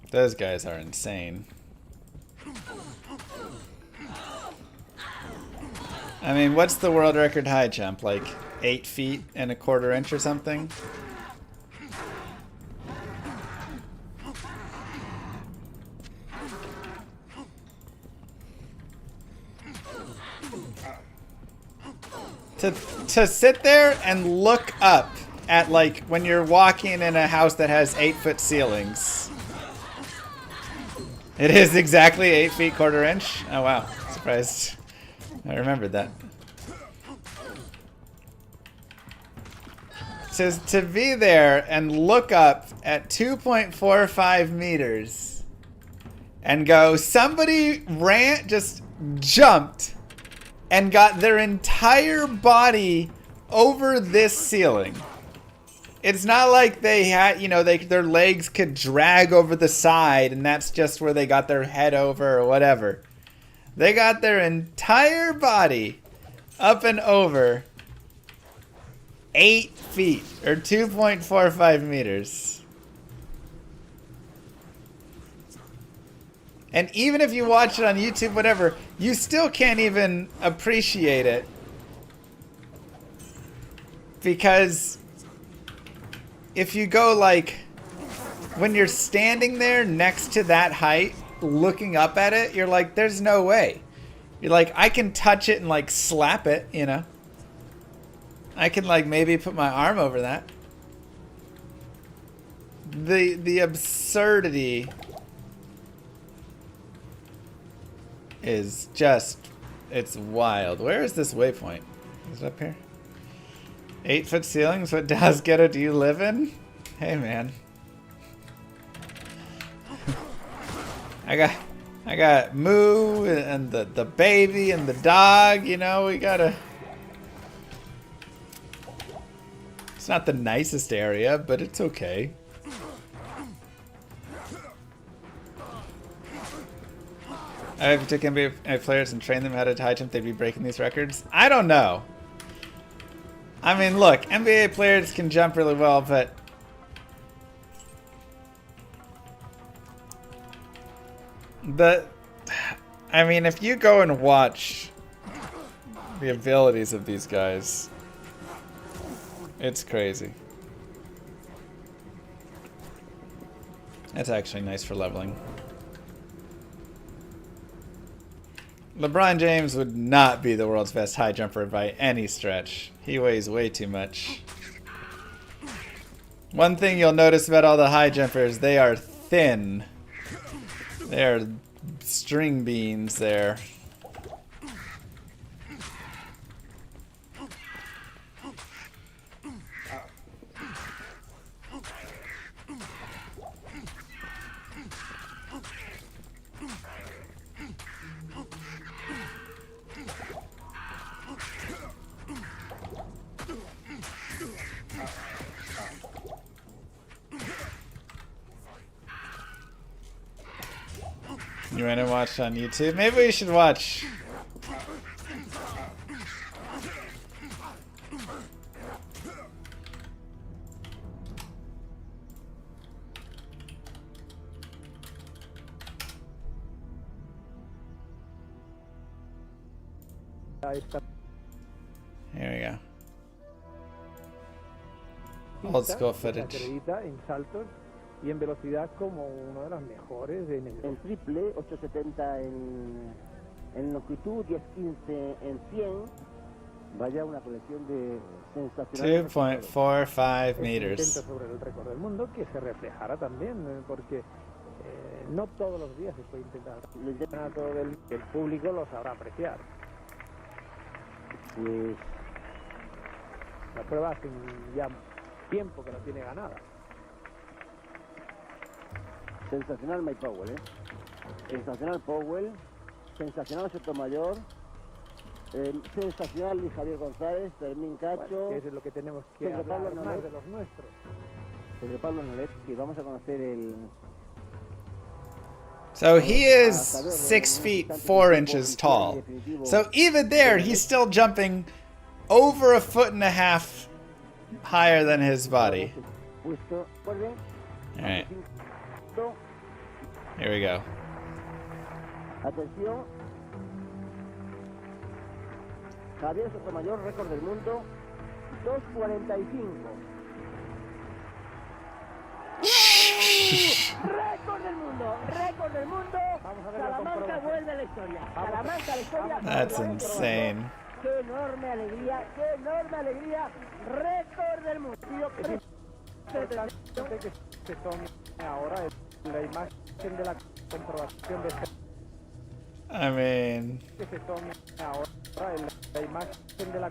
Those guys are insane. I mean, what's the world record high jump? Like 8 feet and 1/4 inch or something? To sit there and look up at, like, when you're walking in a house that has 8-foot ceilings. It is exactly 8 feet 1/4 inch. Oh wow, surprised I remembered that. To be there and look up at 2.45 meters and go, somebody just jumped and got their entire body over this ceiling. It's not like they had, you know, their legs could drag over the side and that's just where they got their head over or whatever. They got their entire body up and over 8 feet or 2.45 meters. And even if you watch it on YouTube, whatever, you still can't even appreciate it. Because if you go like, when you're standing there next to that height, looking up at it, you're like, there's no way. You're like, I can touch it and like slap it, you know. I can like maybe put my arm over that. The absurdity is just, it's wild. Where is this waypoint? Is it up here? 8-foot ceilings? What Dallas ghetto do you live in? Hey man. I got Moo and the baby and the dog, you know, we gotta. It's not the nicest area, but it's okay. If you took NBA players and trained them how to high jump, they'd be breaking these records? I don't know. I mean, look, NBA players can jump really well, but I mean, if you go and watch the abilities of these guys, it's crazy. That's actually nice for leveling. LeBron James would not be the world's best high jumper by any stretch. He weighs way too much. One thing you'll notice about all the high jumpers, they are thin. They are string beans there. You want to watch on YouTube? Maybe we should watch. Here we go. Old school footage. Y en velocidad como una de las mejores en el triple, 870 en longitud, 10-15 en 100. Vaya una colección de sensacionales 2.45 meters. Sobre el récord del mundo que se reflejara también, porque no todos los días se puede intentar. El campeonato del público lo sabrá apreciar. Pues la prueba hace ya tiempo que no tiene ganada. Sensacional Mike Powell, sensacional Powell, sensacional Sotomayor, sensacional Luis Javier González, Fermín Cacho, bueno, eso es lo que tenemos que hablar más de los nuestros. Pedro Pablo Nolet, que vamos a conocer el... So he is 6 feet 4 inches tall. So even there, he's still jumping over 1.5 feet higher than his body. Alright. Here we go. Atención. Javier Sotomayor, récord del mundo, 2.45. ¡Récord del mundo! ¡Récord del mundo! Salamanca vuelve a la historia. Salamanca a la historia. That's insane. ¡Qué enorme alegría! ¡Qué enorme alegría! ¡Récord del mundo! Que se tome ahora la imagen de la comprobación de I mean, que se tome ahora la imagen de la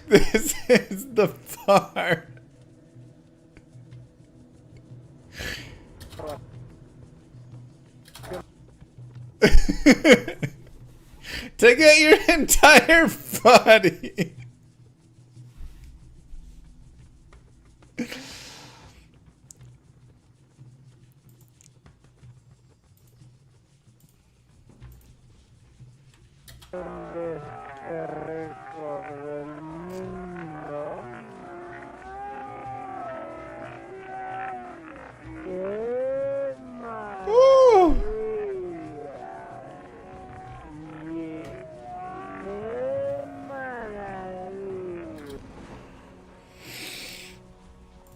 this is the part. To get your entire body. Woo!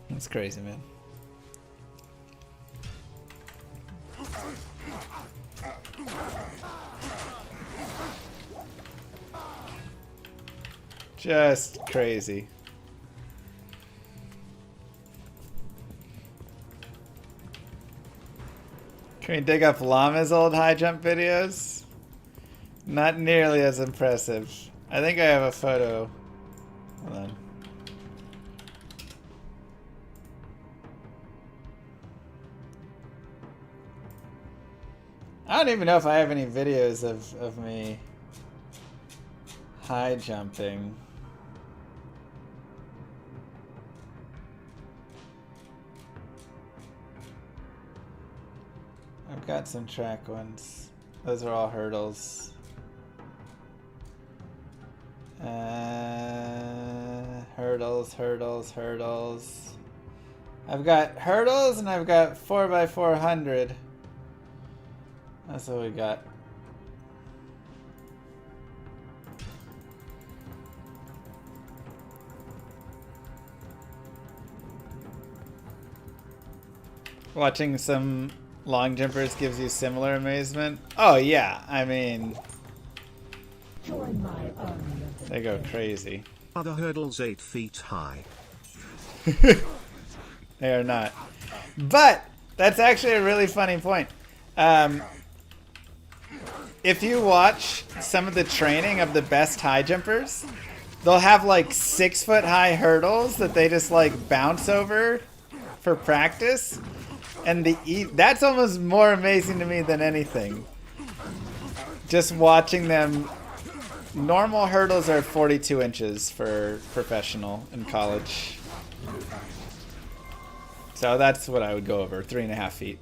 That's crazy, man. Just crazy. Can we dig up Llama's old high jump videos? Not nearly as impressive. I think I have a photo. Hold on. I don't even know if I have any videos of me high jumping. I've got some track ones. Those are all hurdles. Hurdles, hurdles, hurdles. I've got hurdles and I've got 4x400. That's what we got. Watching some long jumpers gives you similar amazement? Oh yeah, I mean, Join my army of the they go crazy. Are the hurdles 8 feet high? They are not. But that's actually a really funny point. If you watch some of the training of the best high jumpers, they'll have like 6 foot high hurdles that they just like bounce over for practice. And that's almost more amazing to me than anything. Just watching them. Normal hurdles are 42 inches for professional in college. So that's what I would go over, 3.5 feet.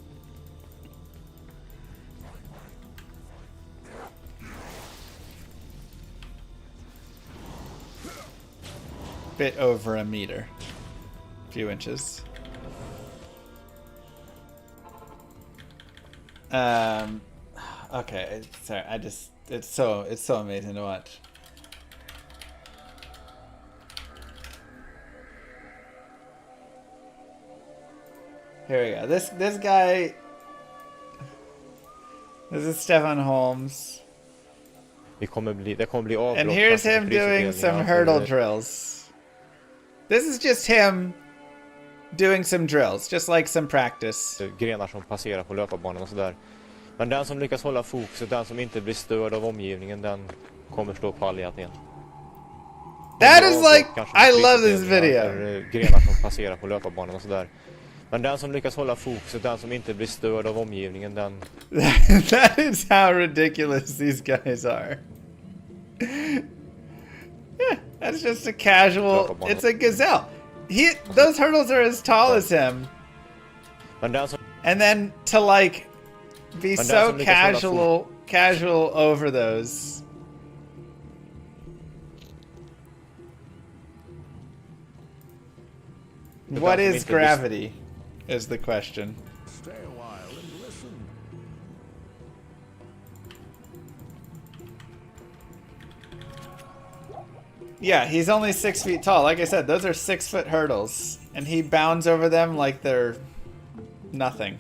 Bit over a meter. A few inches. Okay, sorry, it's so amazing to watch. Here we go. This guy. This is Stefan Holmes. And here's him doing some hurdle drills. This is just him doing some drills, just like some practice. Grenar som passerar på löparbanan och sådär. Men den som lyckas hålla fokuset, den som inte blir störd av omgivningen, den kommer stå pall i igen. That is like, I love this video. Grenar som passerar på löparbanan och sådär. Men den som lyckas hålla fokuset, den som inte blir störd av omgivningen, den... That is how ridiculous these guys are. Yeah, that's just a casual, it's a gazelle. Those hurdles are as tall as him. And then to like be so casual over those. What is gravity is the question. Stay a while and listen. Yeah, he's only 6 feet tall. Like I said, those are 6 foot hurdles. And he bounds over them like they're nothing.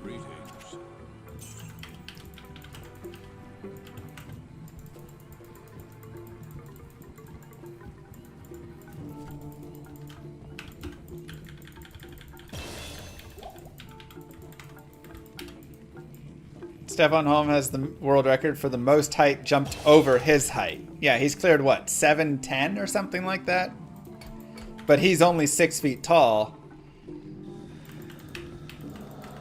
Greetings. Stefan Holm has the world record for the most height jumped over his height. Yeah, he's cleared what, 7'10" or something like that? But he's only 6 feet tall.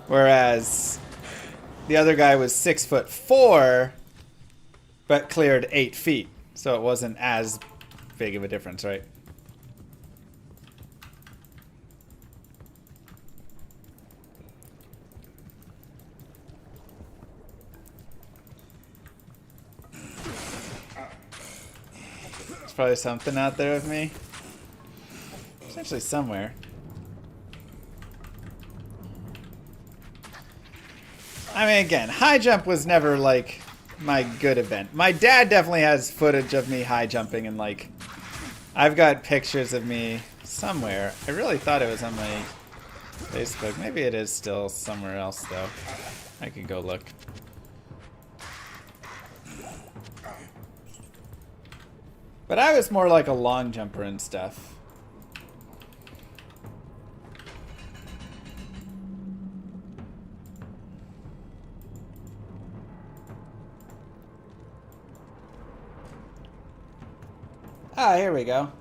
Whereas the other guy was 6'4", but cleared 8 feet. So it wasn't as big of a difference, right? probably something out there with me. It's actually somewhere. I mean, again, high jump was never, like, my good event. My dad definitely has footage of me high jumping, and, like, I've got pictures of me somewhere. I really thought it was on my Facebook. Maybe it is still somewhere else, though. I could go look. But I was more like a long jumper and stuff. Ah, here we go.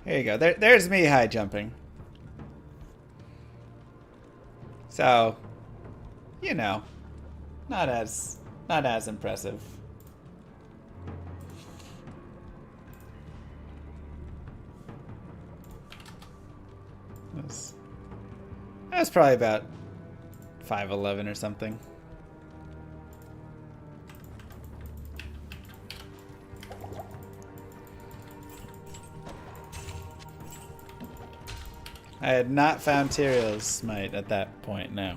Here you go. There's me high jumping. So, you know, not as impressive. That was probably about 5'11" or something. I had not found Tyrion's Smite at that point, no.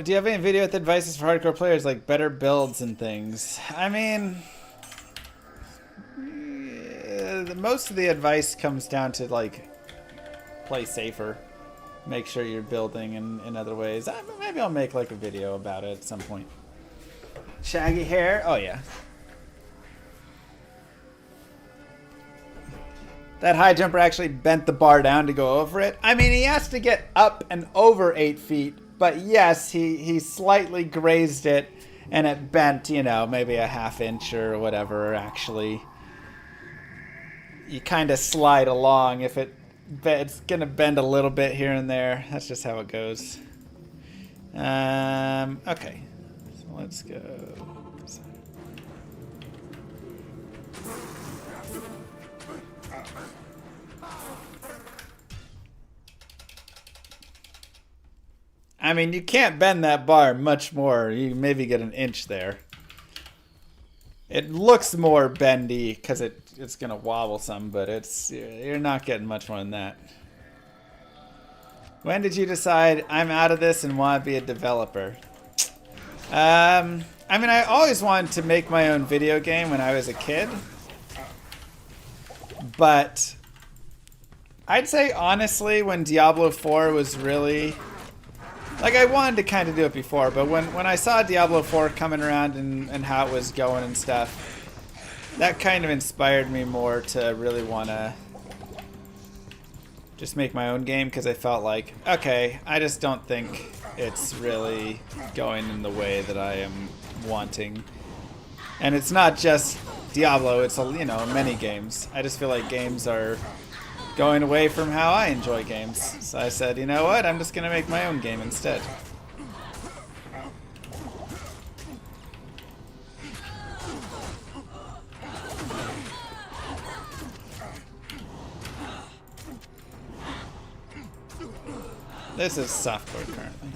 Do you have any video with advices for hardcore players, like better builds and things? I mean, most of the advice comes down to, like, play safer. Make sure you're building in other ways. Maybe I'll make, like, a video about it at some point. Shaggy hair? Oh, yeah. That high jumper actually bent the bar down to go over it. I mean, he has to get up and over 8 feet. But yes, he slightly grazed it, and it bent, you know, maybe a ½ inch or whatever. Actually, you kind of slide along. If it's gonna bend a little bit here and there. That's just how it goes. Okay, so let's go. I mean, you can't bend that bar much more. You maybe get an inch there. It looks more bendy because it's gonna wobble some, but you're not getting much more than that. When did you decide I'm out of this and want to be a developer? I mean, I always wanted to make my own video game when I was a kid, but I'd say honestly when Diablo 4 was really... Like, I wanted to kind of do it before, but when I saw Diablo 4 coming around and how it was going and stuff, that kind of inspired me more to really want to just make my own game, because I felt like, okay, I just don't think it's really going in the way that I am wanting. And it's not just Diablo, it's, you know, many games. I just feel like games are going away from how I enjoy games. So I said, you know what, I'm just gonna make my own game instead. This is softcore currently.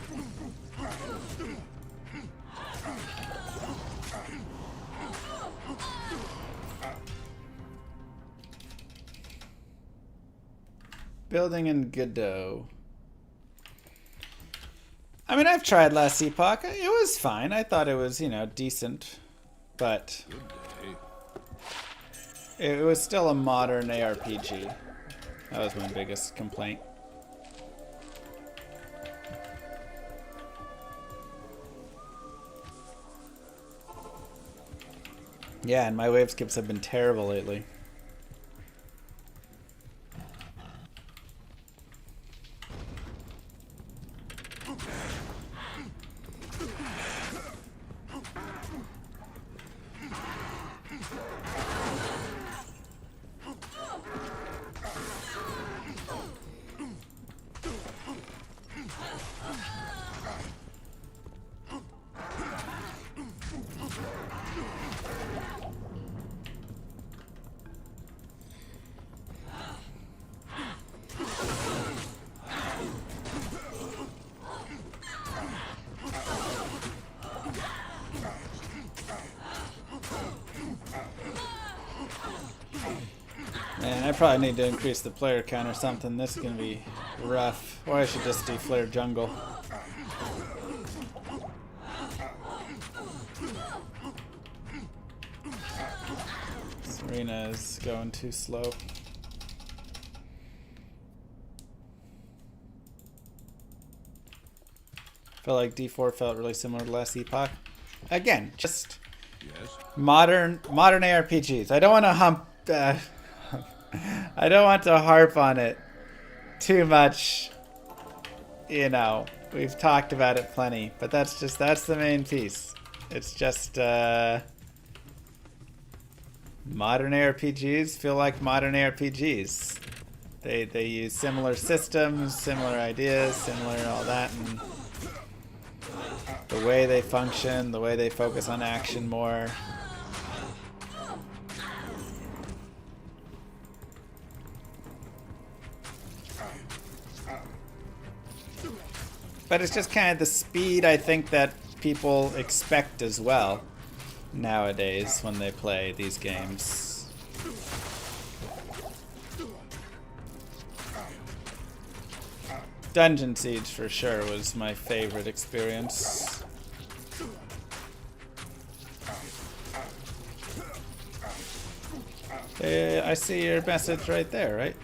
Building in Godot. I mean, I've tried Last Epoch. It was fine. I thought it was, you know, decent. But it was still a modern ARPG. That was my biggest complaint. Yeah, and my wave skips have been terrible lately. I probably need to increase the player count or something. This is gonna be rough. Or I should just do Flare Jungle. This arena is going too slow. Felt like D4 felt really similar to last Epoch. Again, just modern ARPGs. I don't want to I don't want to harp on it too much. You know, we've talked about it plenty, but that's the main piece. It's just modern ARPGs feel like modern ARPGs. They use similar systems, similar ideas, similar all that, and the way they function, the way they focus on action more. But it's just kind of the speed I think that people expect as well nowadays when they play these games. Dungeon Siege for sure was my favorite experience. I see your message right there, right?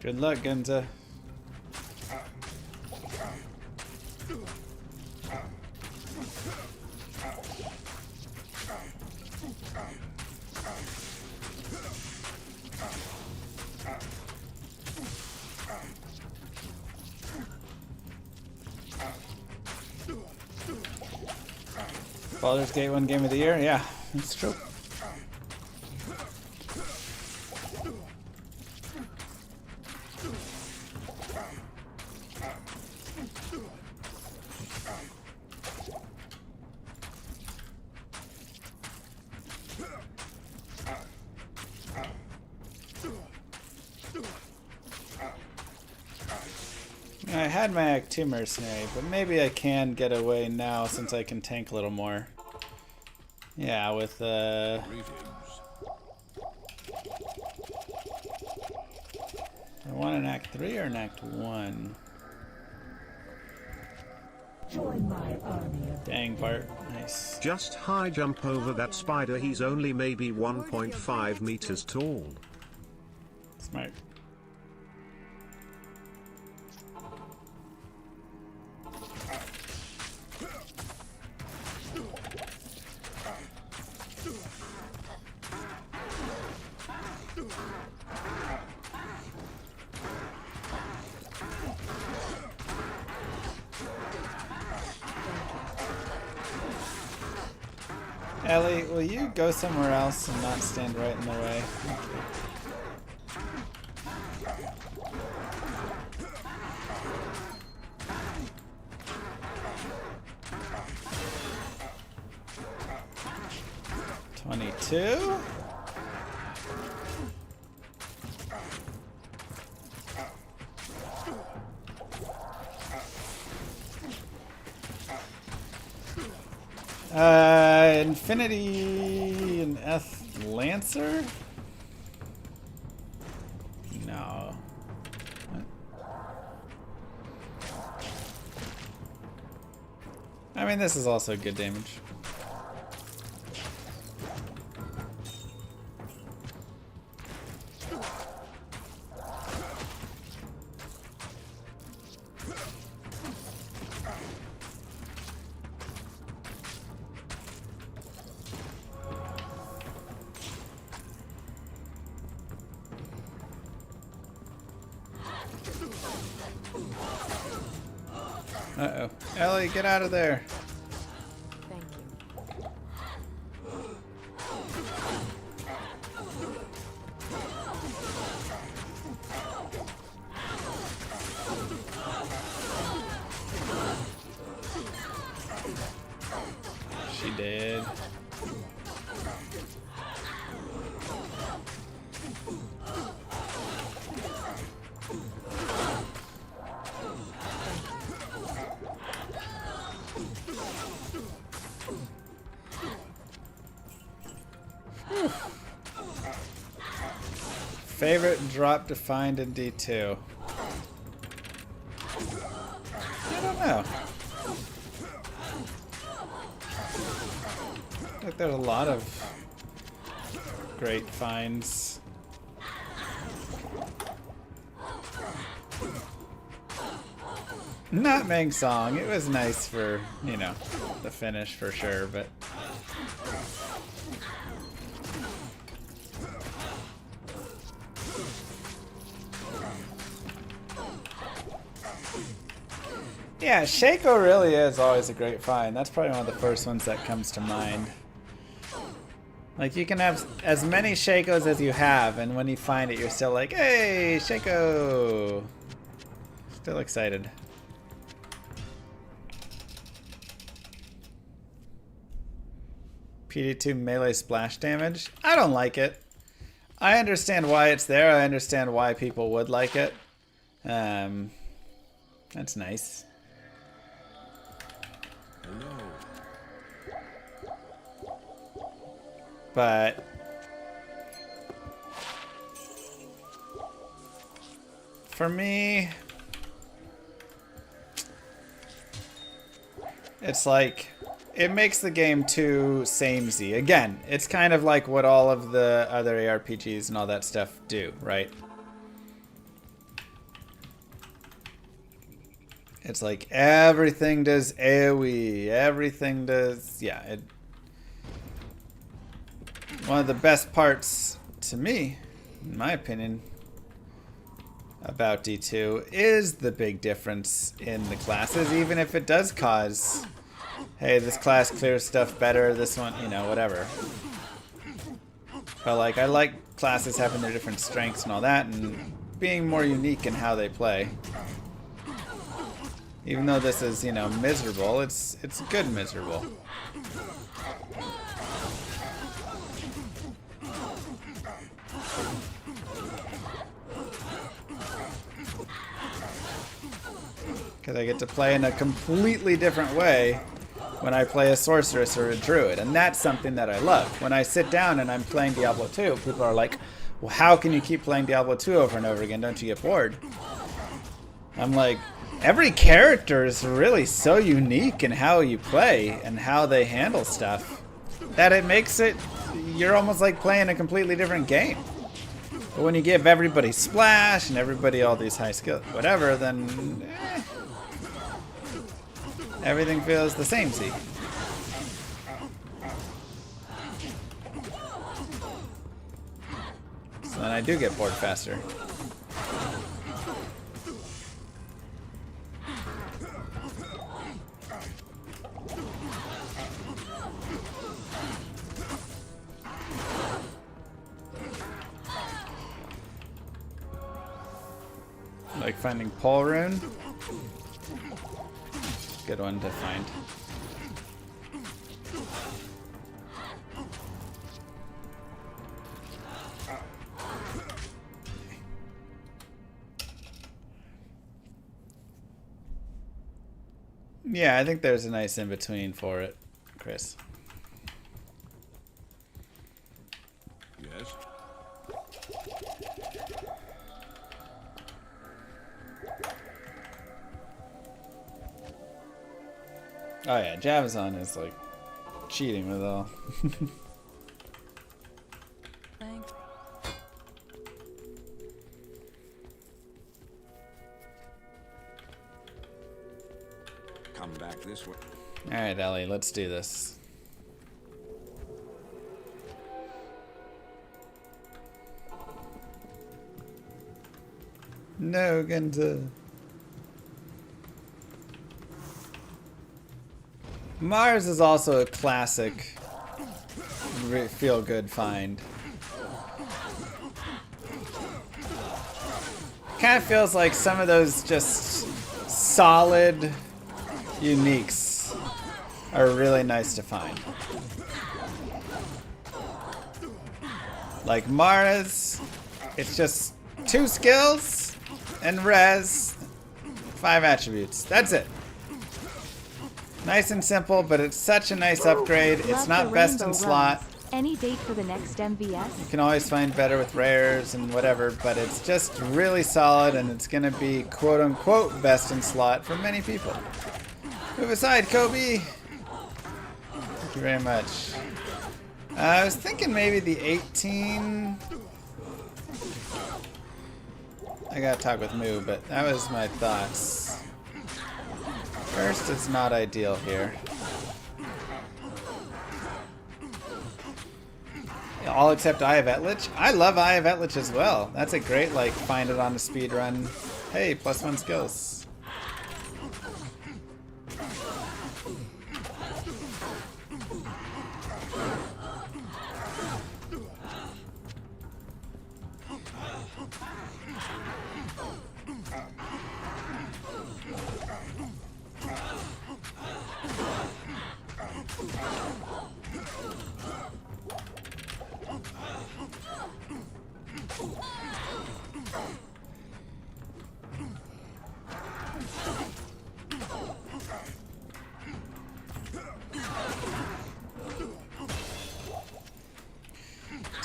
Good luck, Gunza. Baldur's Gate 1 Game of the Year? Yeah, that's true. I had my Act 2 Mercenary, but maybe I can get away now since I can tank a little more. Yeah, with I want an Act 3 or an Act 1? Join my army. Dang, Bart. Nice. Just high jump over that spider. He's only maybe 1.5 meters tall. Smart. Ellie, will you go somewhere else and not stand right in the way? Okay. 22? Infinity and F Lancer? No. What? I mean, this is also good damage. Uh-oh. Ellie, get out of there. Thank you. Whew. Favorite drop to find in D2? I don't know. I think there's a lot of great finds. Not Meng Song. It was nice for, you know, the finish for sure, but yeah, Shaco really is always a great find. That's probably one of the first ones that comes to mind. Like, you can have as many Shakos as you have, and when you find it, you're still like, hey, Shaco! Still excited. PD2 melee splash damage? I don't like it. I understand why it's there. I understand why people would like it. That's nice. But for me, it's like, it makes the game too samey. Again, it's kind of like what all of the other ARPGs and all that stuff do, right? It's like everything does AoE, everything does, yeah. One of the best parts, to me, in my opinion, about D2 is the big difference in the classes, even if it does cause, hey, this class clears stuff better, this one, you know, whatever. But like, I like classes having their different strengths and all that, and being more unique in how they play. Even though this is, you know, miserable, it's good miserable. Because I get to play in a completely different way when I play a sorceress or a druid, and that's something that I love. When I sit down and I'm playing Diablo 2, people are like, well, how can you keep playing Diablo 2 over and over again? Don't you get bored? I'm like, every character is really so unique in how you play and how they handle stuff that it makes it, you're almost like playing a completely different game. But when you give everybody splash and everybody all these high skills, whatever, then everything feels the same. See? So then I do get bored faster. Like finding Paul Rune. Good one to find. Yeah, I think there's a nice in-between for it, Chris. Yes. Oh yeah, Javazon is like cheating with all. Thanks. Come back this way. Alright, Ellie, let's do this. No, Genta. Mars is also a classic feel-good find. Kind of feels like some of those just solid uniques are really nice to find. Like Mars, it's just 2 skills and res, 5 attributes. That's it. Nice and simple, but it's such a nice upgrade. It's not best in slot. Any date for the next MVS? You can always find better with rares and whatever, but it's just really solid and it's gonna be quote unquote best in slot for many people. Move aside, Kobe! Thank you very much. I was thinking maybe the 18. I gotta talk with Moo, but that was my thoughts. First, it's not ideal here. All except Eye of Etlich. I love Eye of Etlich as well. That's a great, like, find it on a speed run. Hey, +1 skills.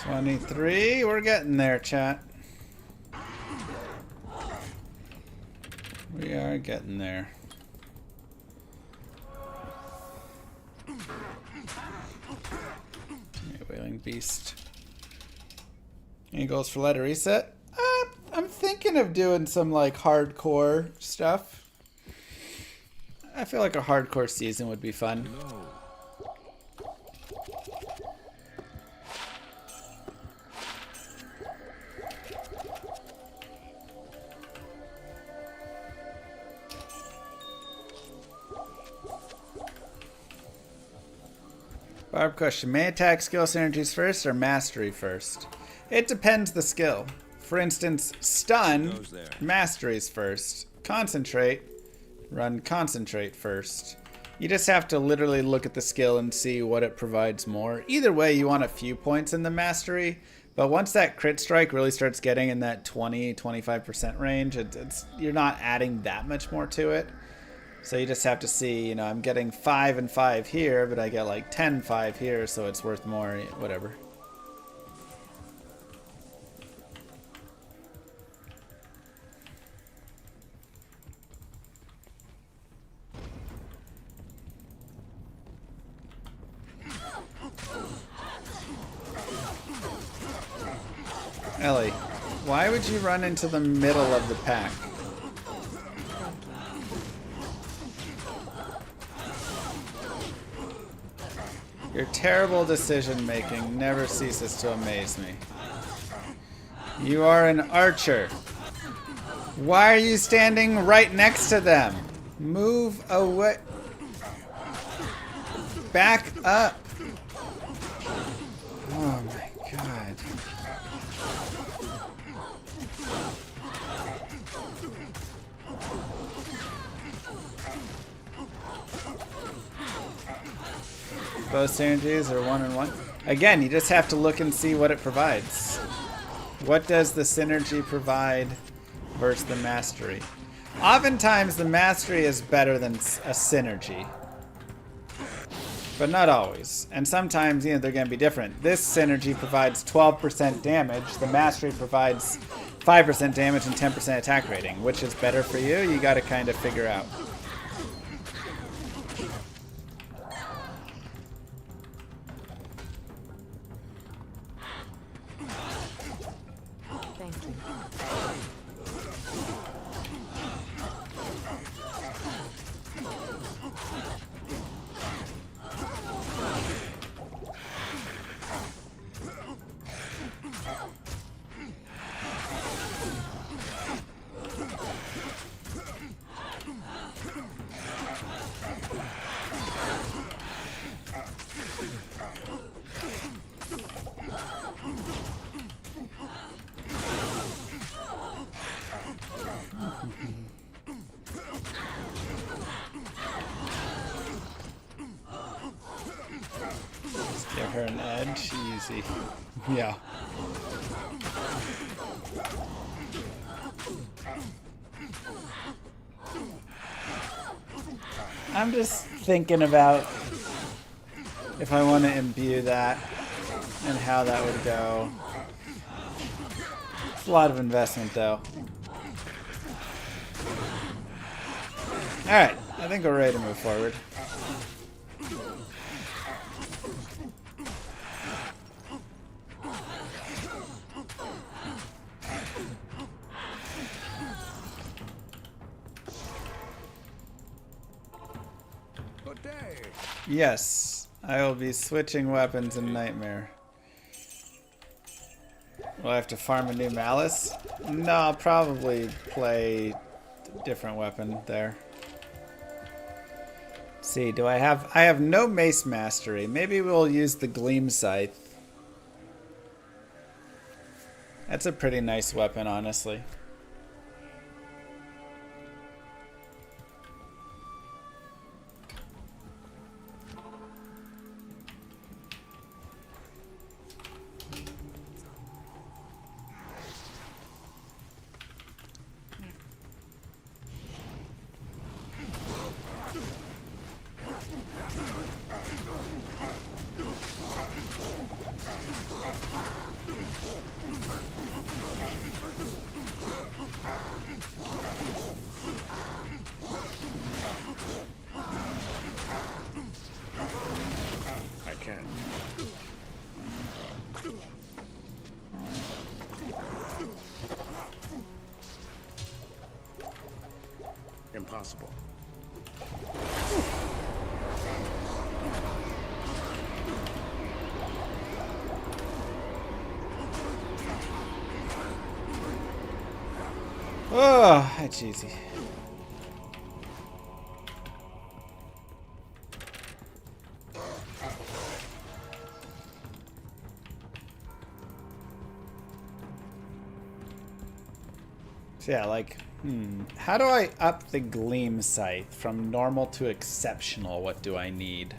$23, we're getting there, chat. We are getting there. Wailing Beast. Any goals for letter reset? I'm thinking of doing some like hardcore stuff. I feel like a hardcore season would be fun. Barb question, may attack skill synergies first or mastery first? It depends the skill. For instance, stun, masteries first. Concentrate, run concentrate first. You just have to literally look at the skill and see what it provides more. Either way, you want a few points in the mastery, but once that crit strike really starts getting in that 20-25% range, you're not adding that much more to it. So you just have to see, you know, I'm getting 5 and 5 here, but I get like 10-5 here, so it's worth more, whatever. Ellie, why would you run into the middle of the pack? Your terrible decision making never ceases to amaze me. You are an archer. Why are you standing right next to them? Move away. Back up. Oh my god. Both synergies are 1 and 1. Again, you just have to look and see what it provides. What does the synergy provide versus the mastery? Oftentimes the mastery is better than a synergy. But not always. And sometimes, you know, they're going to be different. This synergy provides 12% damage. The mastery provides 5% damage and 10% attack rating. Which is better for you? You got to kind of figure out. Give her an edge, easy. Yeah. I'm just thinking about if I want to imbue that. and how that would go. It's a lot of investment, though. Alright, I think we're ready to move forward. Yes, I will be switching weapons in Nightmare. Will I have to farm a new Malice? No, I'll probably play a different weapon there. Let's see, do I have no Mace Mastery. Maybe we'll use the Gleam Scythe. That's a pretty nice weapon, honestly. Impossible. Oh, that's easy. So yeah, like, how do I up the Gleam Scythe from normal to exceptional? What do I need?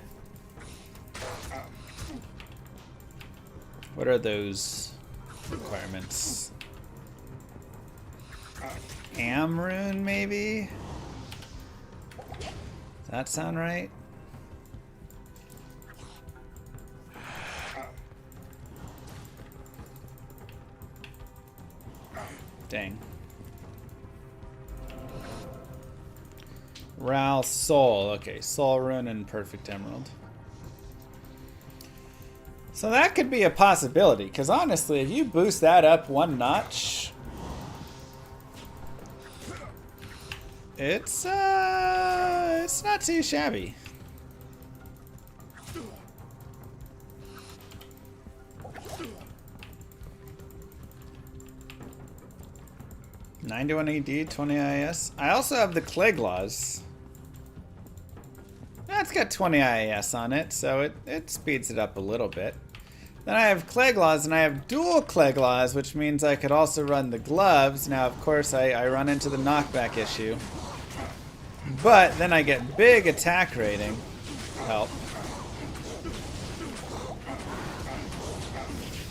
What are those requirements? Amrune, maybe? Does that sound right? Dang. Ral Soul. Okay, Soul Rune and Perfect Emerald. So that could be a possibility, because honestly, if you boost that up one notch, it's not too shabby. $91 AD, 20 IS. I also have the Clayglaws. That's got 20 IAS on it, so it speeds it up a little bit. Then I have Clayglaws, and I have dual Clayglaws, which means I could also run the gloves. Now, of course, I run into the knockback issue. But then I get big attack rating help,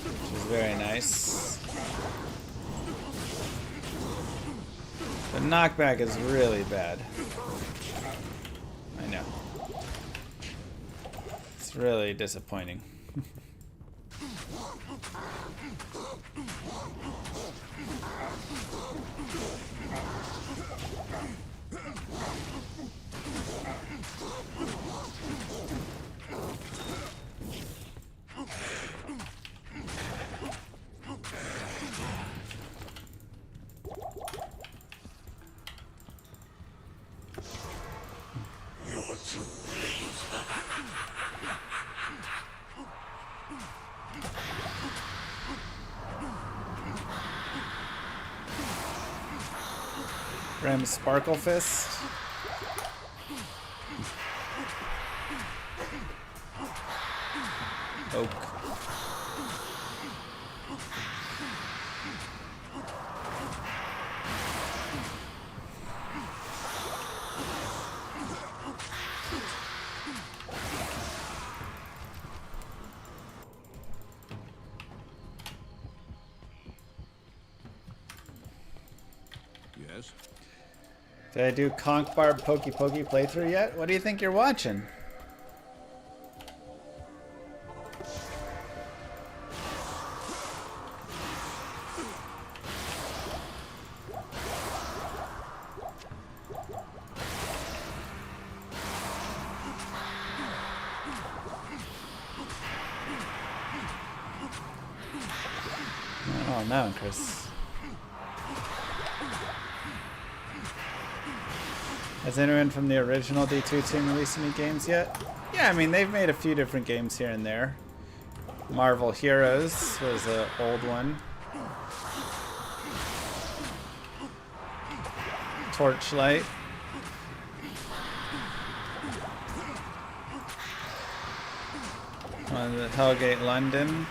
which is very nice. The knockback is really bad. I know. It's really disappointing. Ram Sparkle Fist. Oak. Yes. Did I do Conk Barb Pokey Pokey playthrough yet? What do you think you're watching? Oh no, Chris. Has anyone from the original D2 team released any games yet? Yeah, I mean, they've made a few different games here and there. Marvel Heroes was an old one. Torchlight. On the Hellgate London.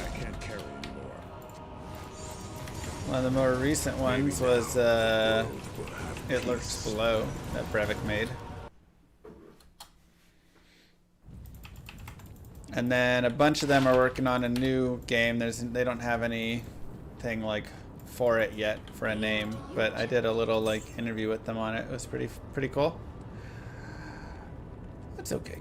I can't carry anymore. One of the more recent ones was It Lurks Below that Brevik made. And then a bunch of them are working on a new game. They don't have anything like for it yet for a name, but I did a little like interview with them on it. It was pretty cool. That's okay.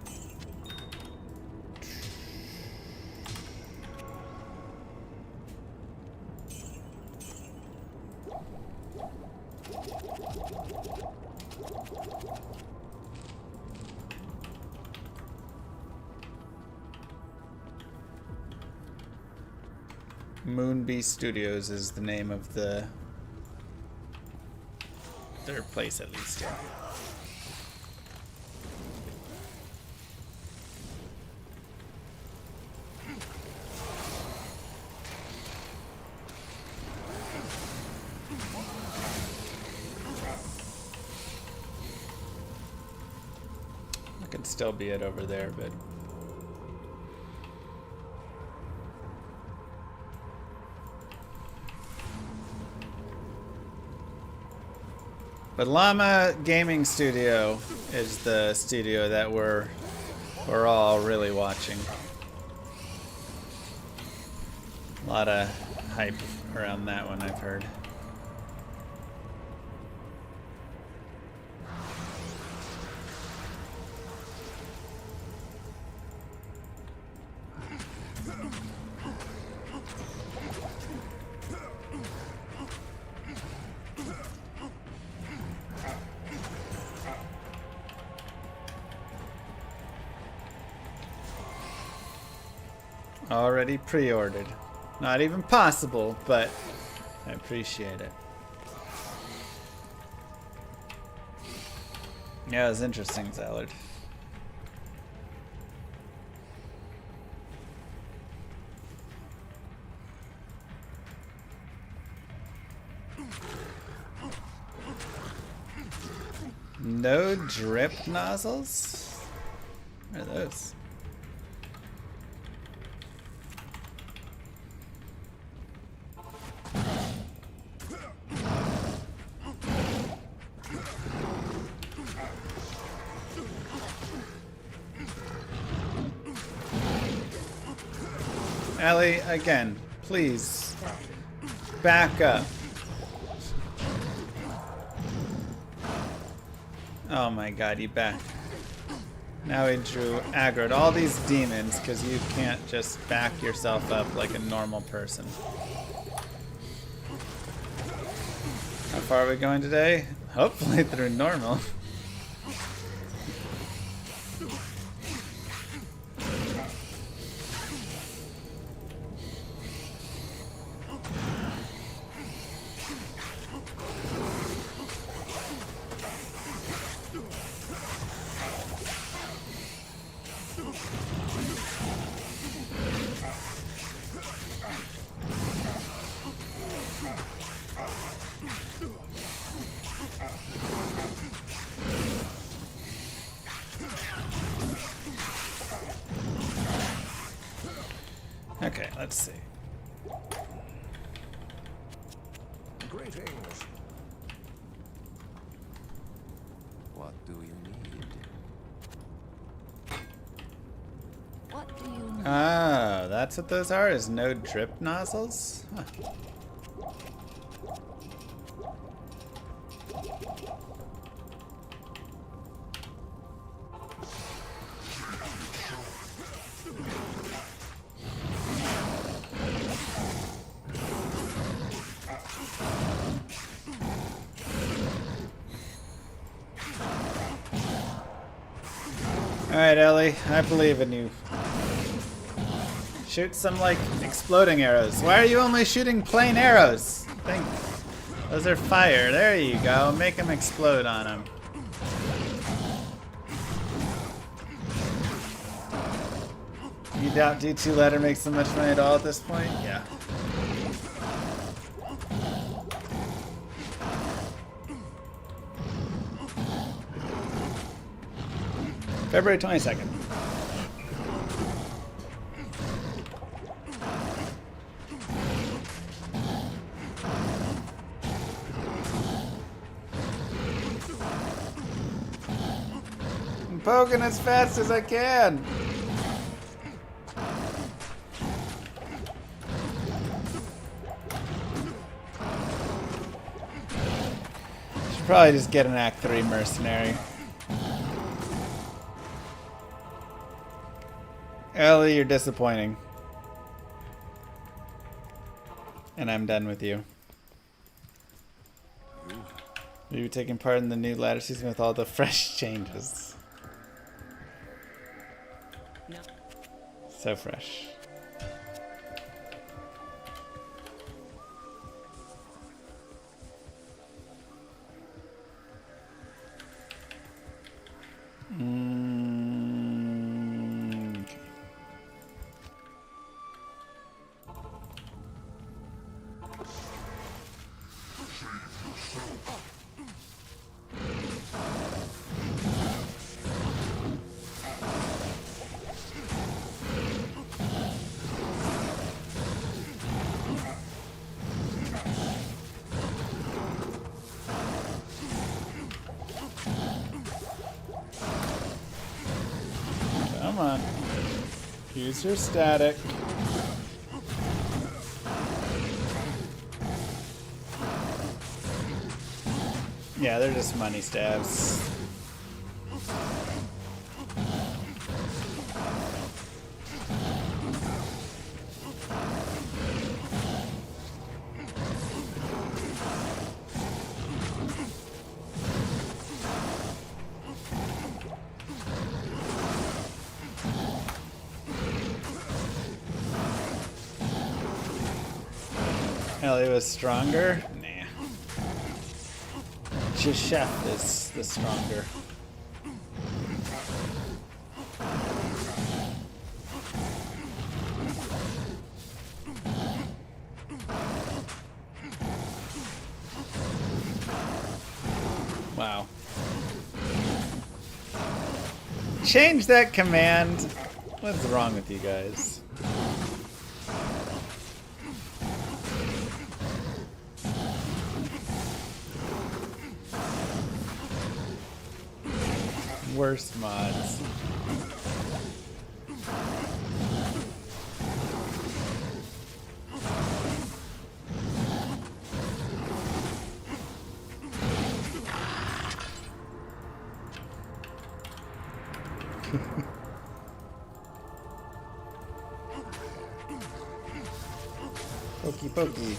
Moonbeast Studios is the name of their place, at least. Yeah. I could still be it over there, but. But Llama Gaming Studio is the studio that we're all really watching. A lot of hype around that one, I've heard. Already pre-ordered. Not even possible, but I appreciate it. Yeah, it was interesting, Zallard. No drip nozzles? What are those? Ellie, again, please back up. Oh my god, you back. Now he drew aggroed all these demons because you can't just back yourself up like a normal person. How far are we going today? Hopefully through normal. Okay, let's see. Greetings. What do you need? What do you need? Oh, that's what those are, is no drip nozzles? Huh. Alright, Ellie, I believe in you. Shoot some, like, exploding arrows. Why are you only shooting plain arrows? Think those are fire. There you go. Make them explode on them. You doubt D2 ladder makes so much money at all at this point? Yeah. February 22nd. I'm poking as fast as I can. Should probably just get an Act 3 mercenary. Ellie, you're disappointing. And I'm done with you. Are you taking part in the new ladder season with all the fresh changes? No. So fresh. Come on. Use your static. Yeah, they're just money stabs. Ellie was stronger? Nah. Just Chef is the stronger. Wow. Change that command. What's wrong with you guys? Worst mods. Pokey pokey.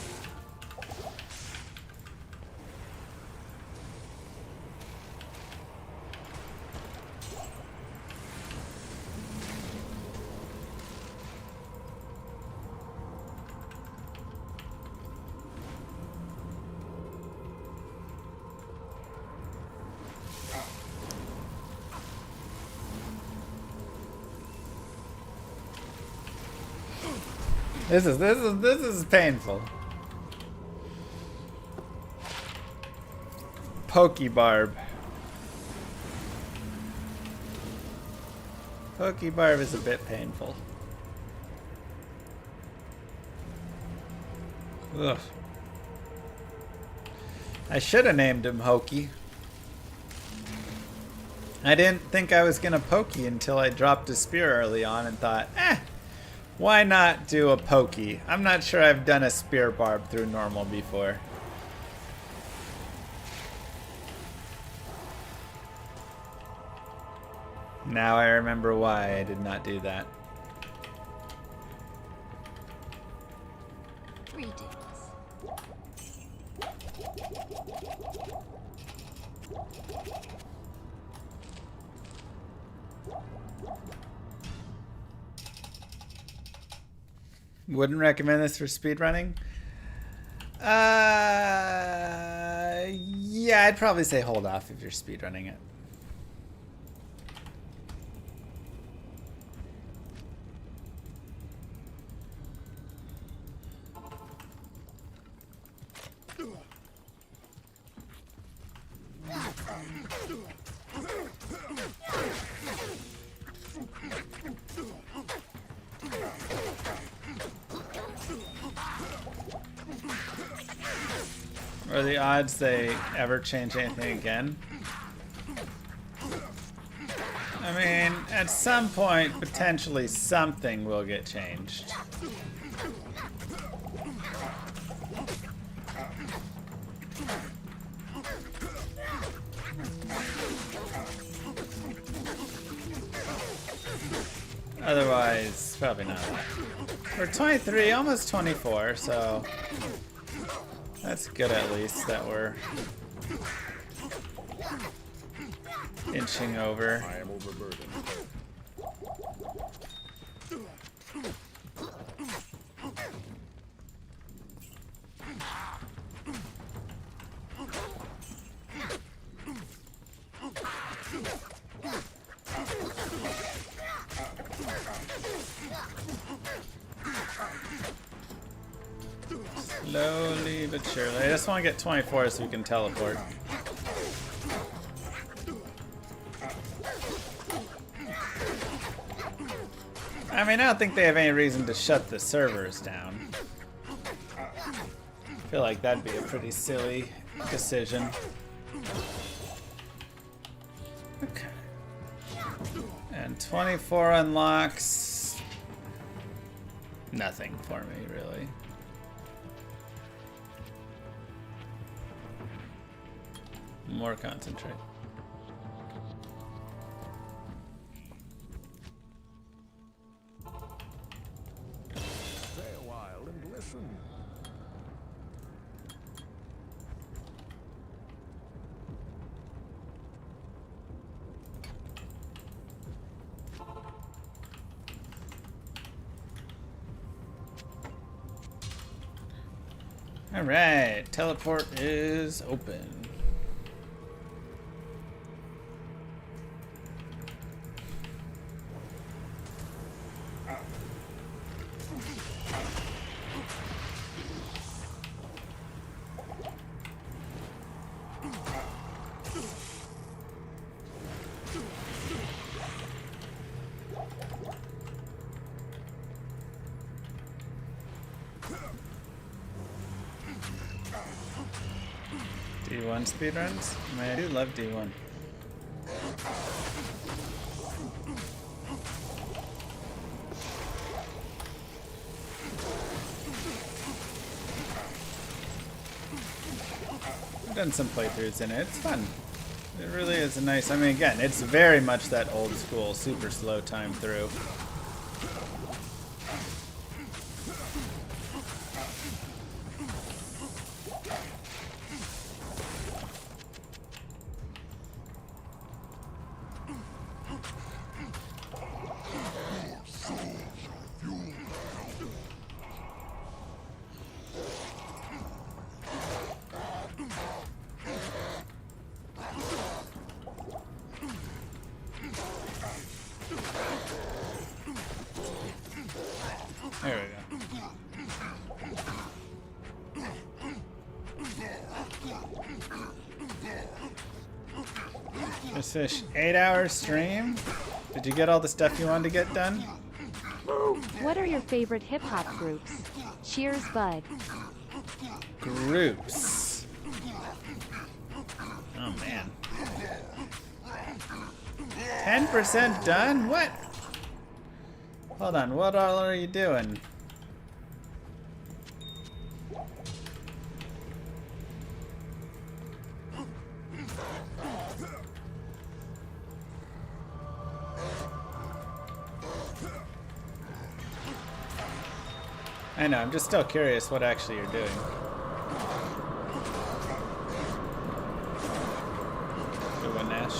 This is painful. Pokebarb. Pokebarb is a bit painful. Ugh. I should have named him Hokey. I didn't think I was gonna Pokey until I dropped a spear early on and thought, why not do a Pokey? I'm not sure I've done a spear barb through normal before. Now I remember why I did not do that. Greetings. Wouldn't recommend this for speedrunning. Yeah, I'd probably say hold off if you're speedrunning it. Are the odds they ever change anything again? I mean, at some point, potentially something will get changed. Otherwise, probably not. We're 23, almost 24, so that's good at least that we're inching over. I am overburdened. Slowly but surely. I just want to get 24 so we can teleport. I mean, I don't think they have any reason to shut the servers down. I feel like that'd be a pretty silly decision. Okay. And 24 unlocks nothing for me, really. More concentrate. Stay a while and listen. All right, teleport is open. D1 speedruns? I mean, I do love D1. I've done some playthroughs in it. It's fun. It really is a nice... I mean, again, it's very much that old school, super slow time through. There we go. This is 8-hour stream. Did you get all the stuff you wanted to get done? What are your favorite hip-hop groups? Cheers, bud. Groups. Oh, man. 10% done? What? Hold on, what all are you doing? I know, I'm just still curious what actually you're doing. Good one, Nash.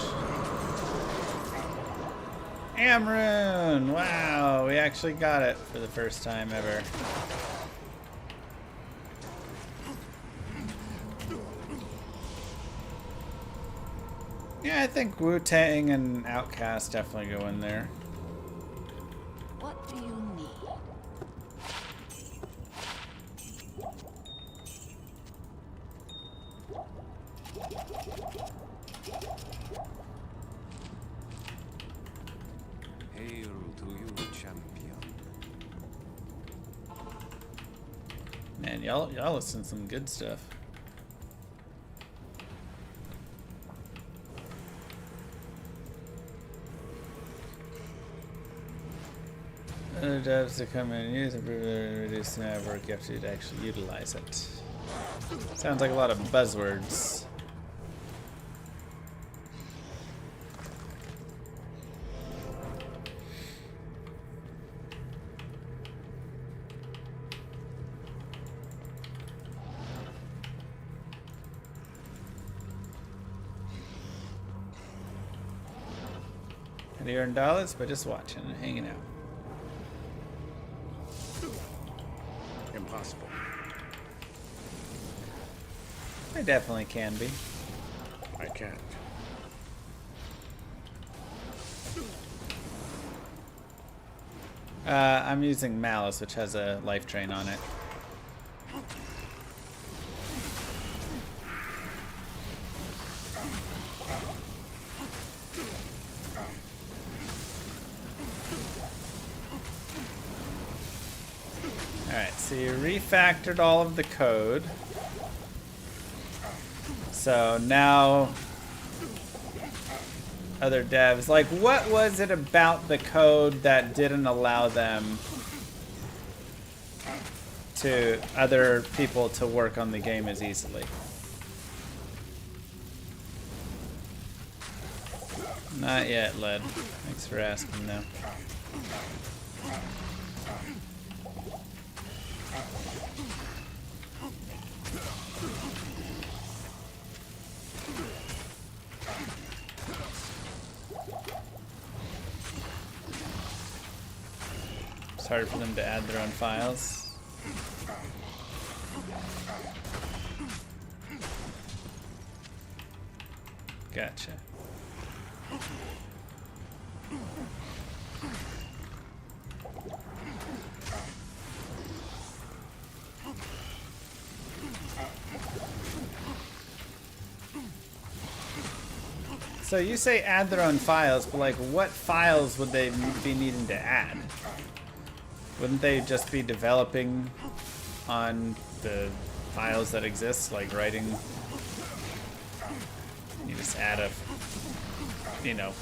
Amrune! Wow, we actually got it for the first time ever. Yeah, I think Wu-Tang and Outcast definitely go in there. What do you need? Hail to you, champion. Man, y'all listen to some good stuff. Other devs to come in and use it, reduce the amount of work you have to do to actually utilize it. Sounds like a lot of buzzwords. And you earn dollars by just watching and hanging out. Impossible. They definitely can be. I can't. I'm using Malice, which has a life drain on it. Alright, so you refactored all of the code. So now other devs, like, what was it about the code that didn't allow them to other people to work on the game as easily? Not yet, Led. Thanks for asking though. It's hard for them to add their own files. Gotcha. So you say add their own files, but like what files would they be needing to add? Wouldn't they just be developing on the files that exist, like writing? You just add a, you know,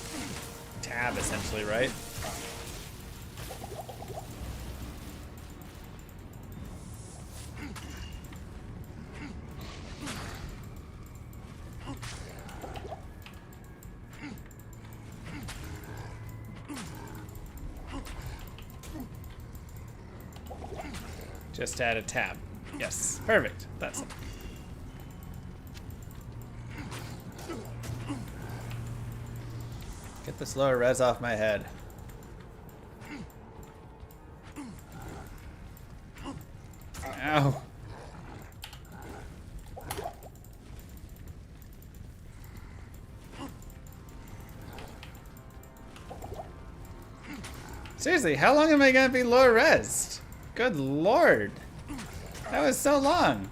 tab essentially, right? Just add a tab. Yes, perfect. That's it. Get this lower res off my head. Ow. Seriously, how long am I gonna be lower res? Good lord. That was so long.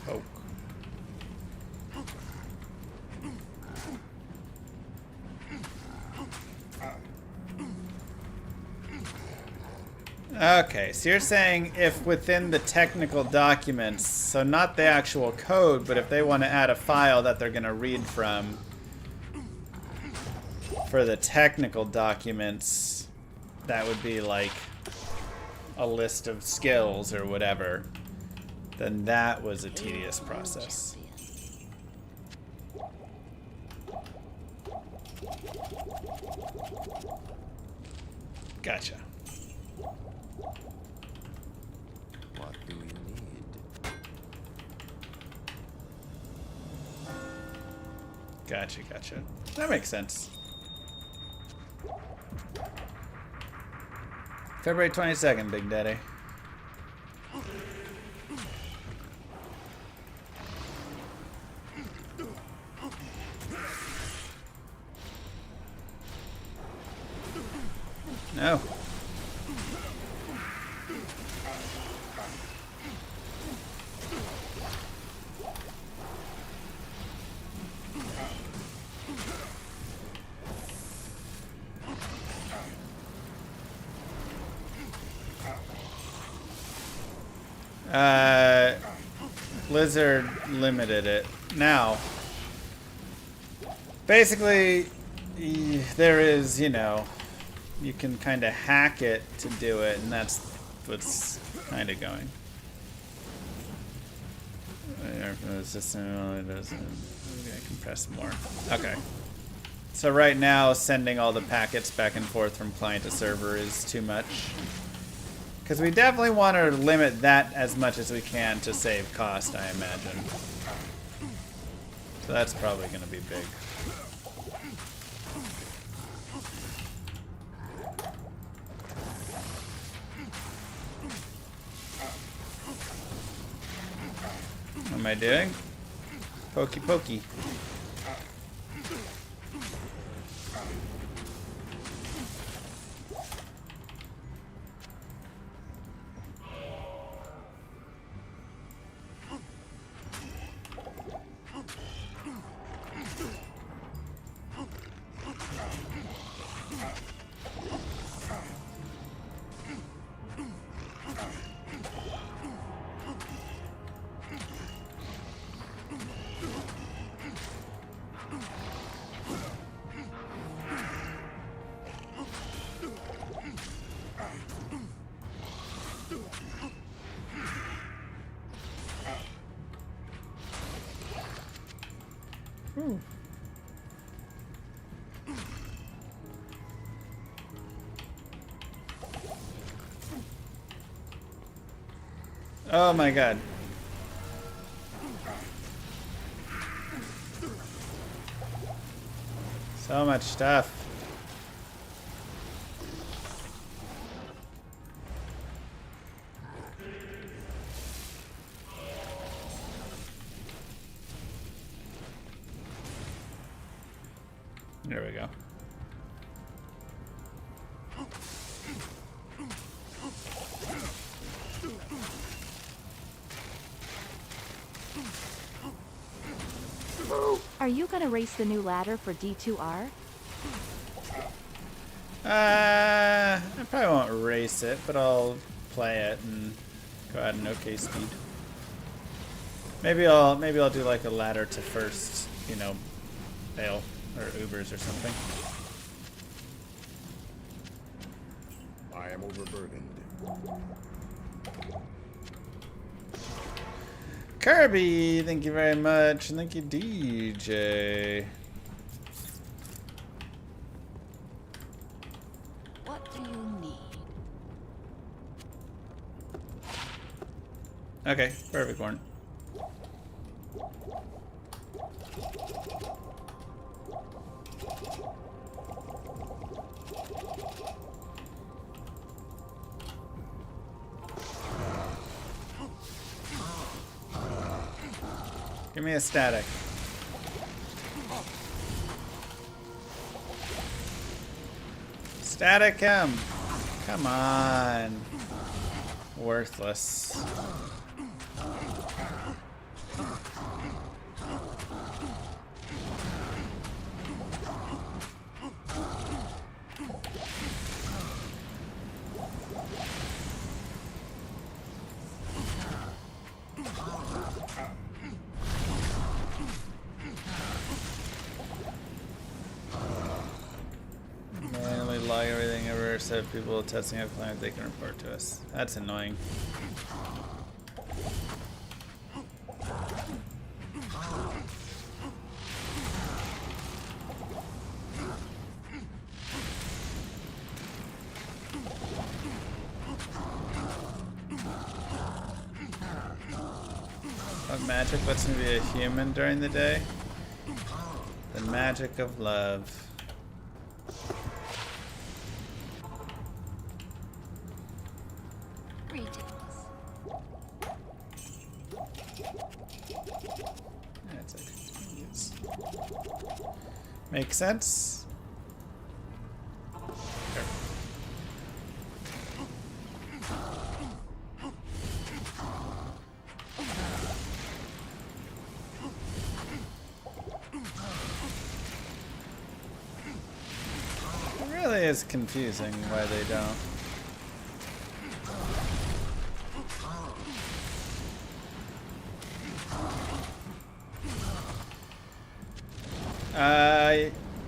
Oh. Okay, so you're saying if within the technical documents, so not the actual code, but if they want to add a file that they're going to read from for the technical documents, that would be like a list of skills or whatever, then that was a tedious process. Gotcha. What do you need? Gotcha, gotcha. That makes sense. February 22nd, Big Daddy. No. Blizzard limited it. Now, basically, there is, you know, you can kind of hack it to do it, and that's what's kind of going. I can press more. Okay. So right now, sending all the packets back and forth from client to server is too much. Because we definitely want to limit that as much as we can to save cost, I imagine. So that's probably going to be big. What am I doing? Pokey pokey. Oh my god. So much stuff. There we go. Are you gonna race the new ladder for D2R? I probably won't race it, but I'll play it and go at an okay speed. Maybe I'll do like a ladder to first, you know, fail or Ubers or something. I am overburdened. Kirby, thank you very much, and thank you, DJ. What do you need? Okay, perfect one. Give me a static. Static him. Come on. Worthless. If people testing out clients, they can report to us. That's annoying. What magic lets me be a human during the day? The magic of love. That's okay. Makes sense. Sure. It really is confusing why they don't.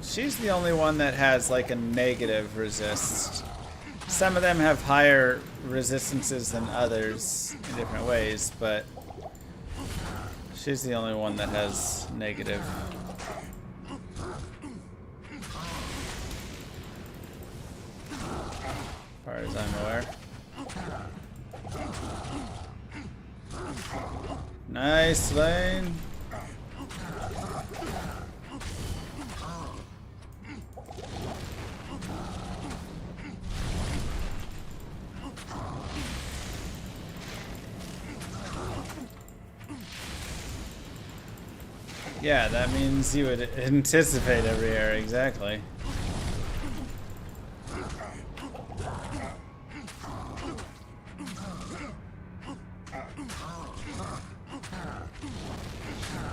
She's the only one that has like a negative resist. Some of them have higher resistances than others in different ways, but she's the only one that has negative. As far as I'm aware. Nice lane. Yeah, that means you would anticipate every error, exactly.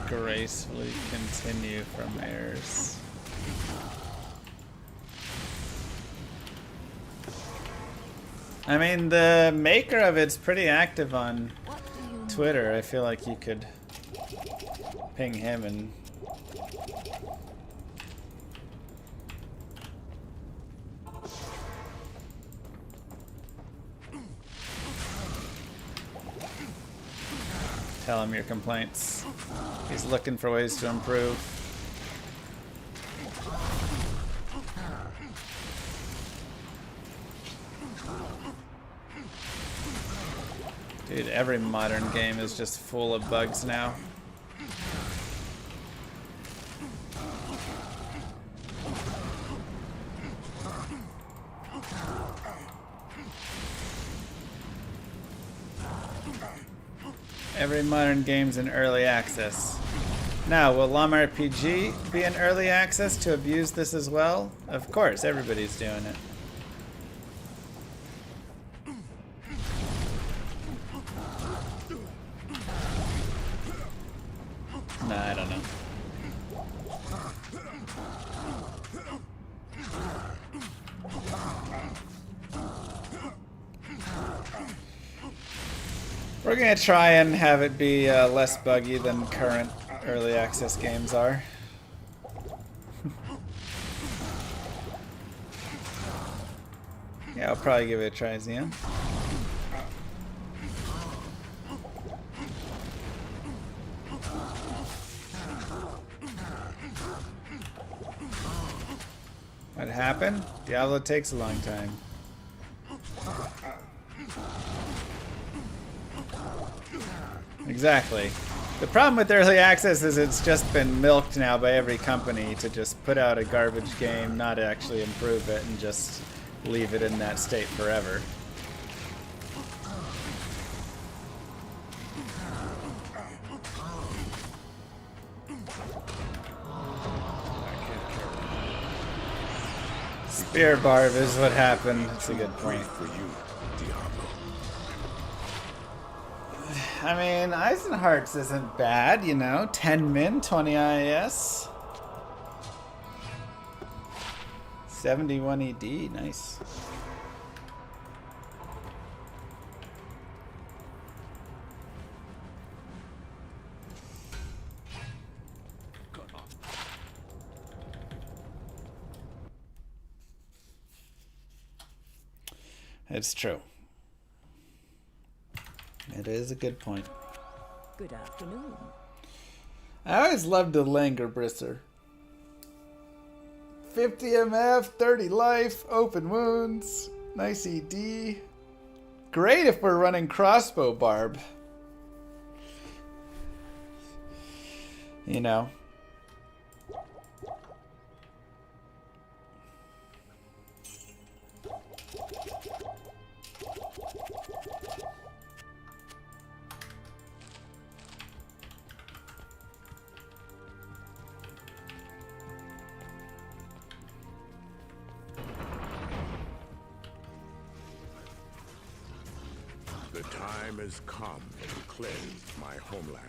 Gracefully continue from errors. I mean, the maker of it's pretty active on Twitter. I feel like you could ping him and tell him your complaints. He's looking for ways to improve. Dude, every modern game is just full of bugs now. Every modern game's in early access. Now, will Llama RPG be in early access to abuse this as well? Of course, everybody's doing it. Nah, I don't know. We're gonna try and have it be less buggy than current early access games are. Yeah, I'll probably give it a try, Zion. What happened? Diablo takes a long time. Exactly. The problem with early access is it's just been milked now by every company to just put out a garbage game, not actually improve it, and just leave it in that state forever. Spear barb is what happened. That's a good point. For you, Diablo. I mean, Eisenhart's isn't bad, you know. 10 min, 20 IAS. 71 ED, nice. It's true. It is a good point. Good afternoon. I always loved the Langer Brisser. 50 MF, 30 life, open wounds, nice ED. Great if we're running crossbow barb. You know? The time has come to cleanse my homeland.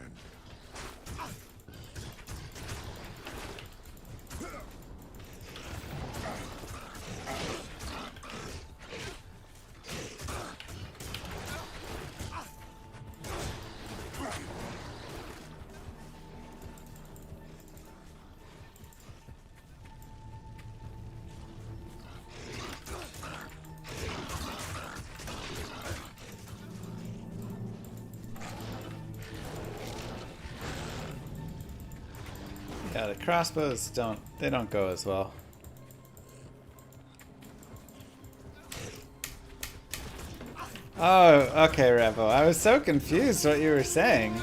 Yeah, the crossbows don't go as well. Oh, okay, Revo. I was so confused what you were saying.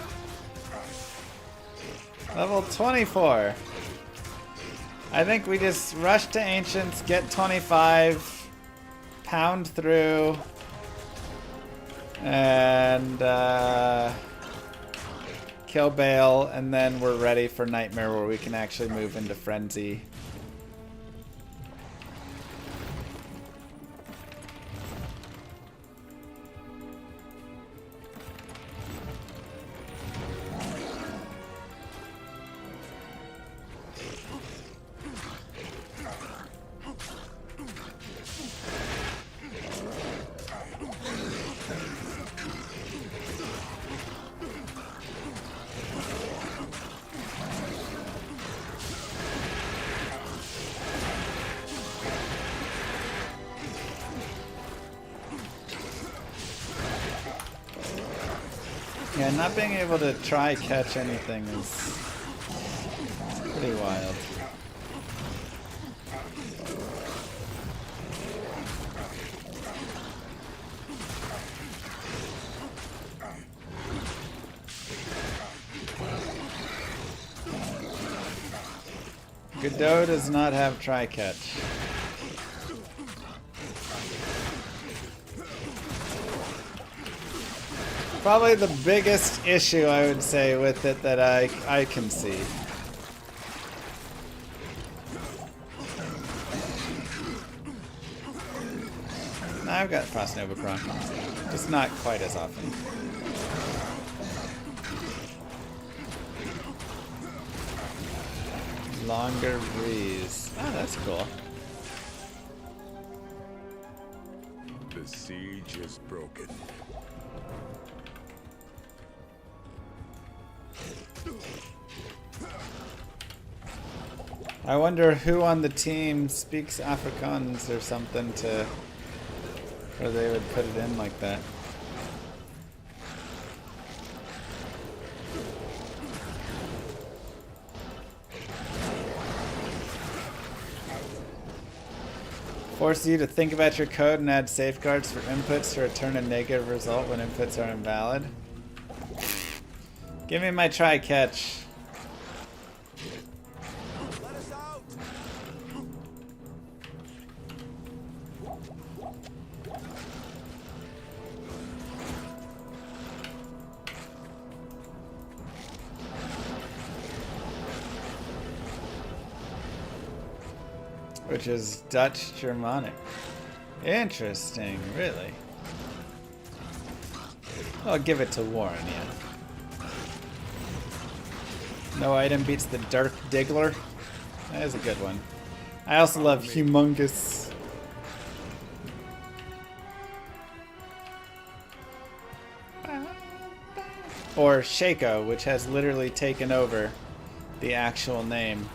Level 24. I think we just rush to Ancients, get 25, pound through, and kill Bale, and then we're ready for Nightmare where we can actually move into Frenzy. Yeah, not being able to try catch anything is pretty wild. Godot does not have try catch. Probably the biggest issue I would say with it that I can see. I've got Frost Nova Proc, just not quite as often. Longer breeze. Oh, that's cool. The siege is broken. I wonder who on the team speaks Afrikaans or something to where they would put it in like that. Force you to think about your code and add safeguards for inputs to return a negative result when inputs are invalid. Give me my try catch. Which is Dutch Germanic. Interesting, really. I'll give it to Warren, yeah. No item beats the Dark Diggler. That is a good one. I also love Humongous. Or Shaco, which has literally taken over the actual name.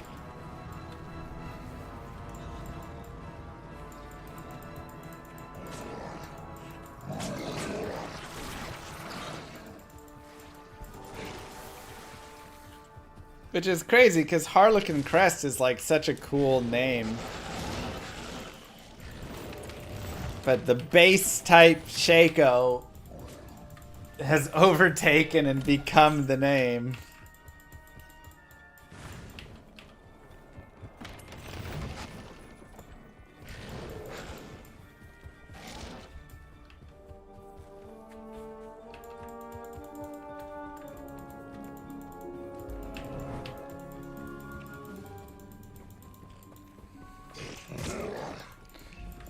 Which is crazy, because Harlequin Crest is like such a cool name. But the base type Shaco has overtaken and become the name.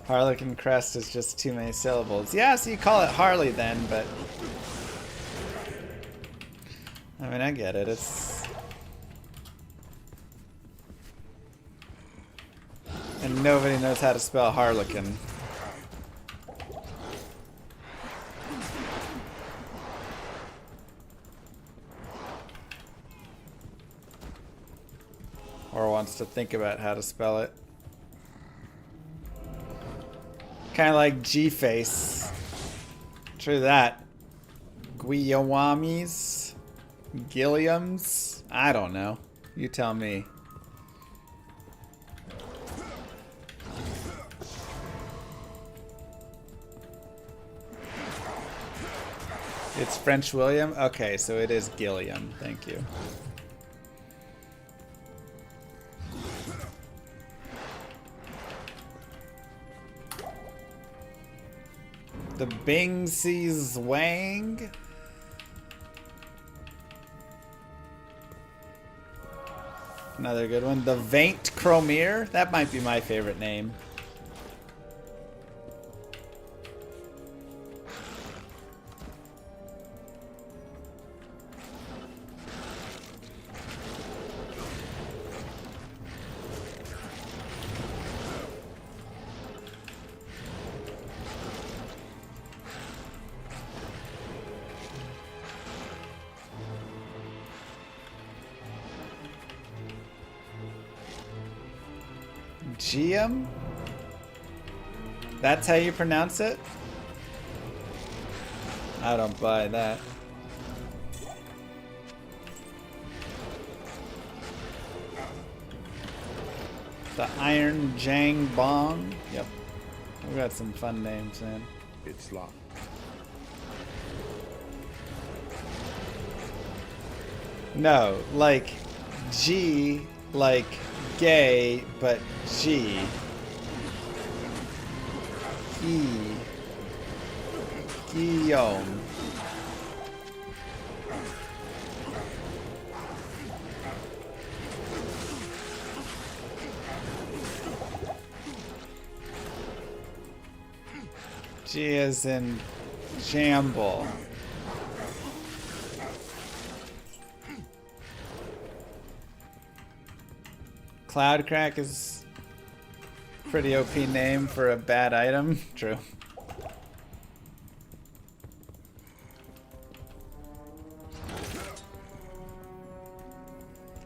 Harlequin crest is just too many syllables. Yeah, so you call it Harley then, but... I mean, I get it. It's... And nobody knows how to spell Harlequin. Or wants to think about how to spell it. Kind of like G-Face. True that. Guillawamis? Gilliams? I don't know. You tell me. It's French William? Okay, so it is Gilliam. Thank you. The Bing sees Wang. Another good one. The Vaint Chromere. That might be my favorite name. Giam? That's how you pronounce it? I don't buy that. The Iron Jang Bong. Yep. We got some fun names, man. It's locked. No, like G, like gay, but G. Guillaume. G is in Jamble. Cloudcrack is a pretty OP name for a bad item. True.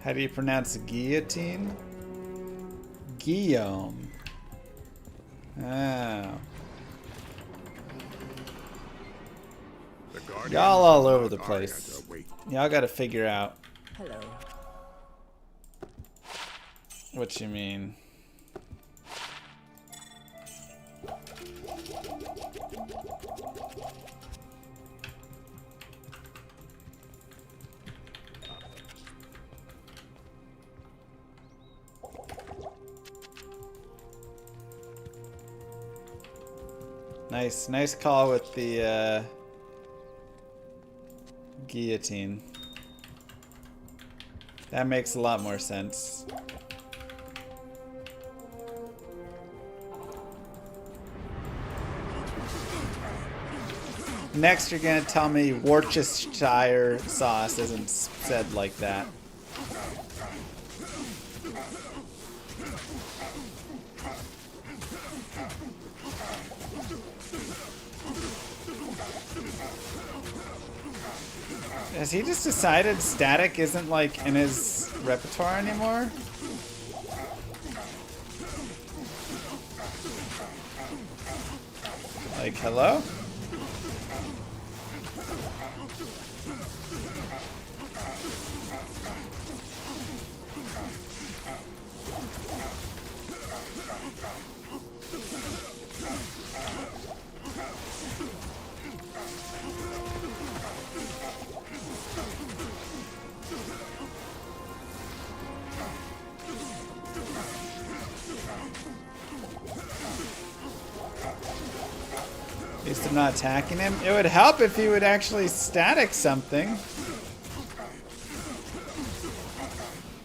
How do you pronounce guillotine? Guillaume. Oh. Y'all all over the place. Y'all gotta figure out. Hello. What you mean? Nice call with the guillotine. That makes a lot more sense. Next, you're gonna tell me Worcestershire sauce isn't said like that. Has he just decided static isn't like in his repertoire anymore? Like, hello? At least I'm not attacking him. It would help if he would actually static something.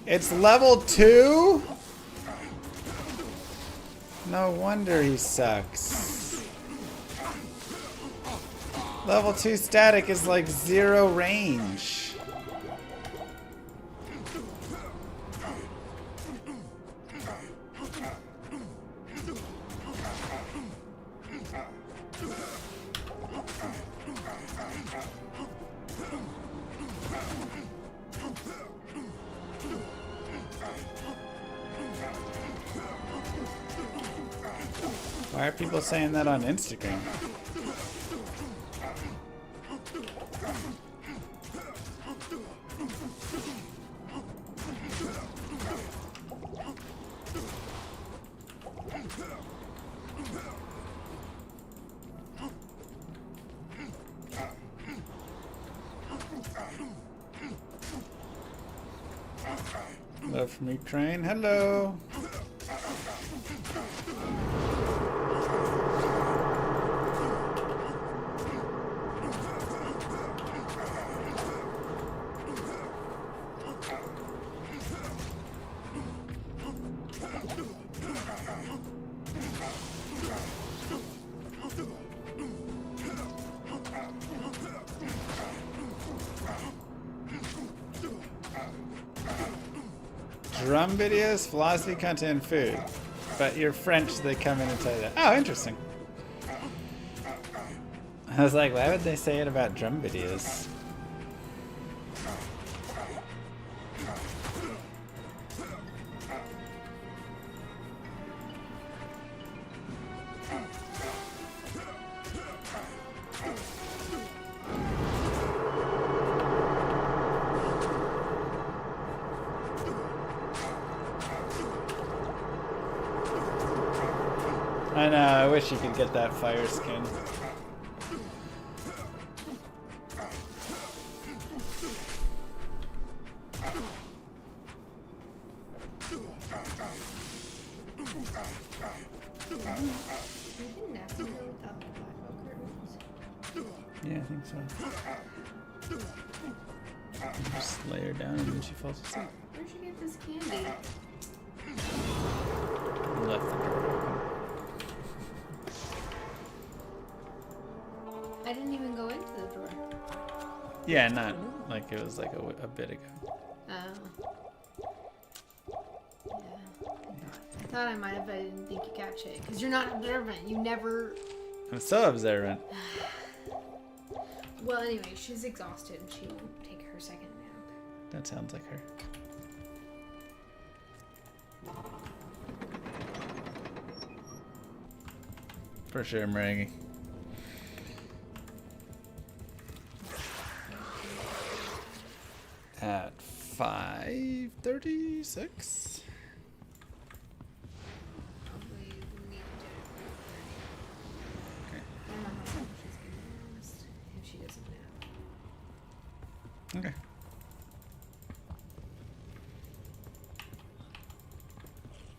It's level 2? No wonder he sucks. Level 2 static is like 0 range. Why are people saying that on Instagram? Hello from Ukraine. Hello. Drum videos, philosophy, content, and food. But you're French, they come in and tell you that. Oh, interesting. I was like, why would they say it about drum videos? I know, I wish you could get that fire skin. Yeah, I think so. Just lay her down and then she falls asleep. Where'd you get this candy? Left the door open. I didn't even go into the door. Yeah, not like it was like a bit ago. Oh. Yeah. I thought I might have, but I didn't think you catch it. Because you're not observant. You never... I'm so observant. Well, anyway, she's exhausted. She won't take her second nap. That sounds like her. For sure, Maraggy. At 5:36. Probably need to do it at 4:30. Okay. I don't know how long she's gonna last if she doesn't nap. Okay.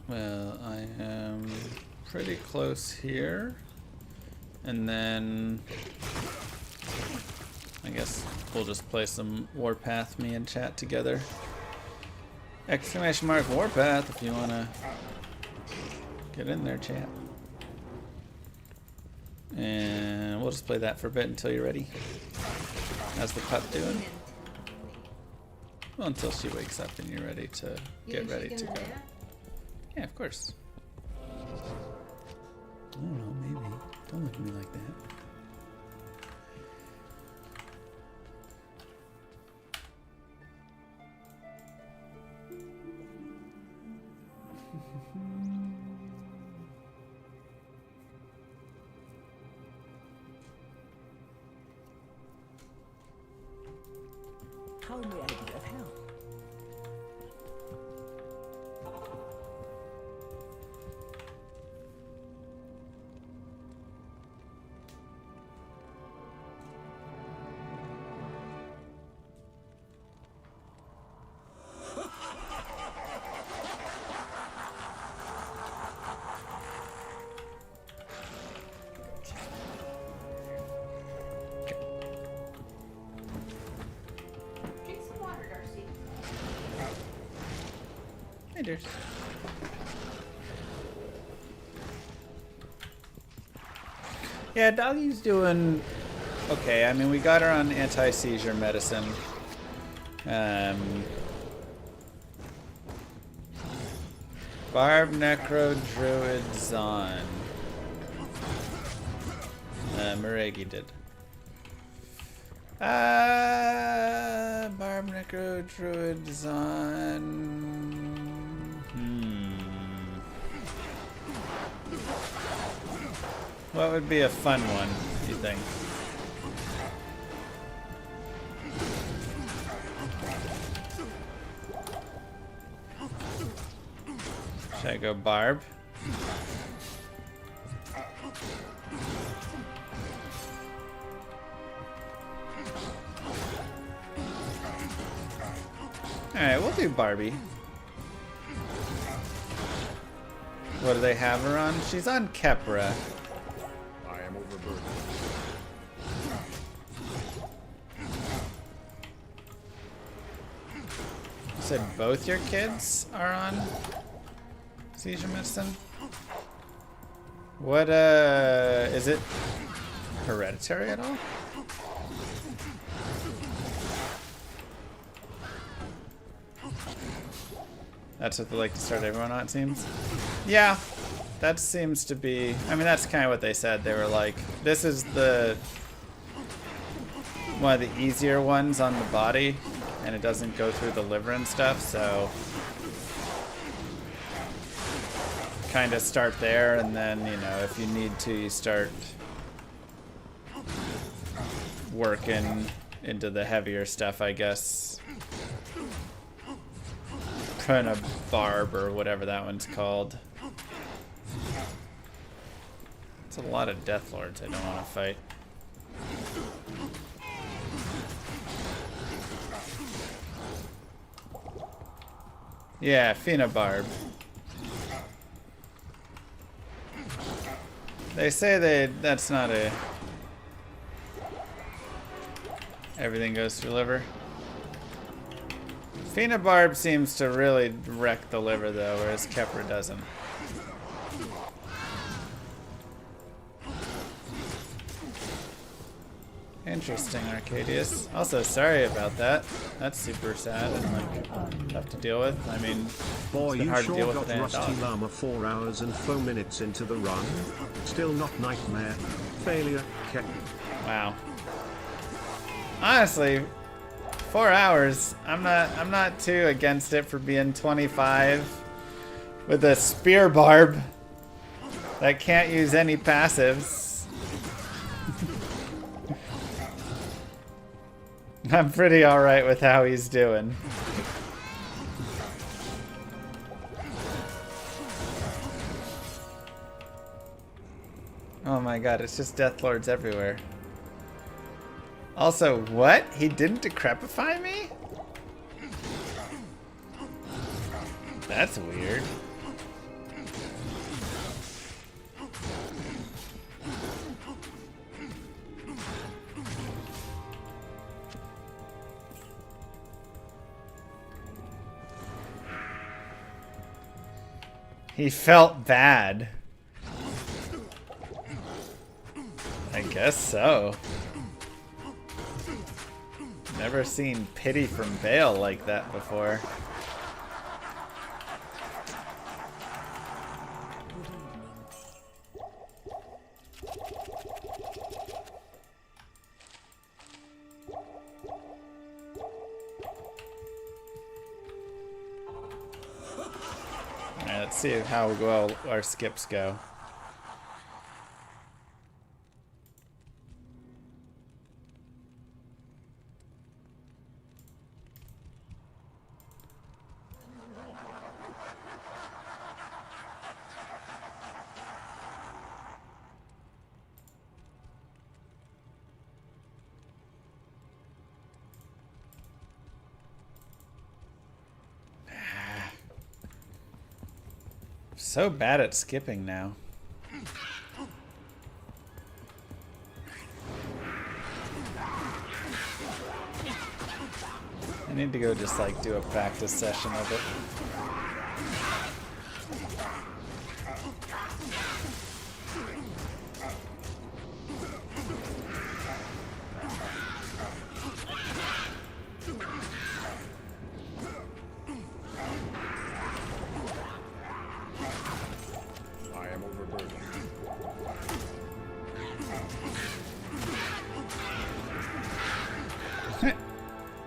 Well, I am pretty close here. And then I guess we'll just play some Warpath, me and chat together. Exclamation mark Warpath if you wanna get in there, chat. And we'll just play that for a bit until you're ready. How's the pup doing? Well, until she wakes up and you're ready to get ready to go. Yeah, of course. I don't know, maybe. Don't look at me like that. How may I be of help? Drink some water, Darcy. Hey, Durs. Yeah, Doggy's doing okay. I mean, we got her on anti-seizure medicine. Barb, Necro, Druid, Zon. Maregi did. Barb, Necro, Druid, Zon. What would be a fun one, do you think? Should I go Barb? Alright, we'll do Barbie. What do they have her on? She's on Kepra. I am overburdened. You said both your kids are on seizure medicine? What, is it hereditary at all? That's what they like to start everyone on, it seems. Yeah, that seems to be... I mean, that's kind of what they said. They were like, this is the... one of the easier ones on the body, and it doesn't go through the liver and stuff, so... kind of start there, and then, you know, if you need to, you start working into the heavier stuff, I guess. Kind of Barb or whatever that one's called. It's a lot of Death Lords I don't want to fight. Yeah, Phenobarb. They say that's not a... everything goes through liver. Phenobarb seems to really wreck the liver though, whereas Kepra doesn't. Interesting, Arcadius. Also, sorry about that. That's super sad and like tough to deal with. I mean, boy, it's been you hard sure to deal with got with Rusty dog. Llama 4 hours and 4 minutes into the run. Still not nightmare. Failure. Wow. Honestly, 4 hours. I'm not too against it for being 25 with a spear barb that can't use any passives. I'm pretty alright with how he's doing. Oh my god, it's just Deathlords everywhere. Also, what? He didn't decrepify me? That's weird. He felt bad. I guess so. Never seen pity from Bale like that before. Alright, let's see how well our skips go. So bad at skipping now. I need to go just like do a practice session of it.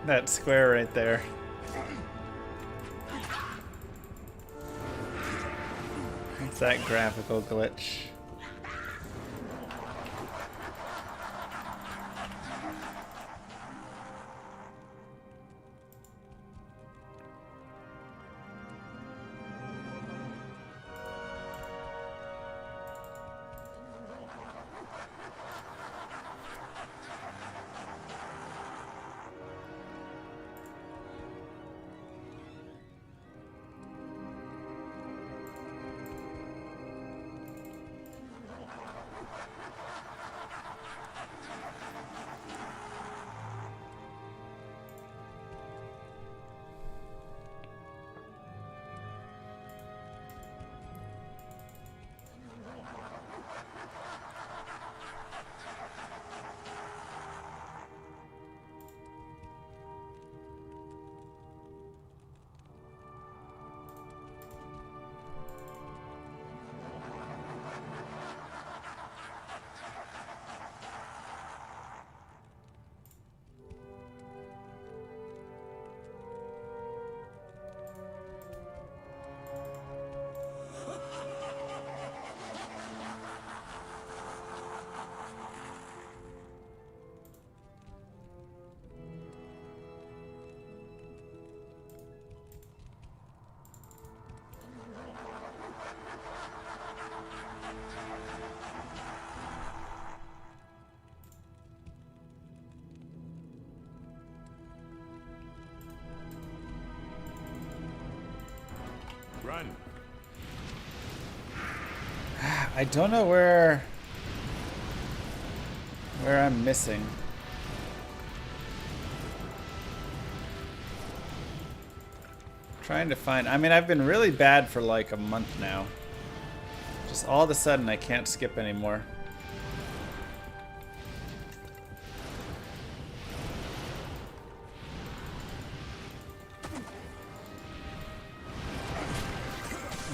That square right there. It's that graphical glitch. Run. I don't know where I'm missing. Trying to find. I mean, I've been really bad for like a month now. Just all of a sudden, I can't skip anymore.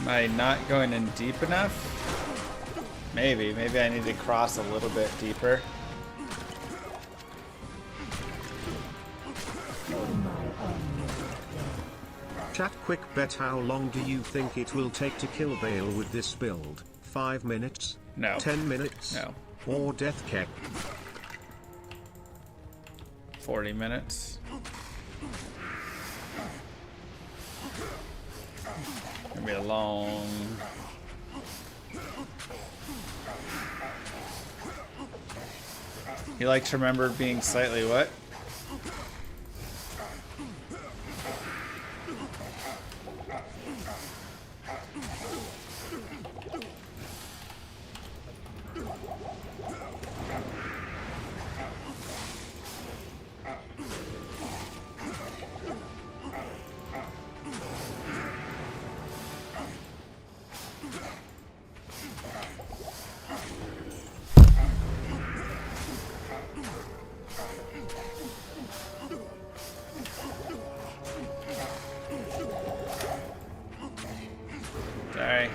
Am I not going in deep enough? Maybe I need to cross a little bit deeper. Chat quick bet, how long do you think it will take to kill Bale with this build? 5 minutes? No. 10 minutes? No. Or death kick? 40 minutes. Gonna be a long. You like to remember being slightly what? Sorry.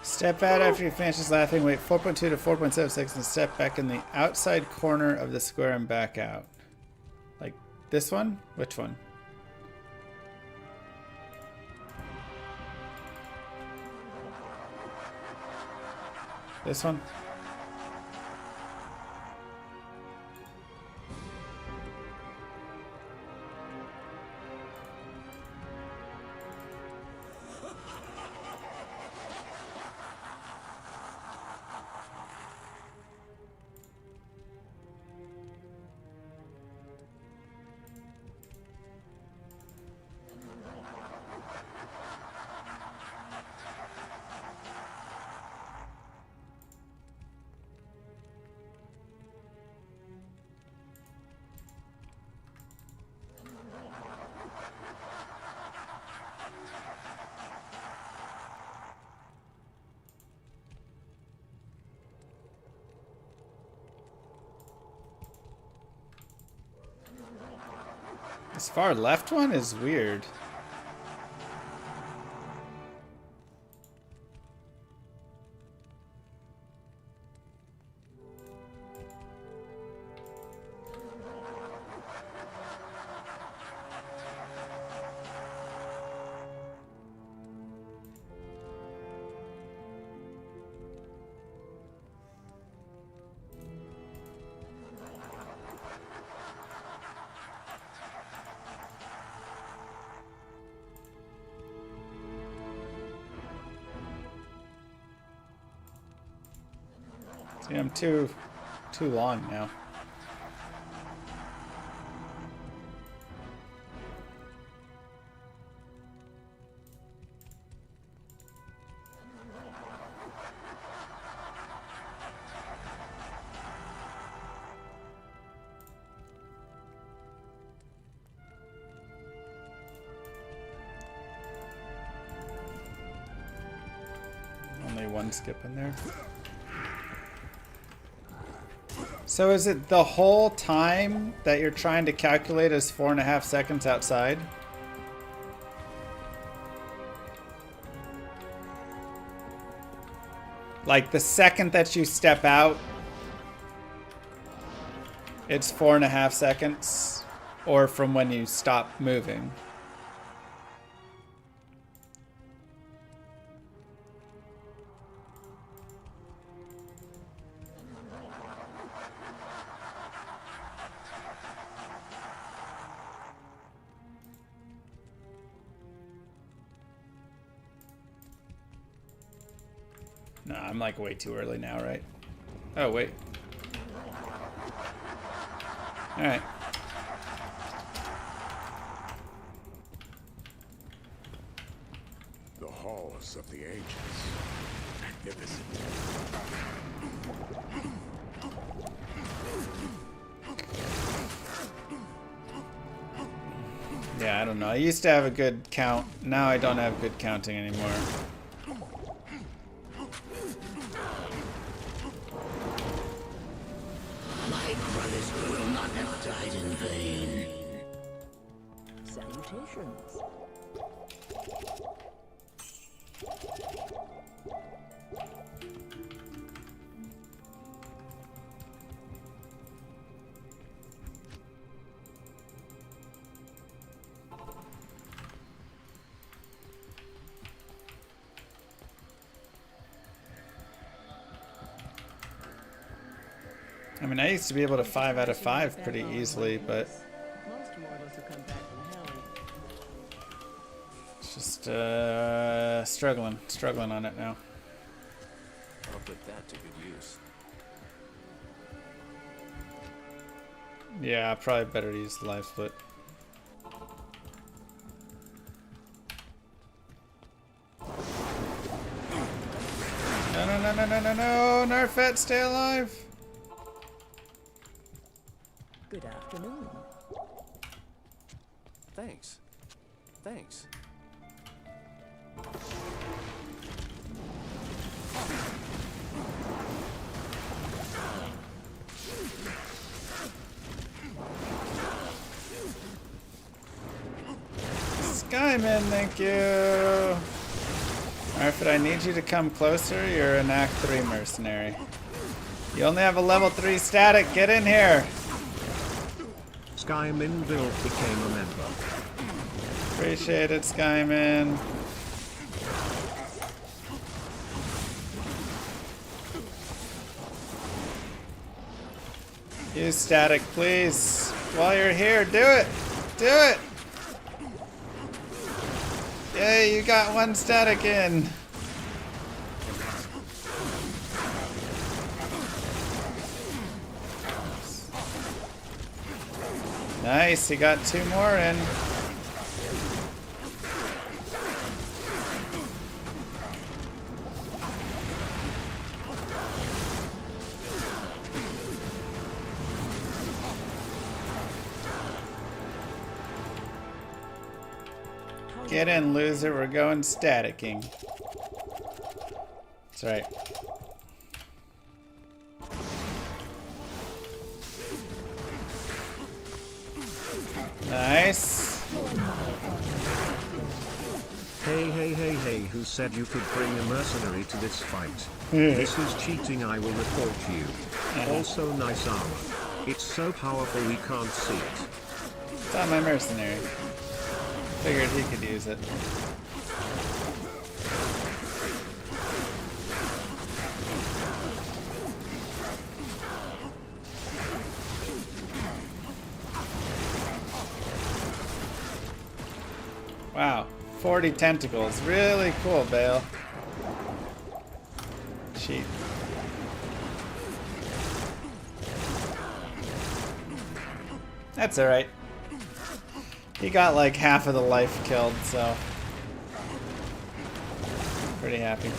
Step out after you finish laughing. Wait 4.2 to 4.76 and step back in the outside corner of the square and back out. Like this one? Which one? This one? This far left one is weird. See, I'm too long now. Only one skip in there. So is it the whole time that you're trying to calculate as 4.5 seconds outside? Like the second that you step out, it's 4.5 seconds, or from when you stop moving? No, I'm like way too early now, right? Oh, wait. Alright. The halls of the ages. Magnificent. Yeah, I don't know. I used to have a good count. Now I don't have good counting anymore. My brothers will not have died in vain. Salutations. I mean, I used to be able to 5 out of 5 pretty easily, but it's just struggling on it now. I'll put that to good use. Yeah, probably better to use the life split. No, Narfet, stay alive! Good afternoon. Thanks. Thanks. Skyman, thank you! Narfet, I need you to come closer. You're an Act 3 mercenary. You only have a level 3 static. Get in here! Skyman build became a member. Appreciate it, Skyman. Use static, please. While you're here, do it! Do it! Yay, you got 1 static in. Nice, he got 2 more in. Get in, loser. We're going staticking. That's right. Nice. Nice. Hey, who said you could bring a mercenary to this fight? This is cheating, I will report you. Also nice armor. It's so powerful we can't see it. It's not my mercenary. Figured he could use it. Wow, 40 tentacles. Really cool, Bale. Cheat. That's alright. He got like half of the life killed, so pretty happy.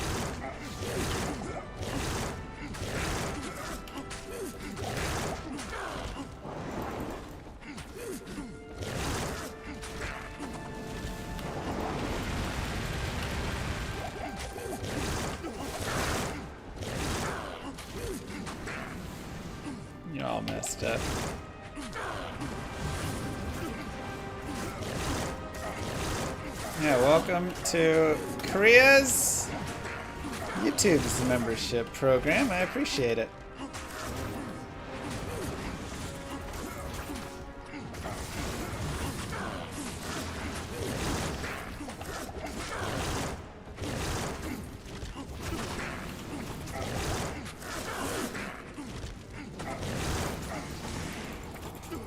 You're all messed up. Yeah, welcome to Korea's YouTube's membership program. I appreciate it.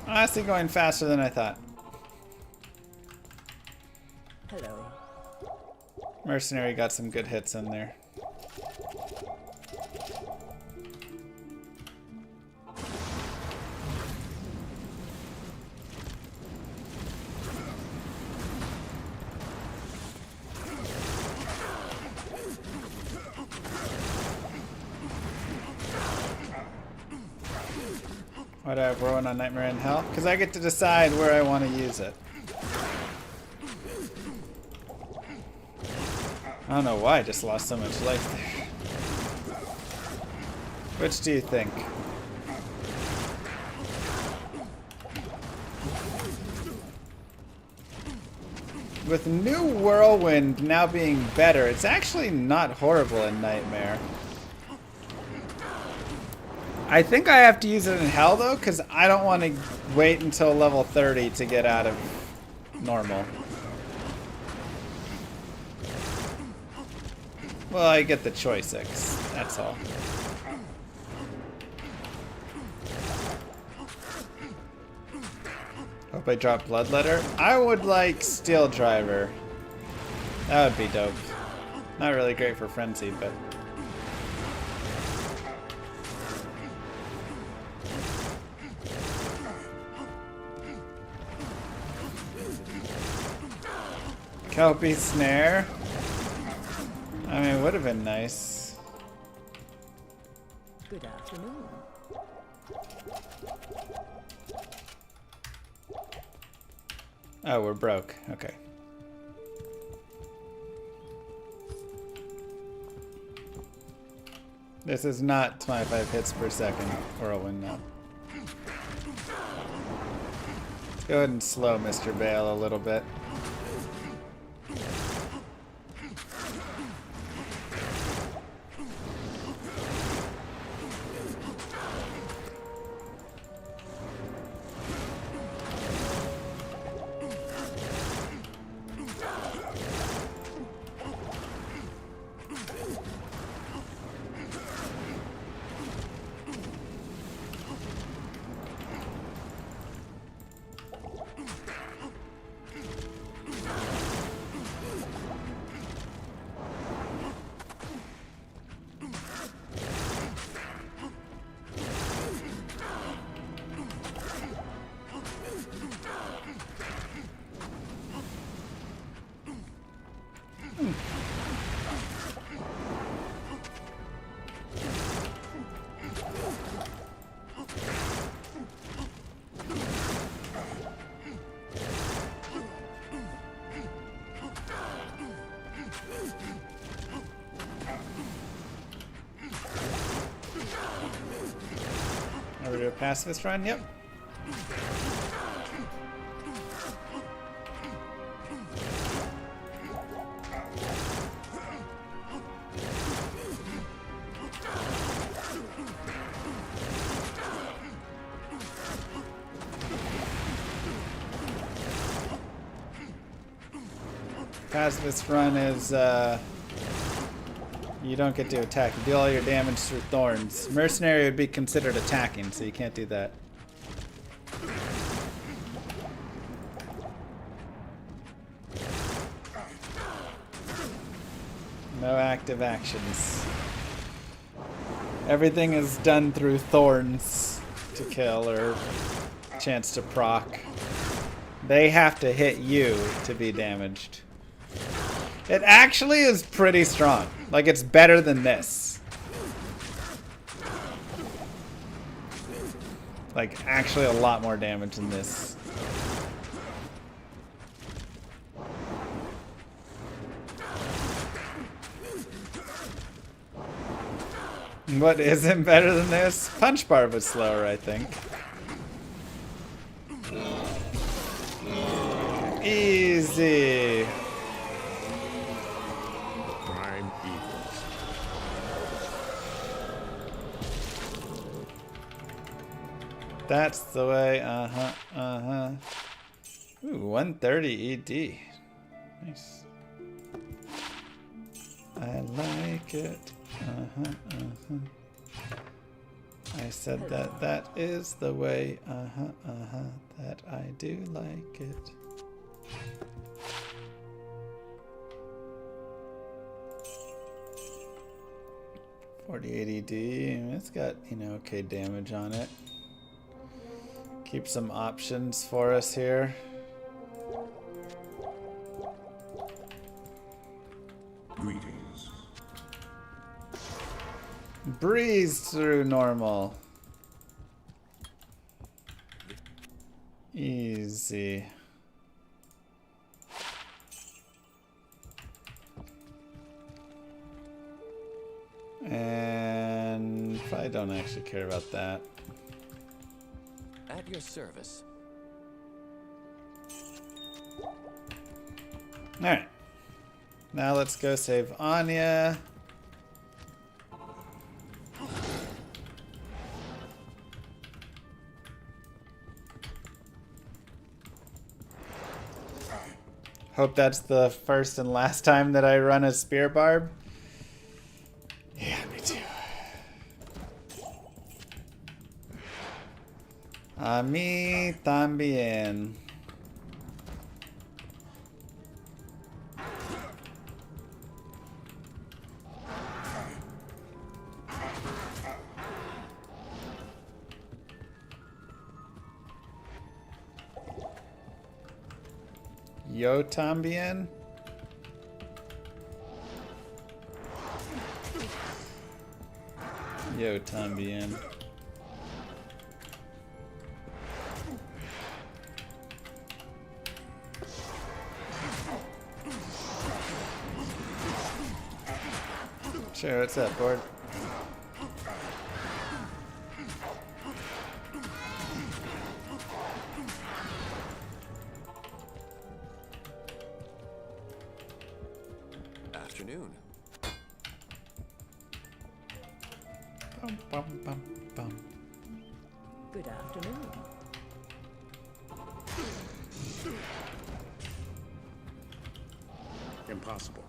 Honestly, going faster than I thought. Hello. Mercenary got some good hits in there. Why do I have Rowan on Nightmare in Hell? Because I get to decide where I want to use it. I don't know why I just lost so much life there. Which do you think? With new Whirlwind now being better, it's actually not horrible in Nightmare. I think I have to use it in Hell though, because I don't want to wait until level 30 to get out of normal. Well, I get the choice X, that's all. Hope I drop Bloodletter. I would like Steel Driver. That would be dope. Not really great for Frenzy, but... Kelpie Snare. I mean, it would have been nice. Good afternoon. Oh, we're broke. Okay. This is not 25 hits per second. Whirlwind now. Let's go ahead and slow Mr. Bale a little bit. Are we do a pacifist run? Yep. Pacifist run is you don't get to attack. You deal all your damage through thorns. Mercenary would be considered attacking, so you can't do that. No active actions. Everything is done through thorns to kill or chance to proc. They have to hit you to be damaged. It actually is pretty strong. Like, it's better than this. Like, actually a lot more damage than this. What isn't better than this? Punch Barb was slower, I think. Easy. Prime Eagles. That's the way. Uh-huh. Uh-huh. Ooh, 130 ED. Nice. I like it. Uh-huh, uh-huh. I said that is the way, that I do like it. .48 ED, it's got, okay damage on it. Keep some options for us here. Greetings. Breeze through normal. Easy. And I don't actually care about that. At your service. Alright. Now let's go save Anya. Hope that's the first and last time that I run a Spear Barb. Yeah, me too. A mí también. Yo también. Yo también. Sure, what's up, board? Afternoon. Bum, bum, bum, bum. Good afternoon. Impossible.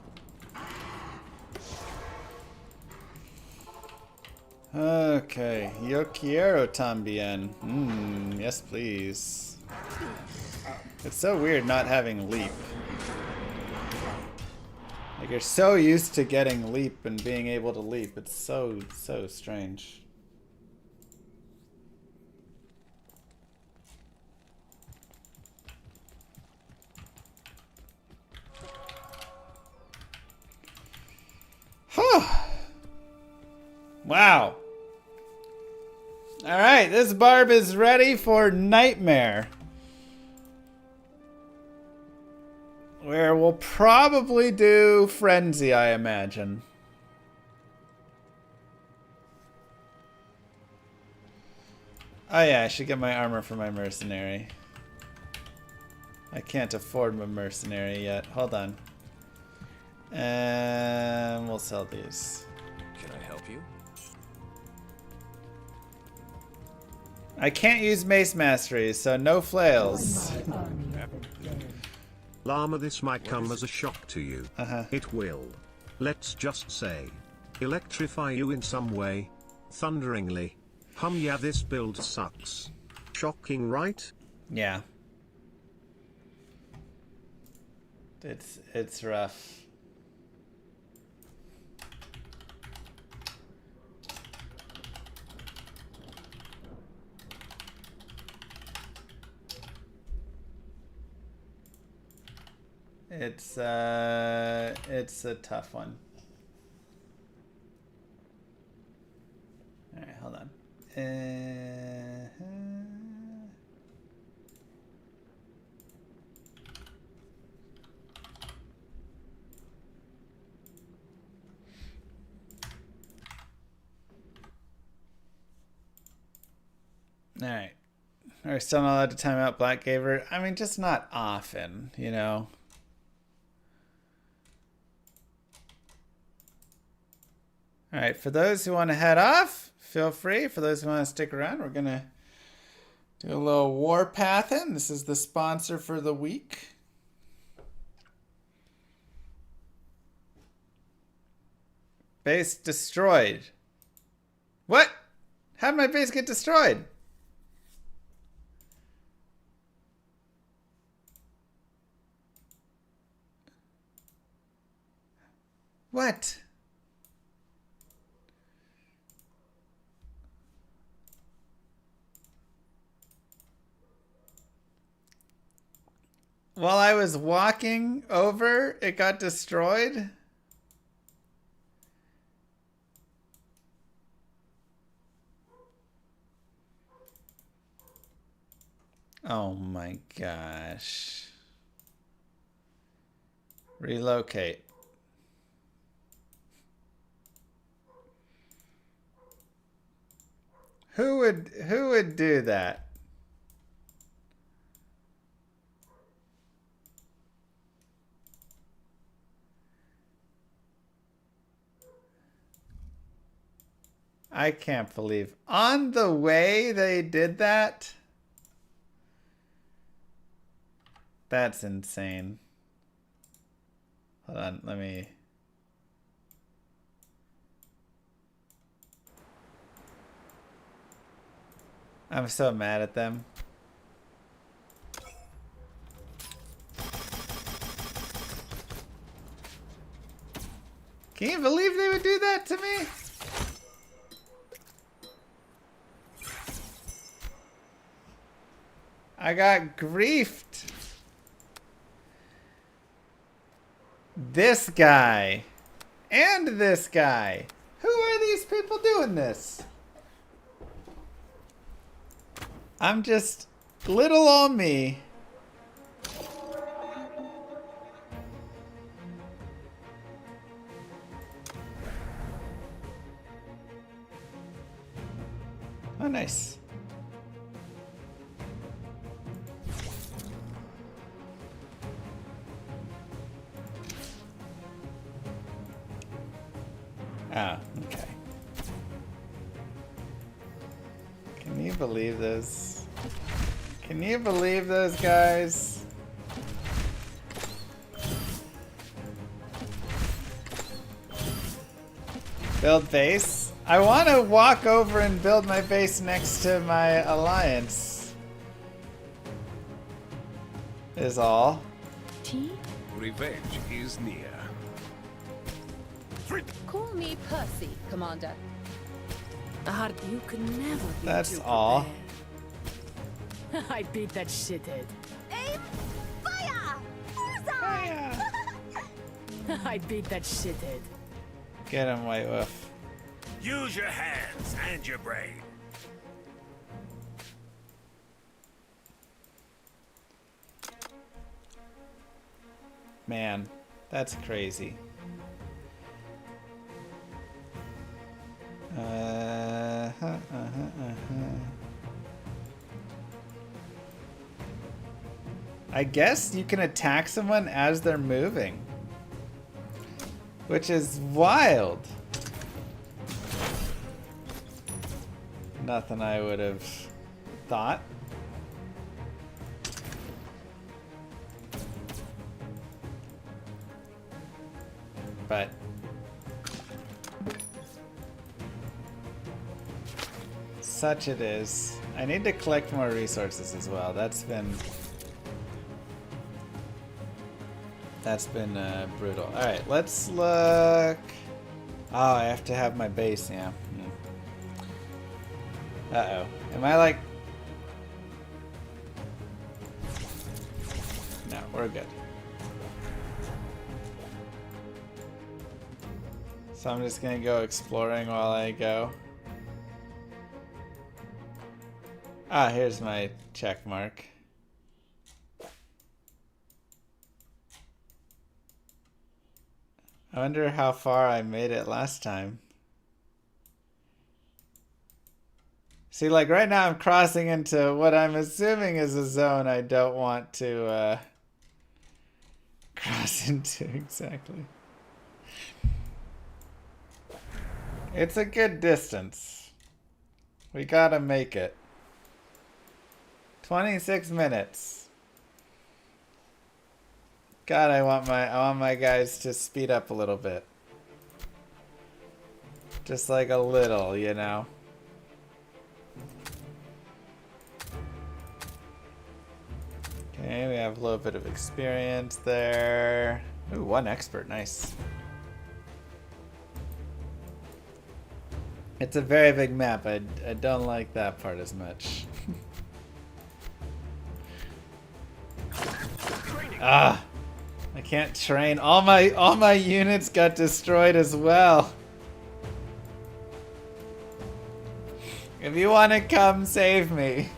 Okay, yo quiero también. Yes, please. It's so weird not having leap. Like, you're so used to getting leap and being able to leap. It's so strange. Wow. Alright, this barb is ready for Nightmare. Where we'll probably do Frenzy, I imagine. Oh yeah, I should get my armor for my mercenary. I can't afford my mercenary yet. Hold on. And we'll sell these. Can I help you? I can't use Mace Mastery, so no flails. Llama, this might come as a shock to you. It will. Let's just say. Electrify you in some way. Thunderingly. Yeah, this build sucks. Shocking, right? Yeah. It's rough. It's a tough one. All right, hold on. All right. Are we still not allowed to time out Black Gaver? I mean, just not often, you know. All right, for those who want to head off, feel free. For those who want to stick around, we're going to do a little Warpathing. This is the sponsor for the week. Base destroyed. What? How did my base get destroyed? What? While I was walking over, it got destroyed? Oh my gosh. Relocate. Who would do that? I can't believe on the way they did that. That's insane. Hold on, let me. I'm so mad at them. Can you believe they would do that to me? I got griefed. This guy. And this guy. Who are these people doing this? I'm just little on me. Oh, nice. Ah, okay. Can you believe this? Can you believe those guys? Build base? I want to walk over and build my base next to my alliance. Is all. Revenge is near. Call me Percy, Commander. You could never be That's too all. prepared. I beat that shithead. Aim! Fire! Bullseye! I beat that shithead. Get him, White Wolf. Use your hands and your brain. Man, that's crazy. I guess you can attack someone as they're moving, which is wild. Nothing I would have thought. but such it is. I need to collect more resources as well. That's been brutal. All right, let's look. Oh, I have to have my base. Yeah. Uh-oh. Am I like? No, we're good. So I'm just gonna go exploring while I go. Ah, here's my check mark. I wonder how far I made it last time. See, like right now I'm crossing into what I'm assuming is a zone I don't want to cross into exactly. It's a good distance. We gotta make it. 26 minutes. God, I want my guys to speed up a little bit. Just like a little, you know. Okay, we have a little bit of experience there. Ooh, 1 expert, nice. It's a very big map. I don't like that part as much. Ah, I can't train. All my units got destroyed as well. If you want to come save me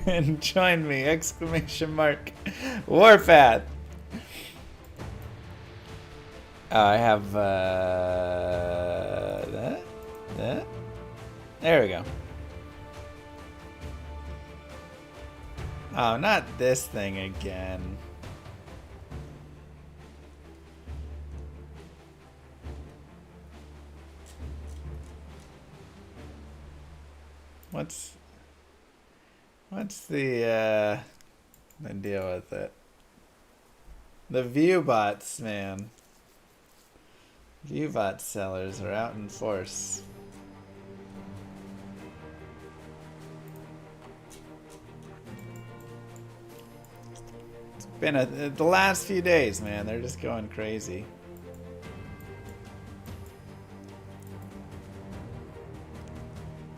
and join me, exclamation mark, Warpath. Oh, I have that. There we go. Oh, not this thing again. What's the deal with it? The viewbots, man. Viewbot sellers are out in force. It's been the last few days, man. They're just going crazy.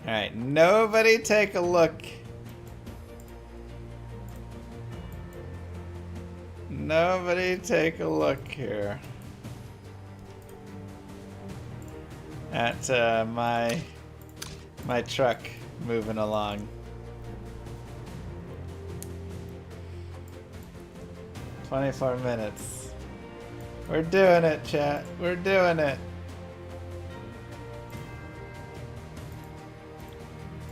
Alright, nobody take a look. Nobody take a look here at my truck moving along. 24 minutes. We're doing it, chat. We're doing it.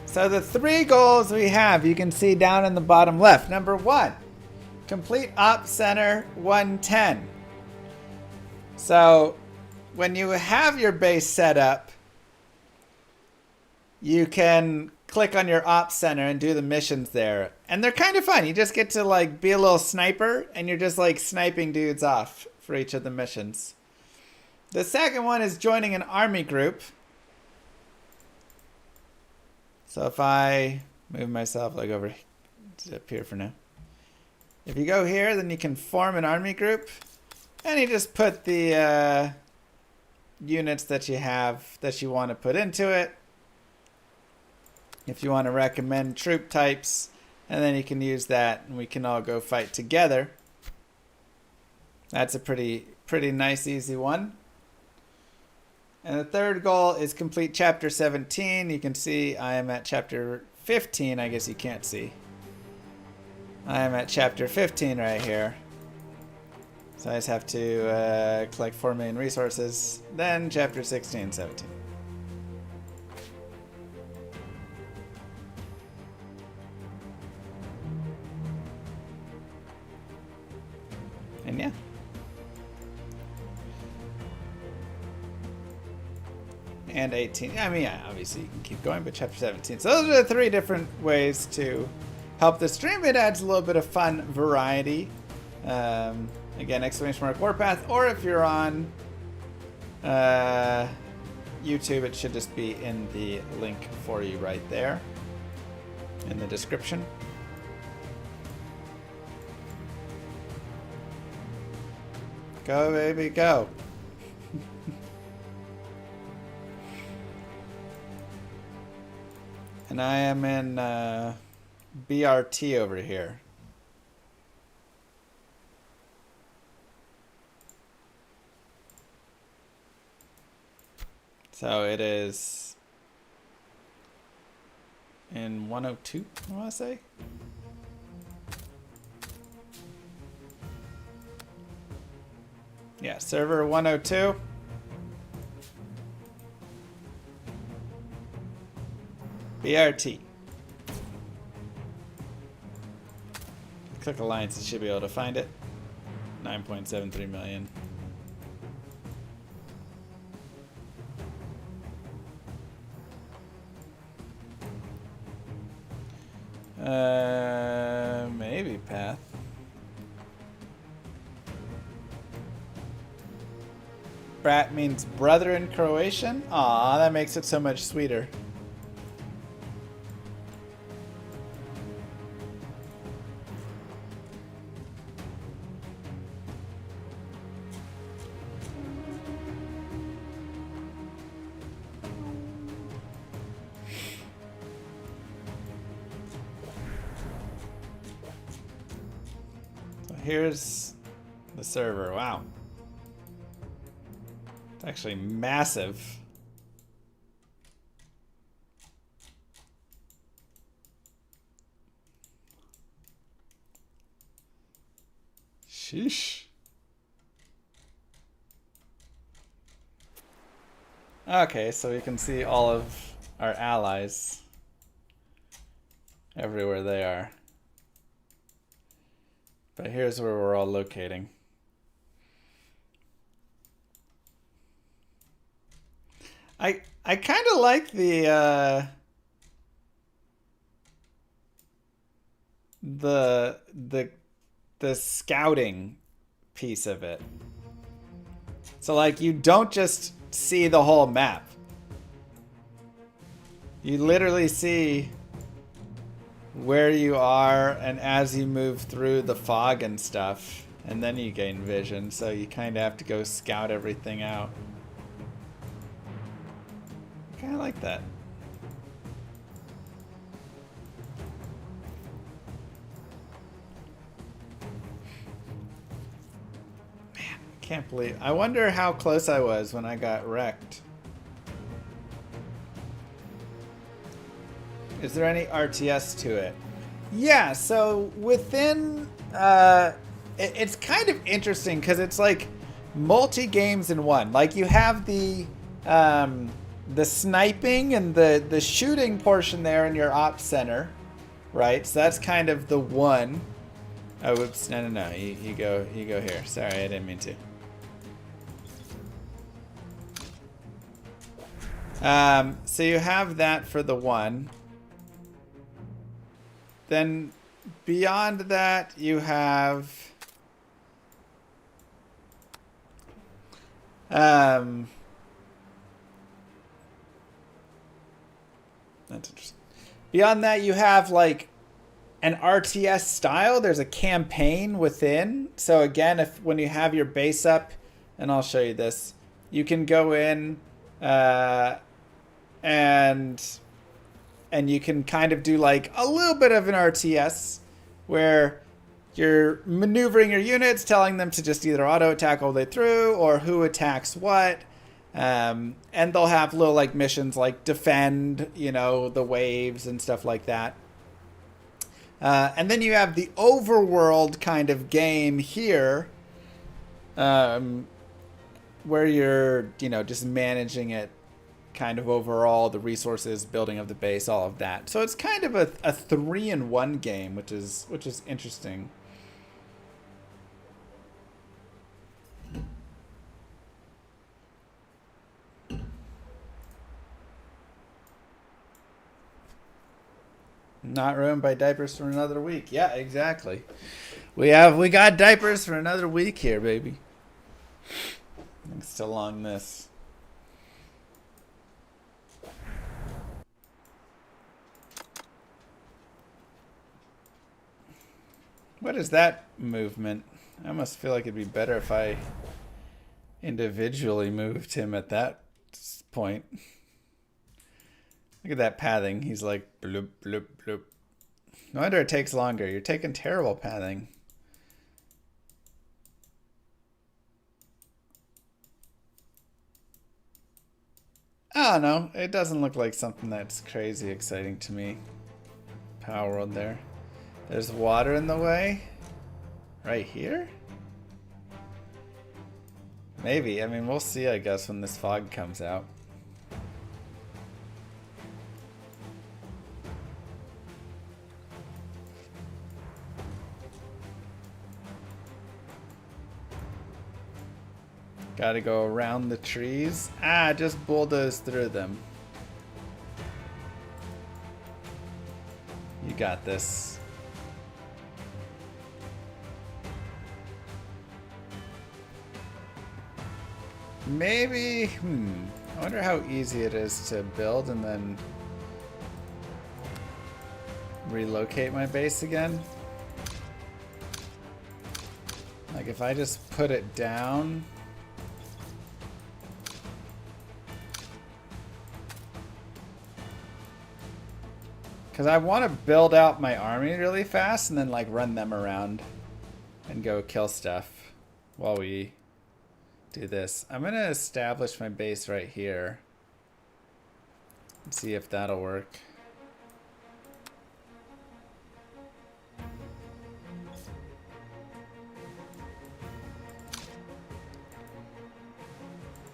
So the 3 goals we have, you can see down in the bottom left. Number 1, complete Op Center 110. So when you have your base set up, you can click on your Op Center and do the missions there. And they're kind of fun. You just get to like be a little sniper and you're just like sniping dudes off for each of the missions. The second one is joining an army group. So if I move myself like over up here for now. If you go here, then you can form an army group. And you just put the units that you have that you want to put into it. If you want to recommend troop types, and then you can use that and we can all go fight together. That's a pretty nice, easy one. And the third goal is complete chapter 17. You can see I am at chapter 15. I guess you can't see. I am at chapter 15 right here. So I just have to collect 4 million resources. Then chapter 16 and 17. And yeah. And 18. I mean, yeah, obviously you can keep going, but chapter 17. So those are the 3 different ways to help the stream. It adds a little bit of fun variety. Again, exclamation mark Warpath, or if you're on YouTube, it should just be in the link for you right there in the description. Go, baby, go. And I am in BRT over here. So it is in 102, I want to say. Yeah, server 102. BRT. Click Alliance, you should be able to find it. 9.73 million. Maybe Path. Brat means brother in Croatian? Aw, that makes it so much sweeter. Here's the server. Wow. It's actually massive. Sheesh. Okay, so we can see all of our allies everywhere they are. But here's where we're all locating. I kind of like the scouting piece of it. So like you don't just see the whole map. You literally see where you are, and as you move through the fog and stuff, and then you gain vision, so you kind of have to go scout everything out. I kind of like that. Man, I can't believe. I wonder how close I was when I got wrecked. Is there any RTS to it? Yeah, so within, it's kind of interesting because it's like multi-games in one. Like you have the sniping and the shooting portion there in your ops center, right? So that's kind of the one. Oh, whoops, no, you go here. Sorry, I didn't mean to. So you have that for the one. Then beyond that, you have that's interesting. Beyond that, you have like an RTS style. There's a campaign within. So again, when you have your base up, and I'll show you this, you can go in and you can kind of do like a little bit of an RTS where you're maneuvering your units, telling them to just either auto attack all the way through or who attacks what. And they'll have little like missions like defend, you know, the waves and stuff like that. And then you have the overworld kind of game here, where you're, you know, just managing it kind of overall, the resources, building of the base, all of that. So it's kind of a 3-in-1 game, which is interesting. Not ruined by diapers for another week. Yeah, exactly. We got diapers for another week here, baby. Thanks to long this. What is that movement? I almost feel like it'd be better if I individually moved him at that point. Look at that pathing. He's like bloop, bloop, bloop. No wonder it takes longer. You're taking terrible pathing. I don't know. It doesn't look like something that's crazy exciting to me. Power World there. There's water in the way. Right here? Maybe. I mean, we'll see, I guess, when this fog comes out. Gotta go around the trees. Ah, just bulldoze through them. You got this. Maybe, I wonder how easy it is to build and then relocate my base again. Like if I just put it down. Because I want to build out my army really fast and then like run them around and go kill stuff while we do this. I'm going to establish my base right here and see if that'll work.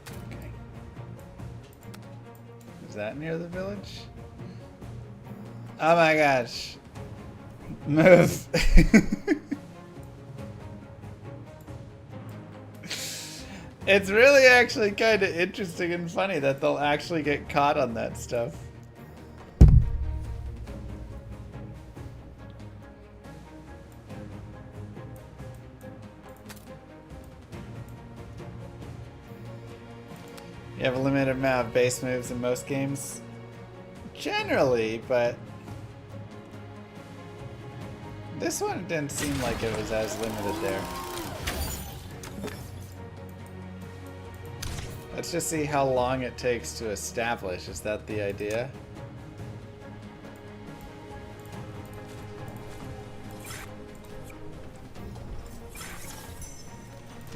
Okay. Is that near the village? Oh my gosh. Move. It's really actually kind of interesting and funny that they'll actually get caught on that stuff. You have a limited amount of base moves in most games? Generally, but this one didn't seem like it was as limited there. Let's just see how long it takes to establish. Is that the idea?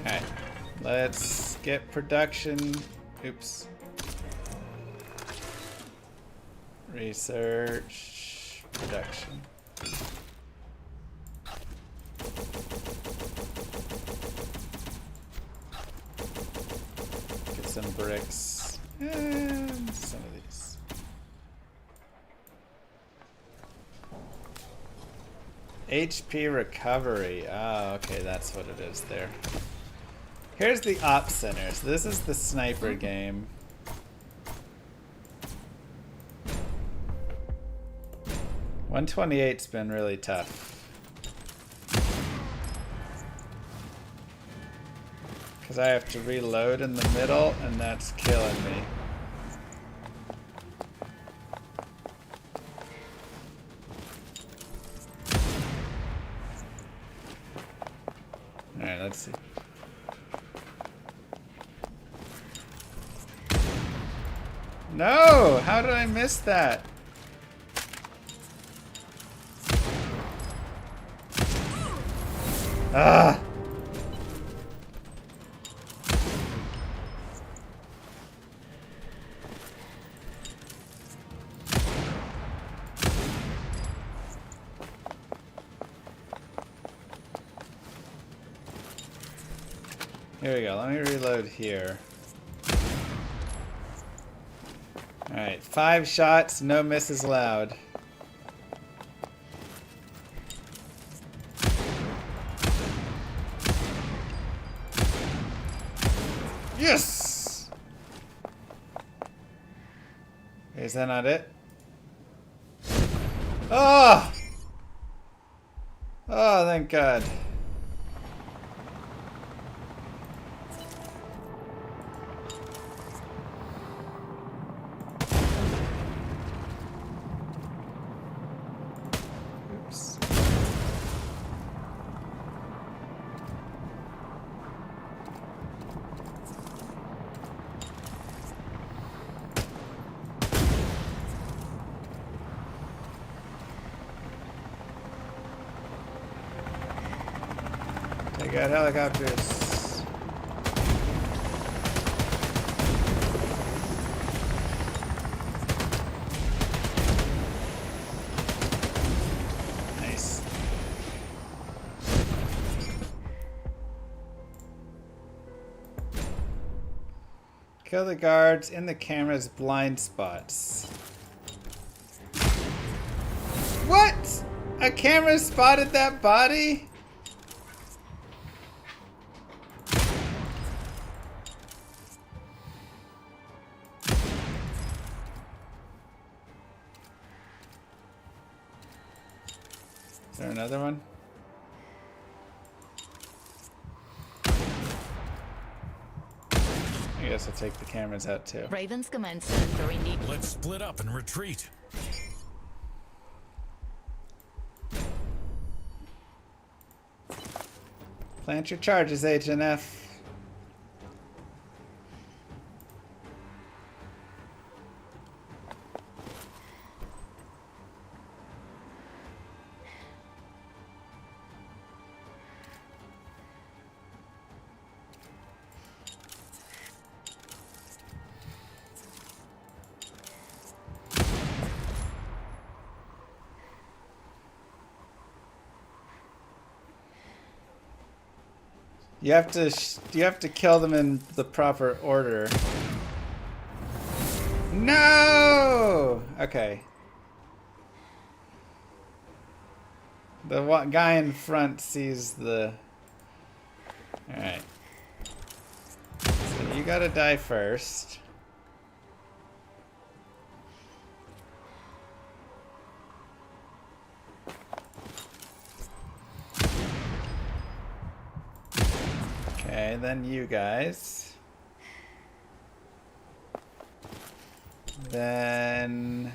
Alright, let's get production. Oops. Research, production. Get some bricks and some of these. HP recovery. Oh, okay, that's what it is there. Here's the op center. So this is the sniper game. .128's been really tough. Because I have to reload in the middle, and that's killing me. Alright, let's see. No! How did I miss that? Ah! Here we go. Let me reload here. Alright, 5 shots, no misses allowed. Yes! Is that not it? Oh! Oh, thank God. They got helicopters. Nice. Kill the guards in the camera's blind spots. What? A camera spotted that body? Is there another one? I guess I'll take the cameras out too. Ravens commence entering deep. Let's split up and retreat. Plant your charges, H and F. You have to kill them in the proper order. No! Okay. The guy in front sees the... Alright. So you gotta die first. Okay, then you guys. Then...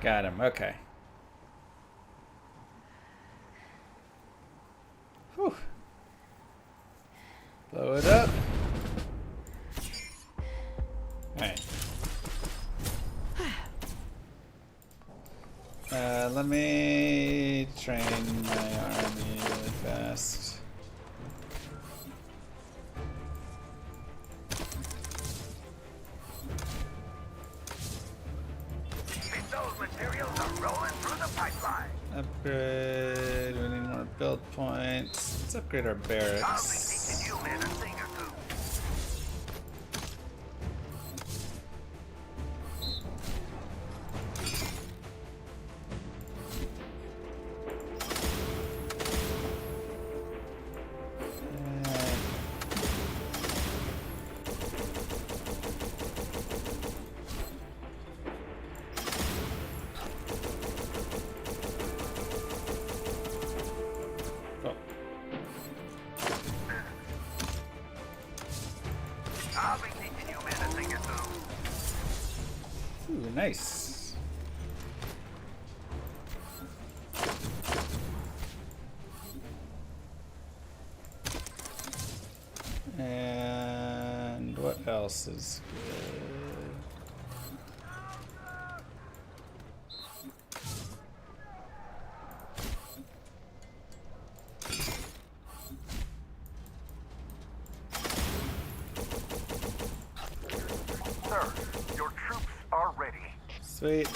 Got him, okay. Whew. Blow it up. Alright. Let me train my army really fast. Those materials are rolling through the pipeline. Upgrade. We need more build points. Let's upgrade our barracks. You, man, a thing or two. Ooh, nice. And what else is good? Sir, your troops are ready. Sweet.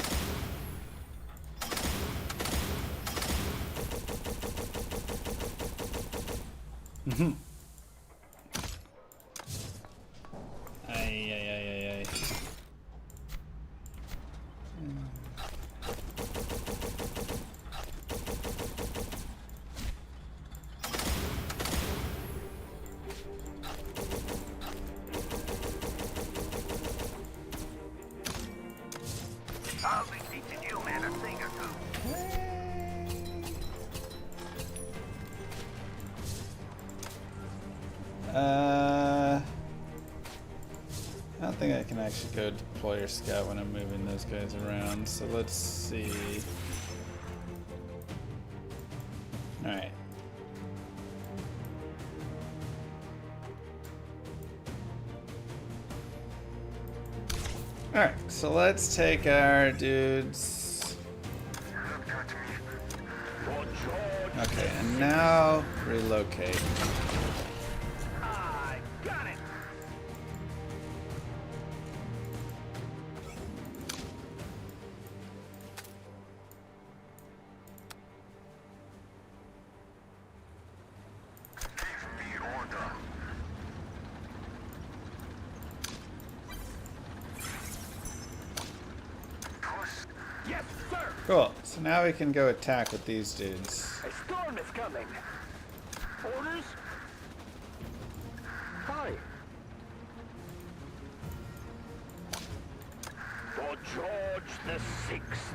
Ay. I'll be teaching you, man, a thing or two. I don't think I can actually go deploy or scout when I'm moving those guys around, so let's see. Alright. Alright, so let's take our dudes. Okay, and now relocate. I got it. Yes, sir. Cool. So now we can go attack with these dudes. A storm is coming. Orders? Hi. For George the Sixth.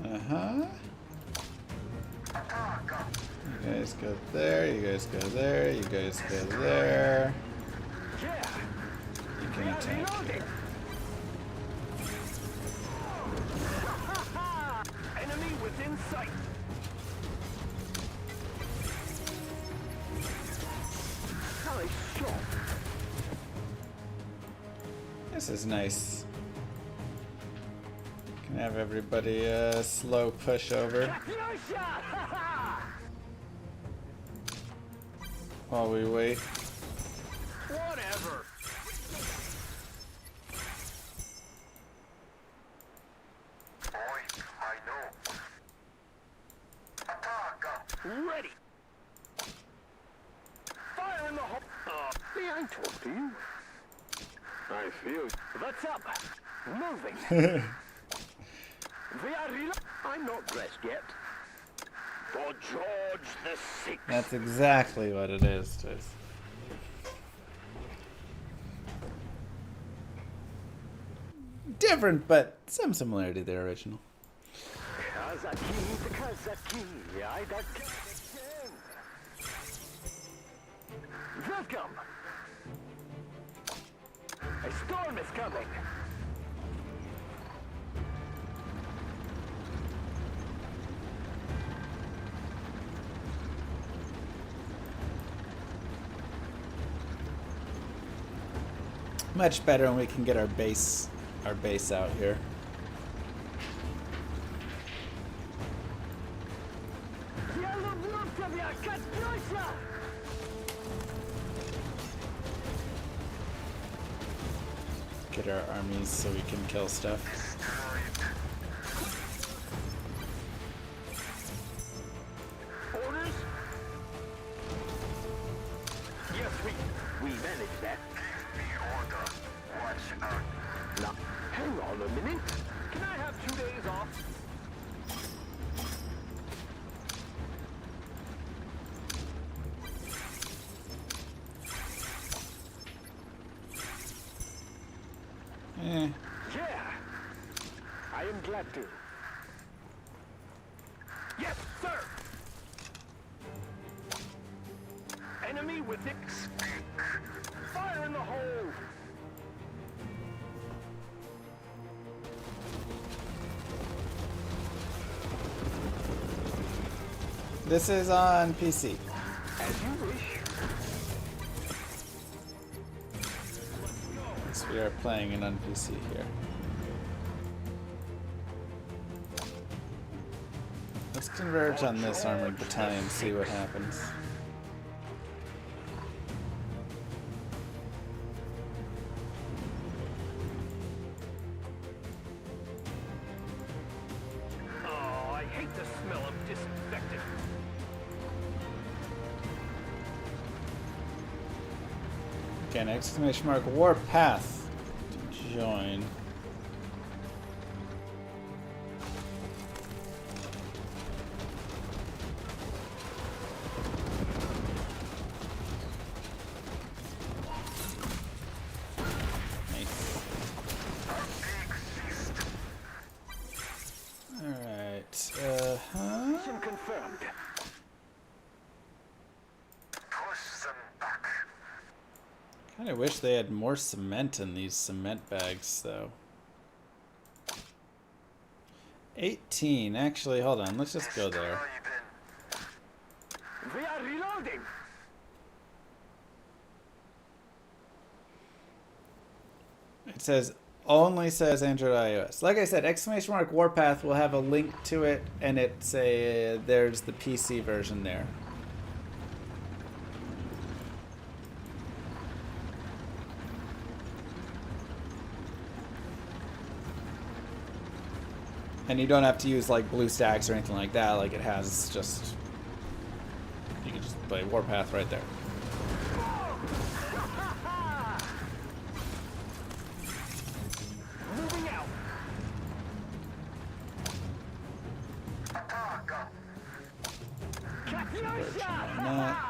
Uh-huh. You guys go there, you guys go there, you guys go there. You can attack here. Enemy within sight. Nice shot. This is nice. Can have everybody slow push over while we wait. Whatever. Ready. Fire in the hole. May I talk to you? I feel. That's up. Moving. I'm not dressed yet. For George the Sixth. That's exactly what it is, Jace. Different, but some similarity to the original. Welcome. A storm is coming. Much better when we can get our base out here. Get our armies so we can kill stuff. Orders? Yes, we managed that. Give me order. Watch out. Now, hang on a minute. Can I have 2 days off? Eh. Yeah, I am glad to. Yes, sir. Enemy with X. Fire in the hole. This is on PC. As you wish. So we are playing it on PC here. Let's converge on this armored battalion, see what happens. Oh, I hate the smell of disinfectant. Okay, an exclamation mark Warpath to join. Nice. Alright, Mission confirmed. Kind of wish they had more cement in these cement bags, though. 18. Actually, hold on. Let's just go there. We are reloading. It says, only says Android iOS. Like I said, exclamation mark Warpath will have a link to it, and it's a, there's the PC version there. And you don't have to use like BlueStacks or anything like that. Like it has just, you can just play Warpath right there. Moving out. Not.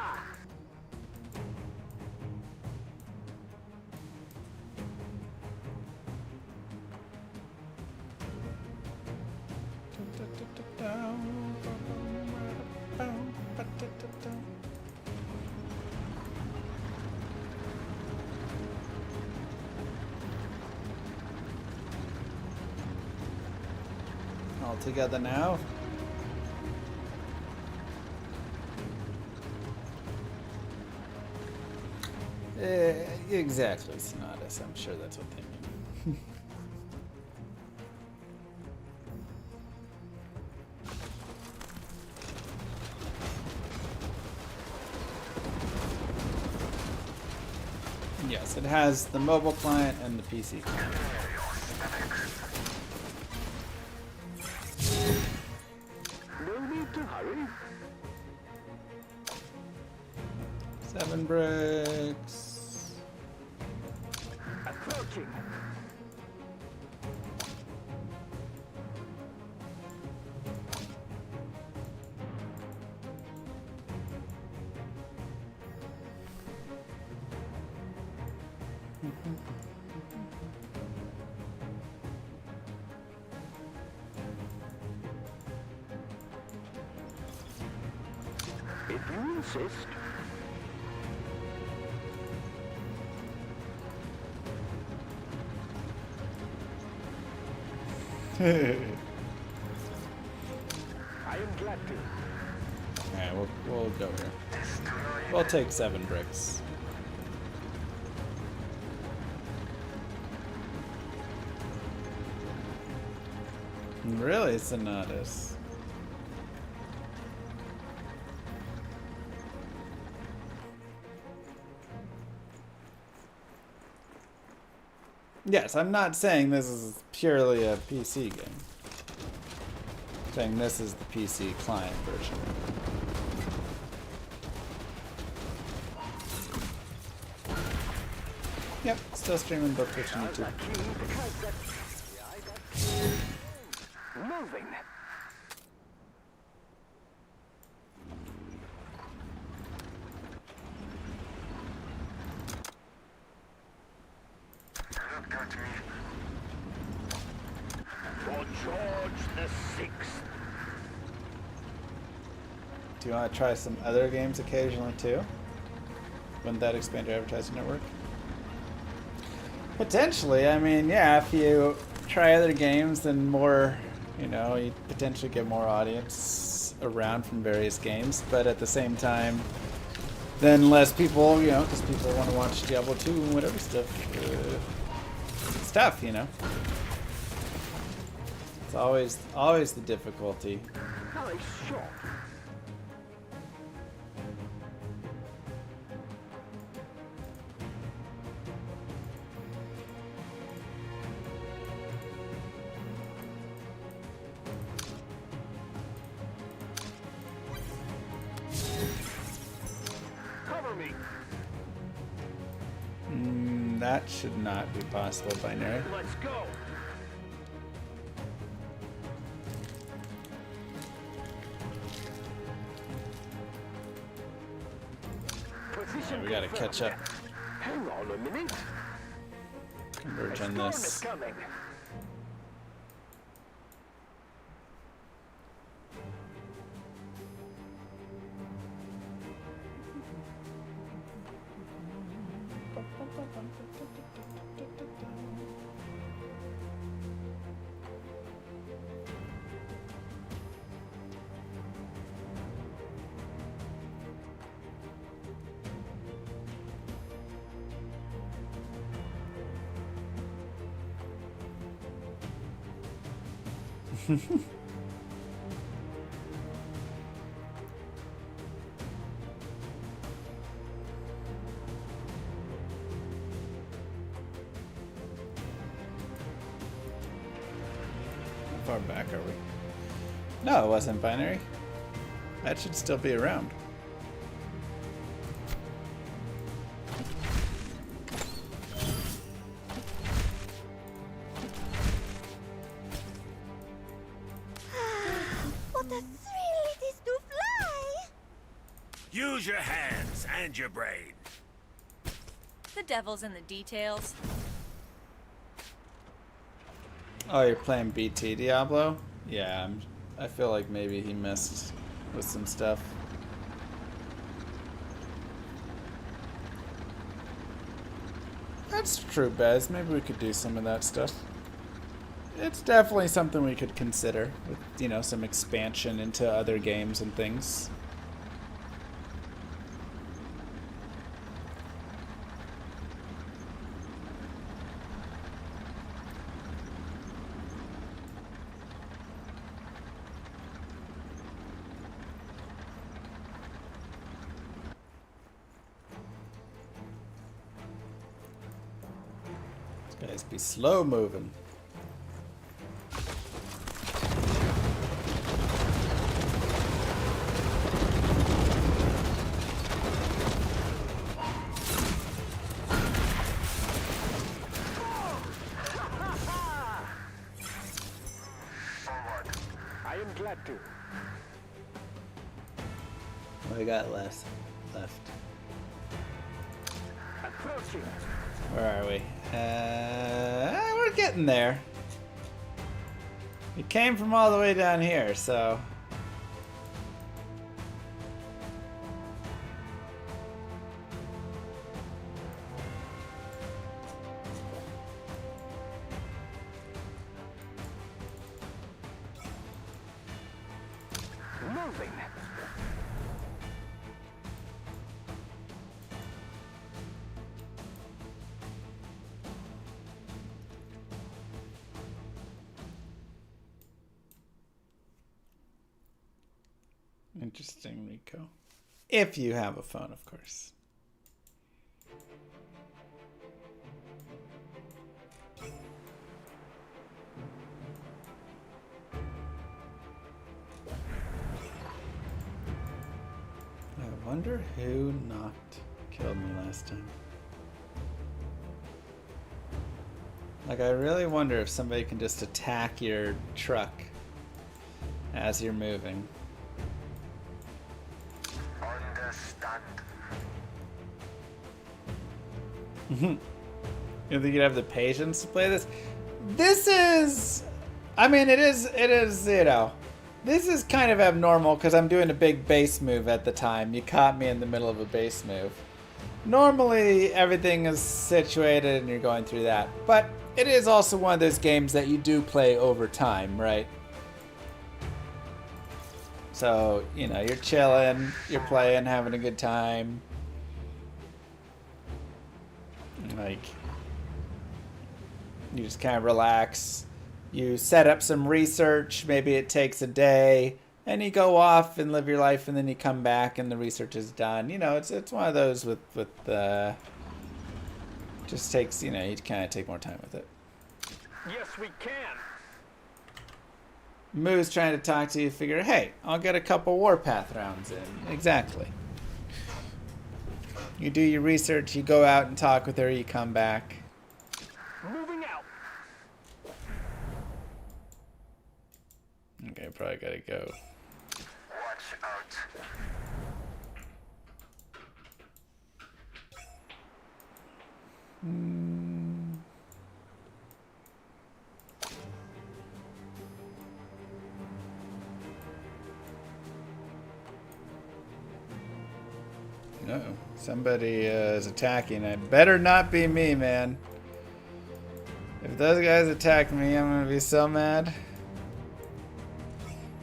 All together now. Exactly, Sonatus. I'm sure that's what they mean. Yes, it has the mobile client and the PC client. No need to hurry. 7 bricks. Approaching. If you insist. I am glad to. Alright, we'll go here. We'll take 7 bricks. Really, Sonatus? Yes, I'm not saying this is purely a PC game. I'm saying this is the PC client version. Yep, still streaming both Twitch and YouTube. Moving. For George the Sixth. Do you want to try some other games occasionally too? Wouldn't that expand your advertising network? Potentially. I mean, yeah, if you try other games, then more, you know, you potentially get more audience around from various games. But at the same time, then less people, you know, because people want to watch Diablo 2 and whatever stuff, you know. It's always the difficulty. Nice shot. Cover me. That should not be possible, Binary. Let's go. Yeah, we gotta catch up. Hang on a minute. Converge on this. Coming. How far back are we? No, it wasn't binary. That should still be around. What a thrill it is to fly! Use your hands and your brain. The devil's in the details. Oh, you're playing BT Diablo? Yeah, I feel like maybe he messed with some stuff. That's true, Bez. Maybe we could do some of that stuff. It's definitely something we could consider with, you know, some expansion into other games and things. These guys be slow moving. I am glad to. What do we got left? Approaching. Where are we? We're getting there. It came from all the way down here, so... Moving. Interesting, Rico. If you have a phone, of course. I wonder who killed me last time. Like, I really wonder if somebody can just attack your truck as you're moving. You think you'd have the patience to play this? This is... I mean, it is, you know... This is kind of abnormal because I'm doing a big base move at the time. You caught me in the middle of a base move. Normally, everything is situated and you're going through that. But it is also one of those games that you do play over time, right? So, you know, you're chilling, you're playing, having a good time. Like, you just kind of relax. You set up some research, maybe it takes a day, and you go off and live your life, and then you come back and the research is done. You know, it's one of those with just takes, you know, you kind of take more time with it. Yes, we can. Moo's trying to talk to you, figure, hey, I'll get a couple Warpath rounds in. Exactly. You do your research, you go out and talk with her, you come back. Moving out. Okay, probably gotta go. Watch out. Uh-oh. Somebody is attacking. It better not be me, man. If those guys attack me, I'm gonna be so mad.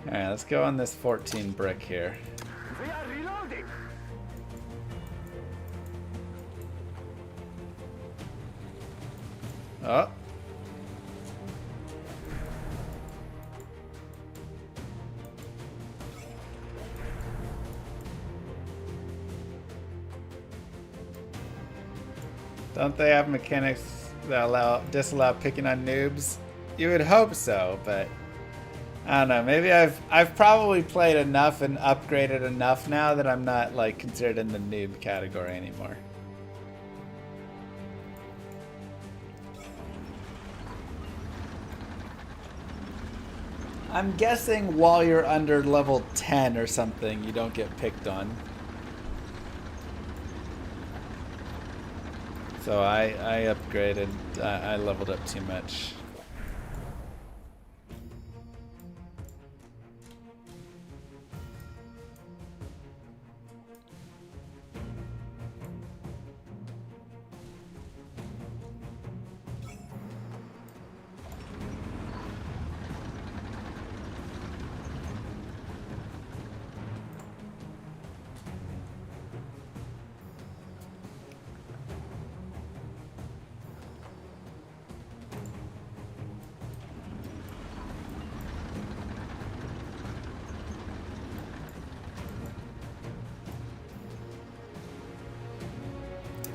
Alright, let's go on this 14 brick here. We are reloading. Oh. Don't they have mechanics that disallow picking on noobs? You would hope so, but I don't know. Maybe I've probably played enough and upgraded enough now that I'm not like considered in the noob category anymore. I'm guessing while you're under level 10 or something, you don't get picked on. So I upgraded. I leveled up too much.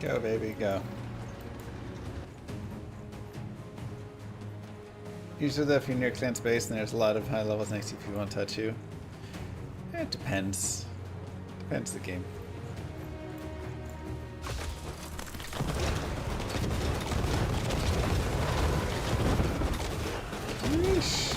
Go, baby, go. Usually though, if you're near clan space and there's a lot of high levels next to you, people won't touch you. It depends. Depends the game. Yeesh.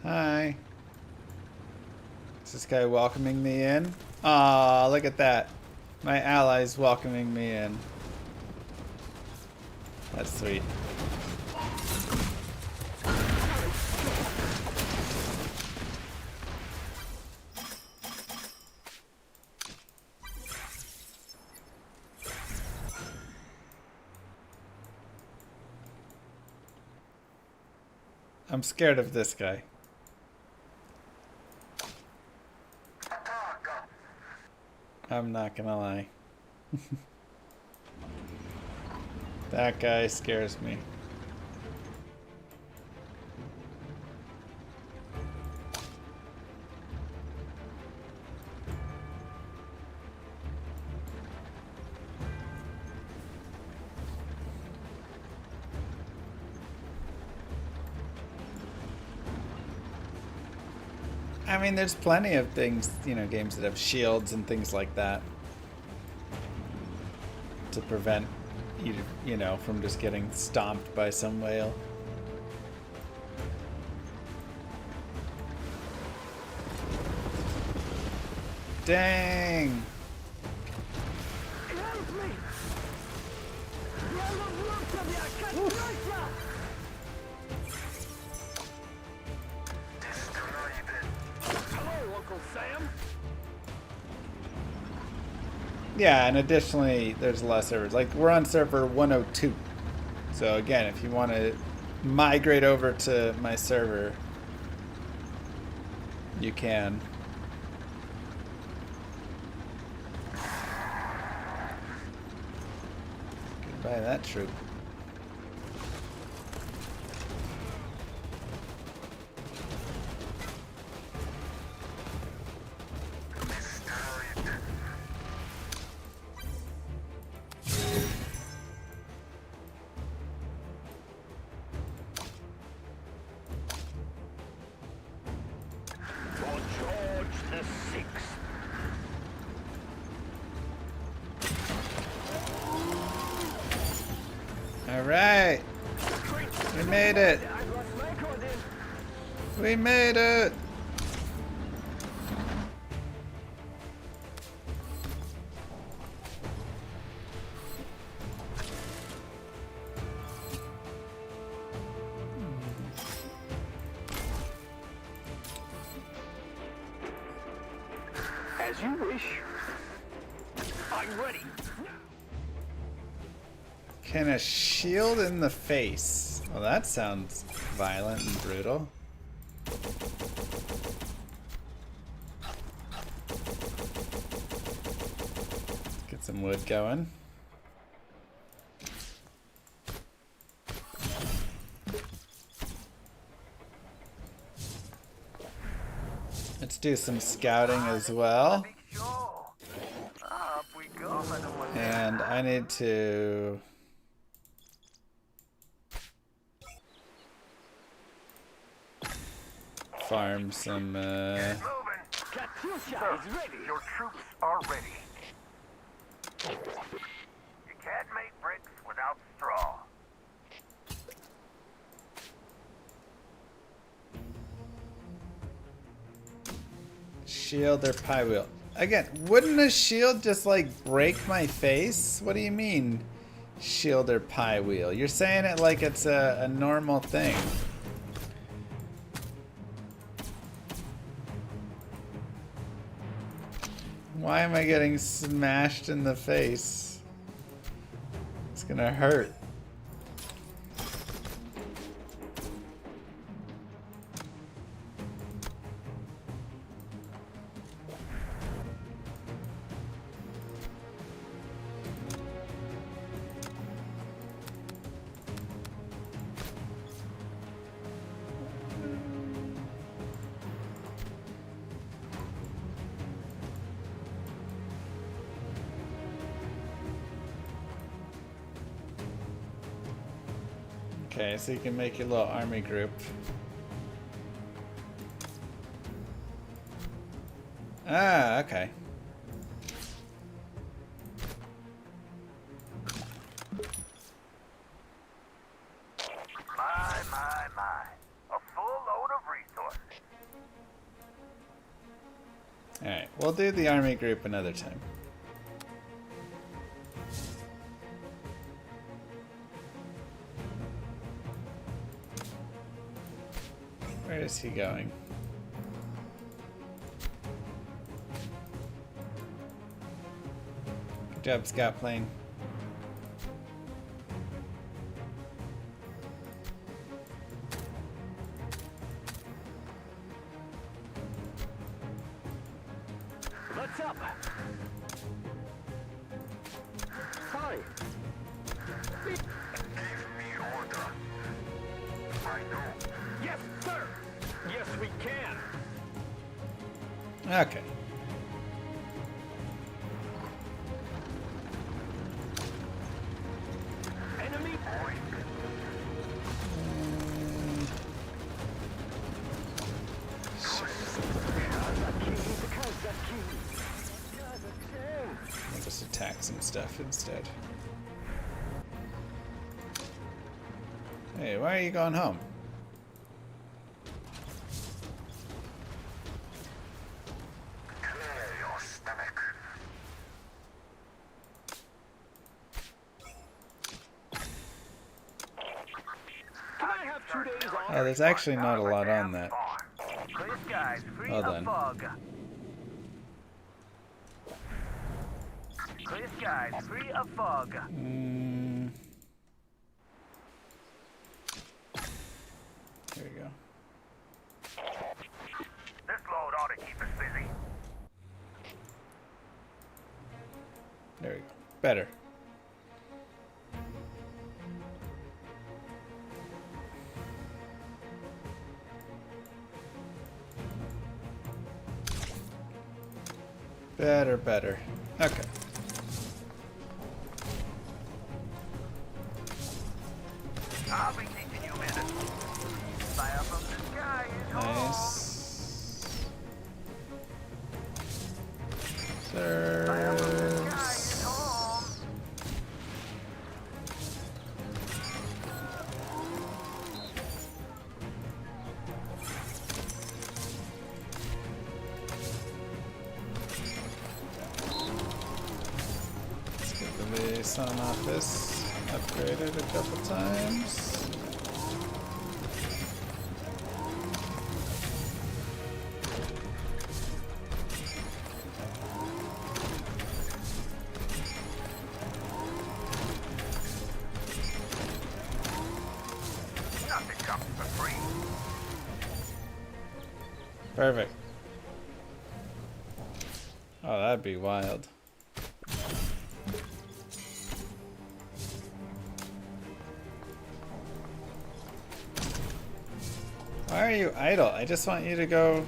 Hi. Is this guy welcoming me in? Aw, look at that. My ally's welcoming me in. That's sweet. I'm scared of this guy. I'm not gonna lie. That guy scares me. I mean, there's plenty of things, you know, games that have shields and things like that to prevent you know, from just getting stomped by some whale. Dang! Yeah, and additionally, there's a lot of servers. Like, we're on server 102. So again, if you want to migrate over to my server, you can. Goodbye, that troop. Alright! We made it! We made it! As you wish. I'm ready. Can a shield in the face? Well, that sounds violent and brutal. Get some wood going. Let's do some scouting as well. And I need to farm some Katyusha is ready. Your troops are ready. You can't make bricks without straw. shield or pie wheel. Again, wouldn't a shield just like break my face? What do you mean shield or pie wheel? You're saying it like it's a normal thing. Why am I getting smashed in the face? It's gonna hurt. Okay, so you can make your little army group. Ah, okay. My. A full load of resources. Alright, we'll do the army group another time. Where is he going? Good job, scout plane. What's up? Hi. Give me order. I know. Yes, sir. Yes, we can. Okay. Enemy. I'll just attack some stuff instead. Hey, why are you going home? Oh, there's actually not a lot on that. Well done. Clear skies, free of fog. There we go. This load ought to keep us busy. There we go. Better. Better. Okay. I'll be teaching you minutes. Fire from the sky is Nice. Serves. Let's get the liaison office upgraded a couple times. Perfect. Oh, that'd be wild. Why are you idle? I just want you to go.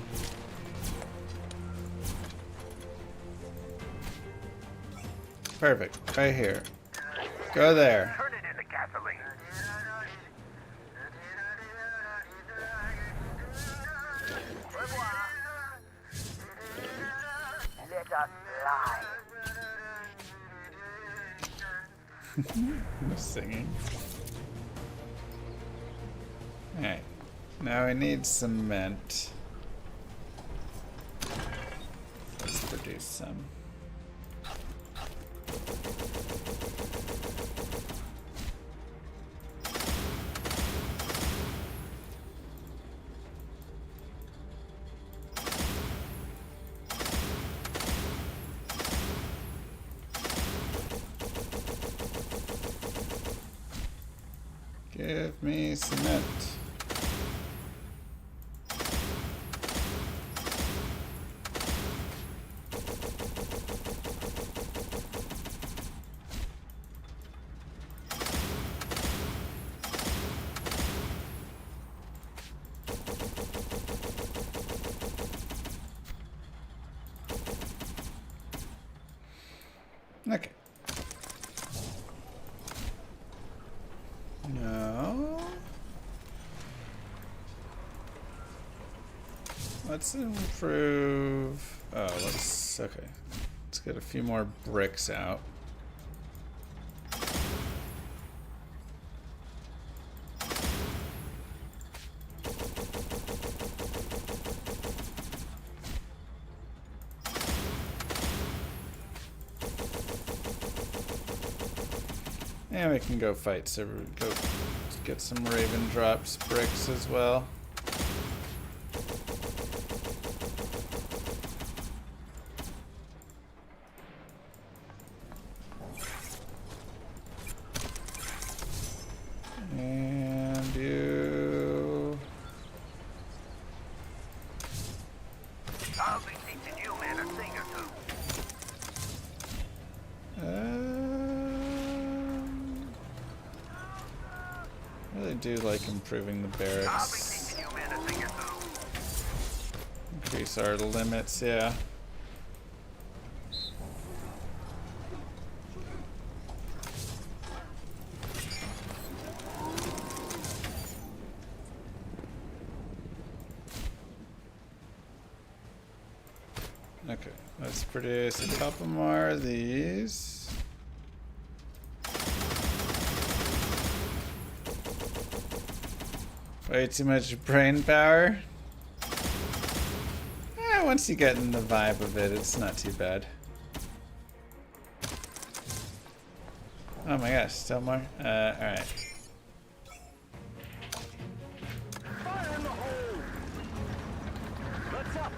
Perfect. Right here. Go there. Turn it into gasoline. Let us fly. Singing. Alright. Now we need cement. Let's produce some. Give me cement. Okay. No. Let's improve. Oh, okay. Let's get a few more bricks out. And we can go fight, so we go get some Raven Drops bricks as well. And you... I'll be teaching you men a thing or two. I really do like improving the barracks. Increase our limits, yeah. Okay, let's produce a couple more of these. Way too much brain power. Once you get in the vibe of it, it's not too bad. Oh my gosh, still more? Alright. Fire in the hole! What's up?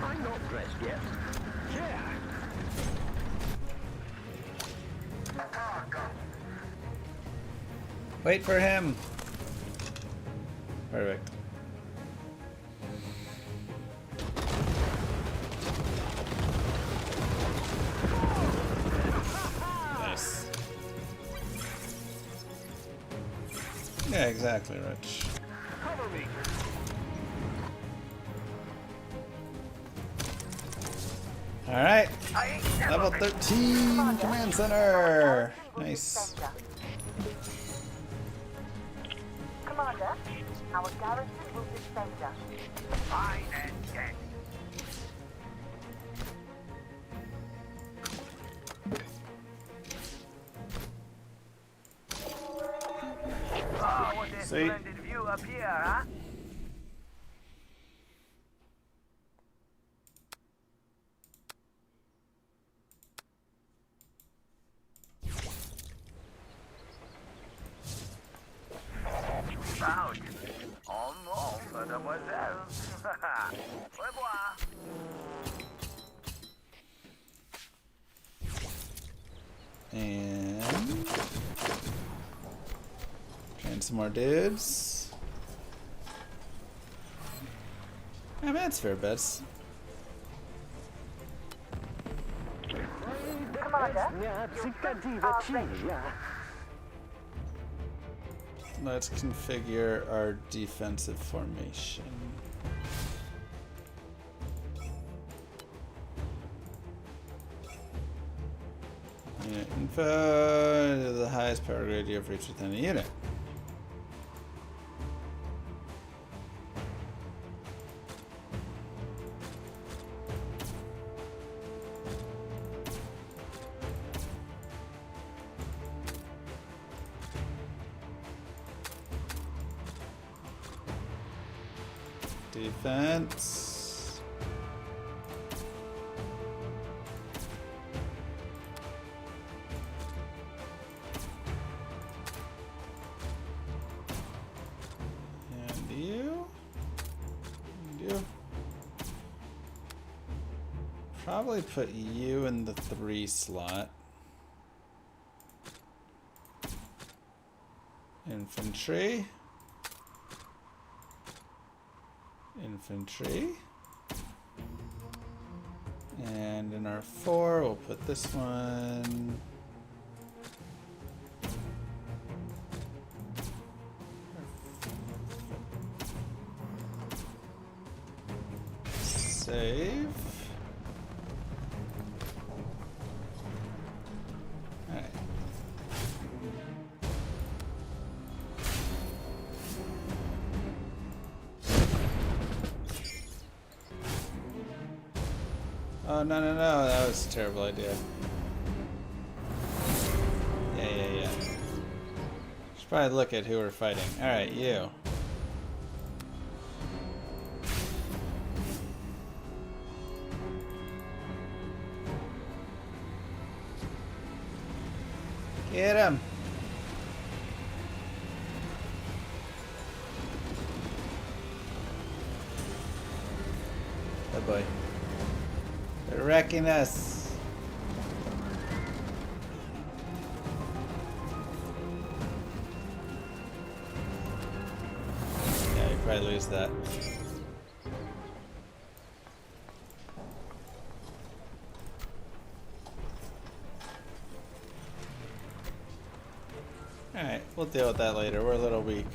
I'm not dressed yet. Yeah. Wait for him! Perfect. Nice. Yeah, exactly, Rich. Cover me. Alright. Level 13 Command Center! Nice. Commander, our garrison will defend us. Fine and dead. Oh, what a splendid view up here, huh? Proud. En nom, mademoiselle. Au revoir. And train some more dudes. I mean, that's fair bets. Let's configure our defensive formation. Unit info, the highest power grade you have reached within a unit. Defense. And you. And you. Probably put you in the 3 slot. Infantry. Infantry. And in our 4, we'll put this one. Save. Alright. Oh, no, no, no, that was a terrible idea. Yeah. Should probably look at who we're fighting. Alright, you. Get him! Oh boy. They're wrecking us. Yeah, you probably lose that. Alright, we'll deal with that later. We're a little weak.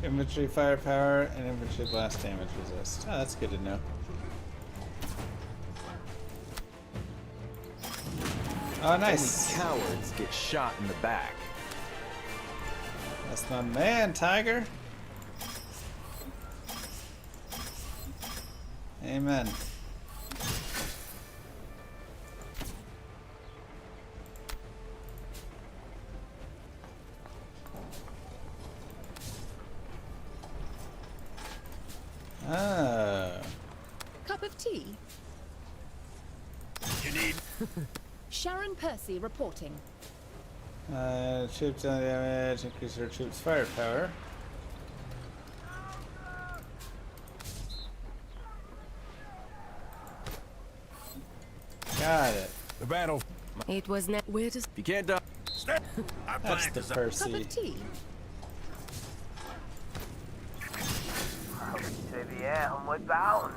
Infantry firepower and infantry blast damage resist. Oh, that's good to know. Oh, nice. Only cowards get shot in the back. That's my man, Tiger. Amen. Ah. Cup of tea? You need... Sharon Percy reporting. Troops on damage, increase our troops' firepower. Got it. The battle. It was net. Where does... You can't die. That's the Percy. Cup of tea? To the air, homeward bound.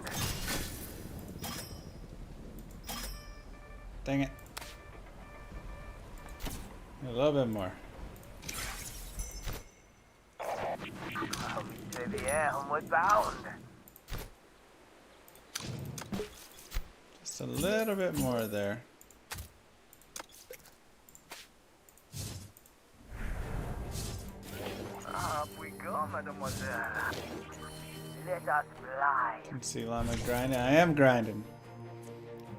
Dang it. A little bit more. To the air, homeward bound. Just a little bit more there. Up we go, mademoiselle. Let us fly. You can see Llama grinding. I am grinding.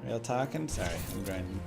Real talking? Sorry, I'm grinding.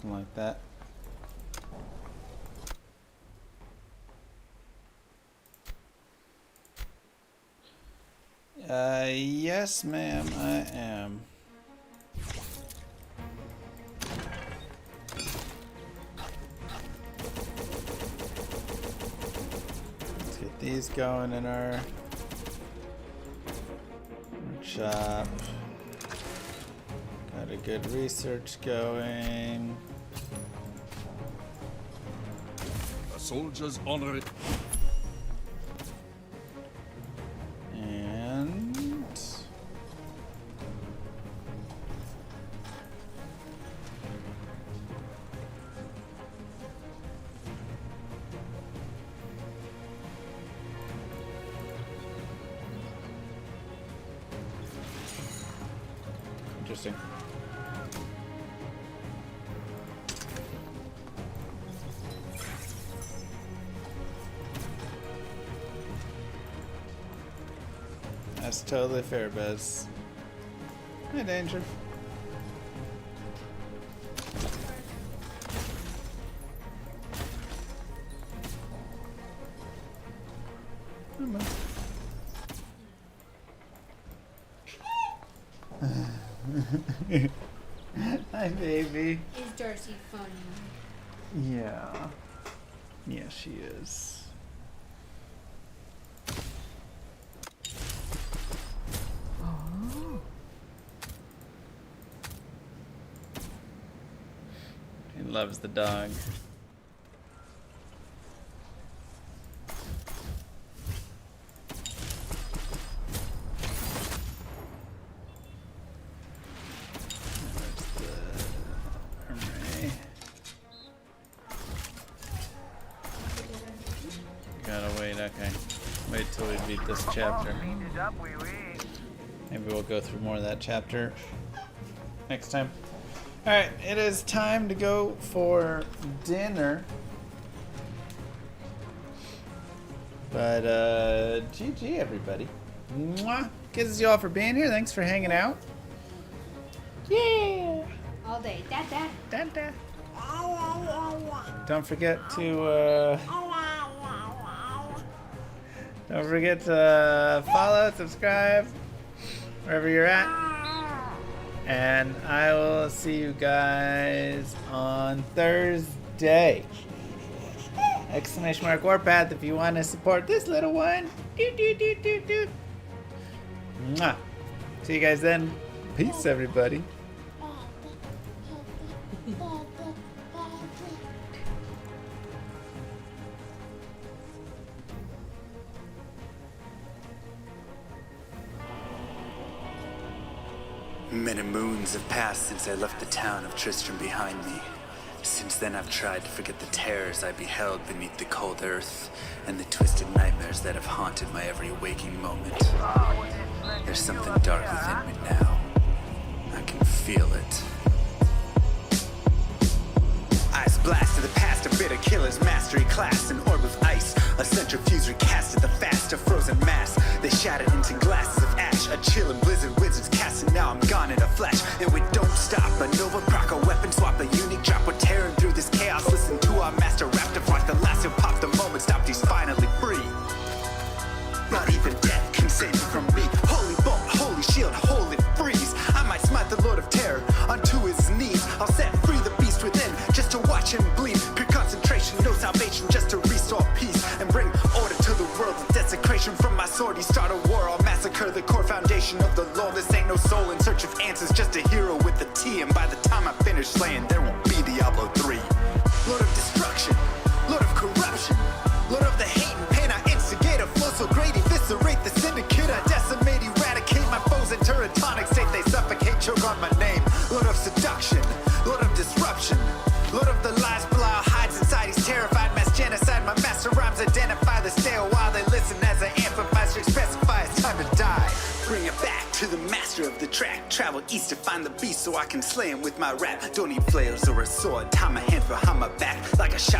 Something like that. Yes, ma'am, I am. Let's get these going in our workshop. Got a good research going. A soldier's honor. Interesting. That's totally fair, Bez. Hi, Danger. Hi, baby. Is Darcy funny? Yeah. Yeah, she is. He loves the dog. Okay. Wait till we beat this chapter. Maybe we'll go through more of that chapter next time. Alright, it is time to go for dinner. But, GG everybody. Mwah! Kisses you all for being here. Thanks for hanging out. Yeah! All day. Dad. Dad. Don't forget to, don't forget to follow, subscribe, wherever you're at. And I will see you guys on Thursday. ! Warpath if you want to support this little one. Mwah. See you guys then. Peace, everybody. Many moons have passed since I left the town of Tristram behind me. Since then I've tried to forget the terrors I beheld beneath the cold earth and the twisted nightmares that have haunted my every waking moment. There's something dark within me now. I can feel it. Ice blast to the past, a bitter killer's mastery class, an orb of ice, a centrifuge recasted the fast, a frozen mass. They shattered into glasses of ash, a chill and blizzard wizards cast, and now I'm gone in a flash. And we don't stop, a Nova proc, a weapon swap, a unique drop. We're tearing through this chaos, listen to our master raptor rock. The last who popped the moment stopped, he's finally free. Not even death can save me from me. Holy bolt, holy shield, holy freeze. I might smite the Lord of Terror onto his knees. I'll set free the beast within, just to watch him bleed. Pure concentration, no salvation, just to restore peace and bring order to the world. The desecration from my sword, he start a war. I'll massacre the core foundation of the law. This ain't no soul in search of answers, just a hero with a T. And by the time I finish slaying, there won't be Diablo 3. Lord of destruction, Lord of corruption, Lord of the hate and pain. I instigate a flow so great, eviscerate the syndicate. I decimate, eradicate my foes in teratonic state. They suffocate, choke on my name. Lord of seduction, Lord of disruption, Lord of the lies Belial hides inside. He's terrified, mass genocide. My master rhymes identify the stale while they listen as I amplify, specify it's time to die. Bring it back to the master of the track. Travel east to find the beast so I can slay him with my rap. Don't need flails or a sword. Tie my hands behind my back like a shot.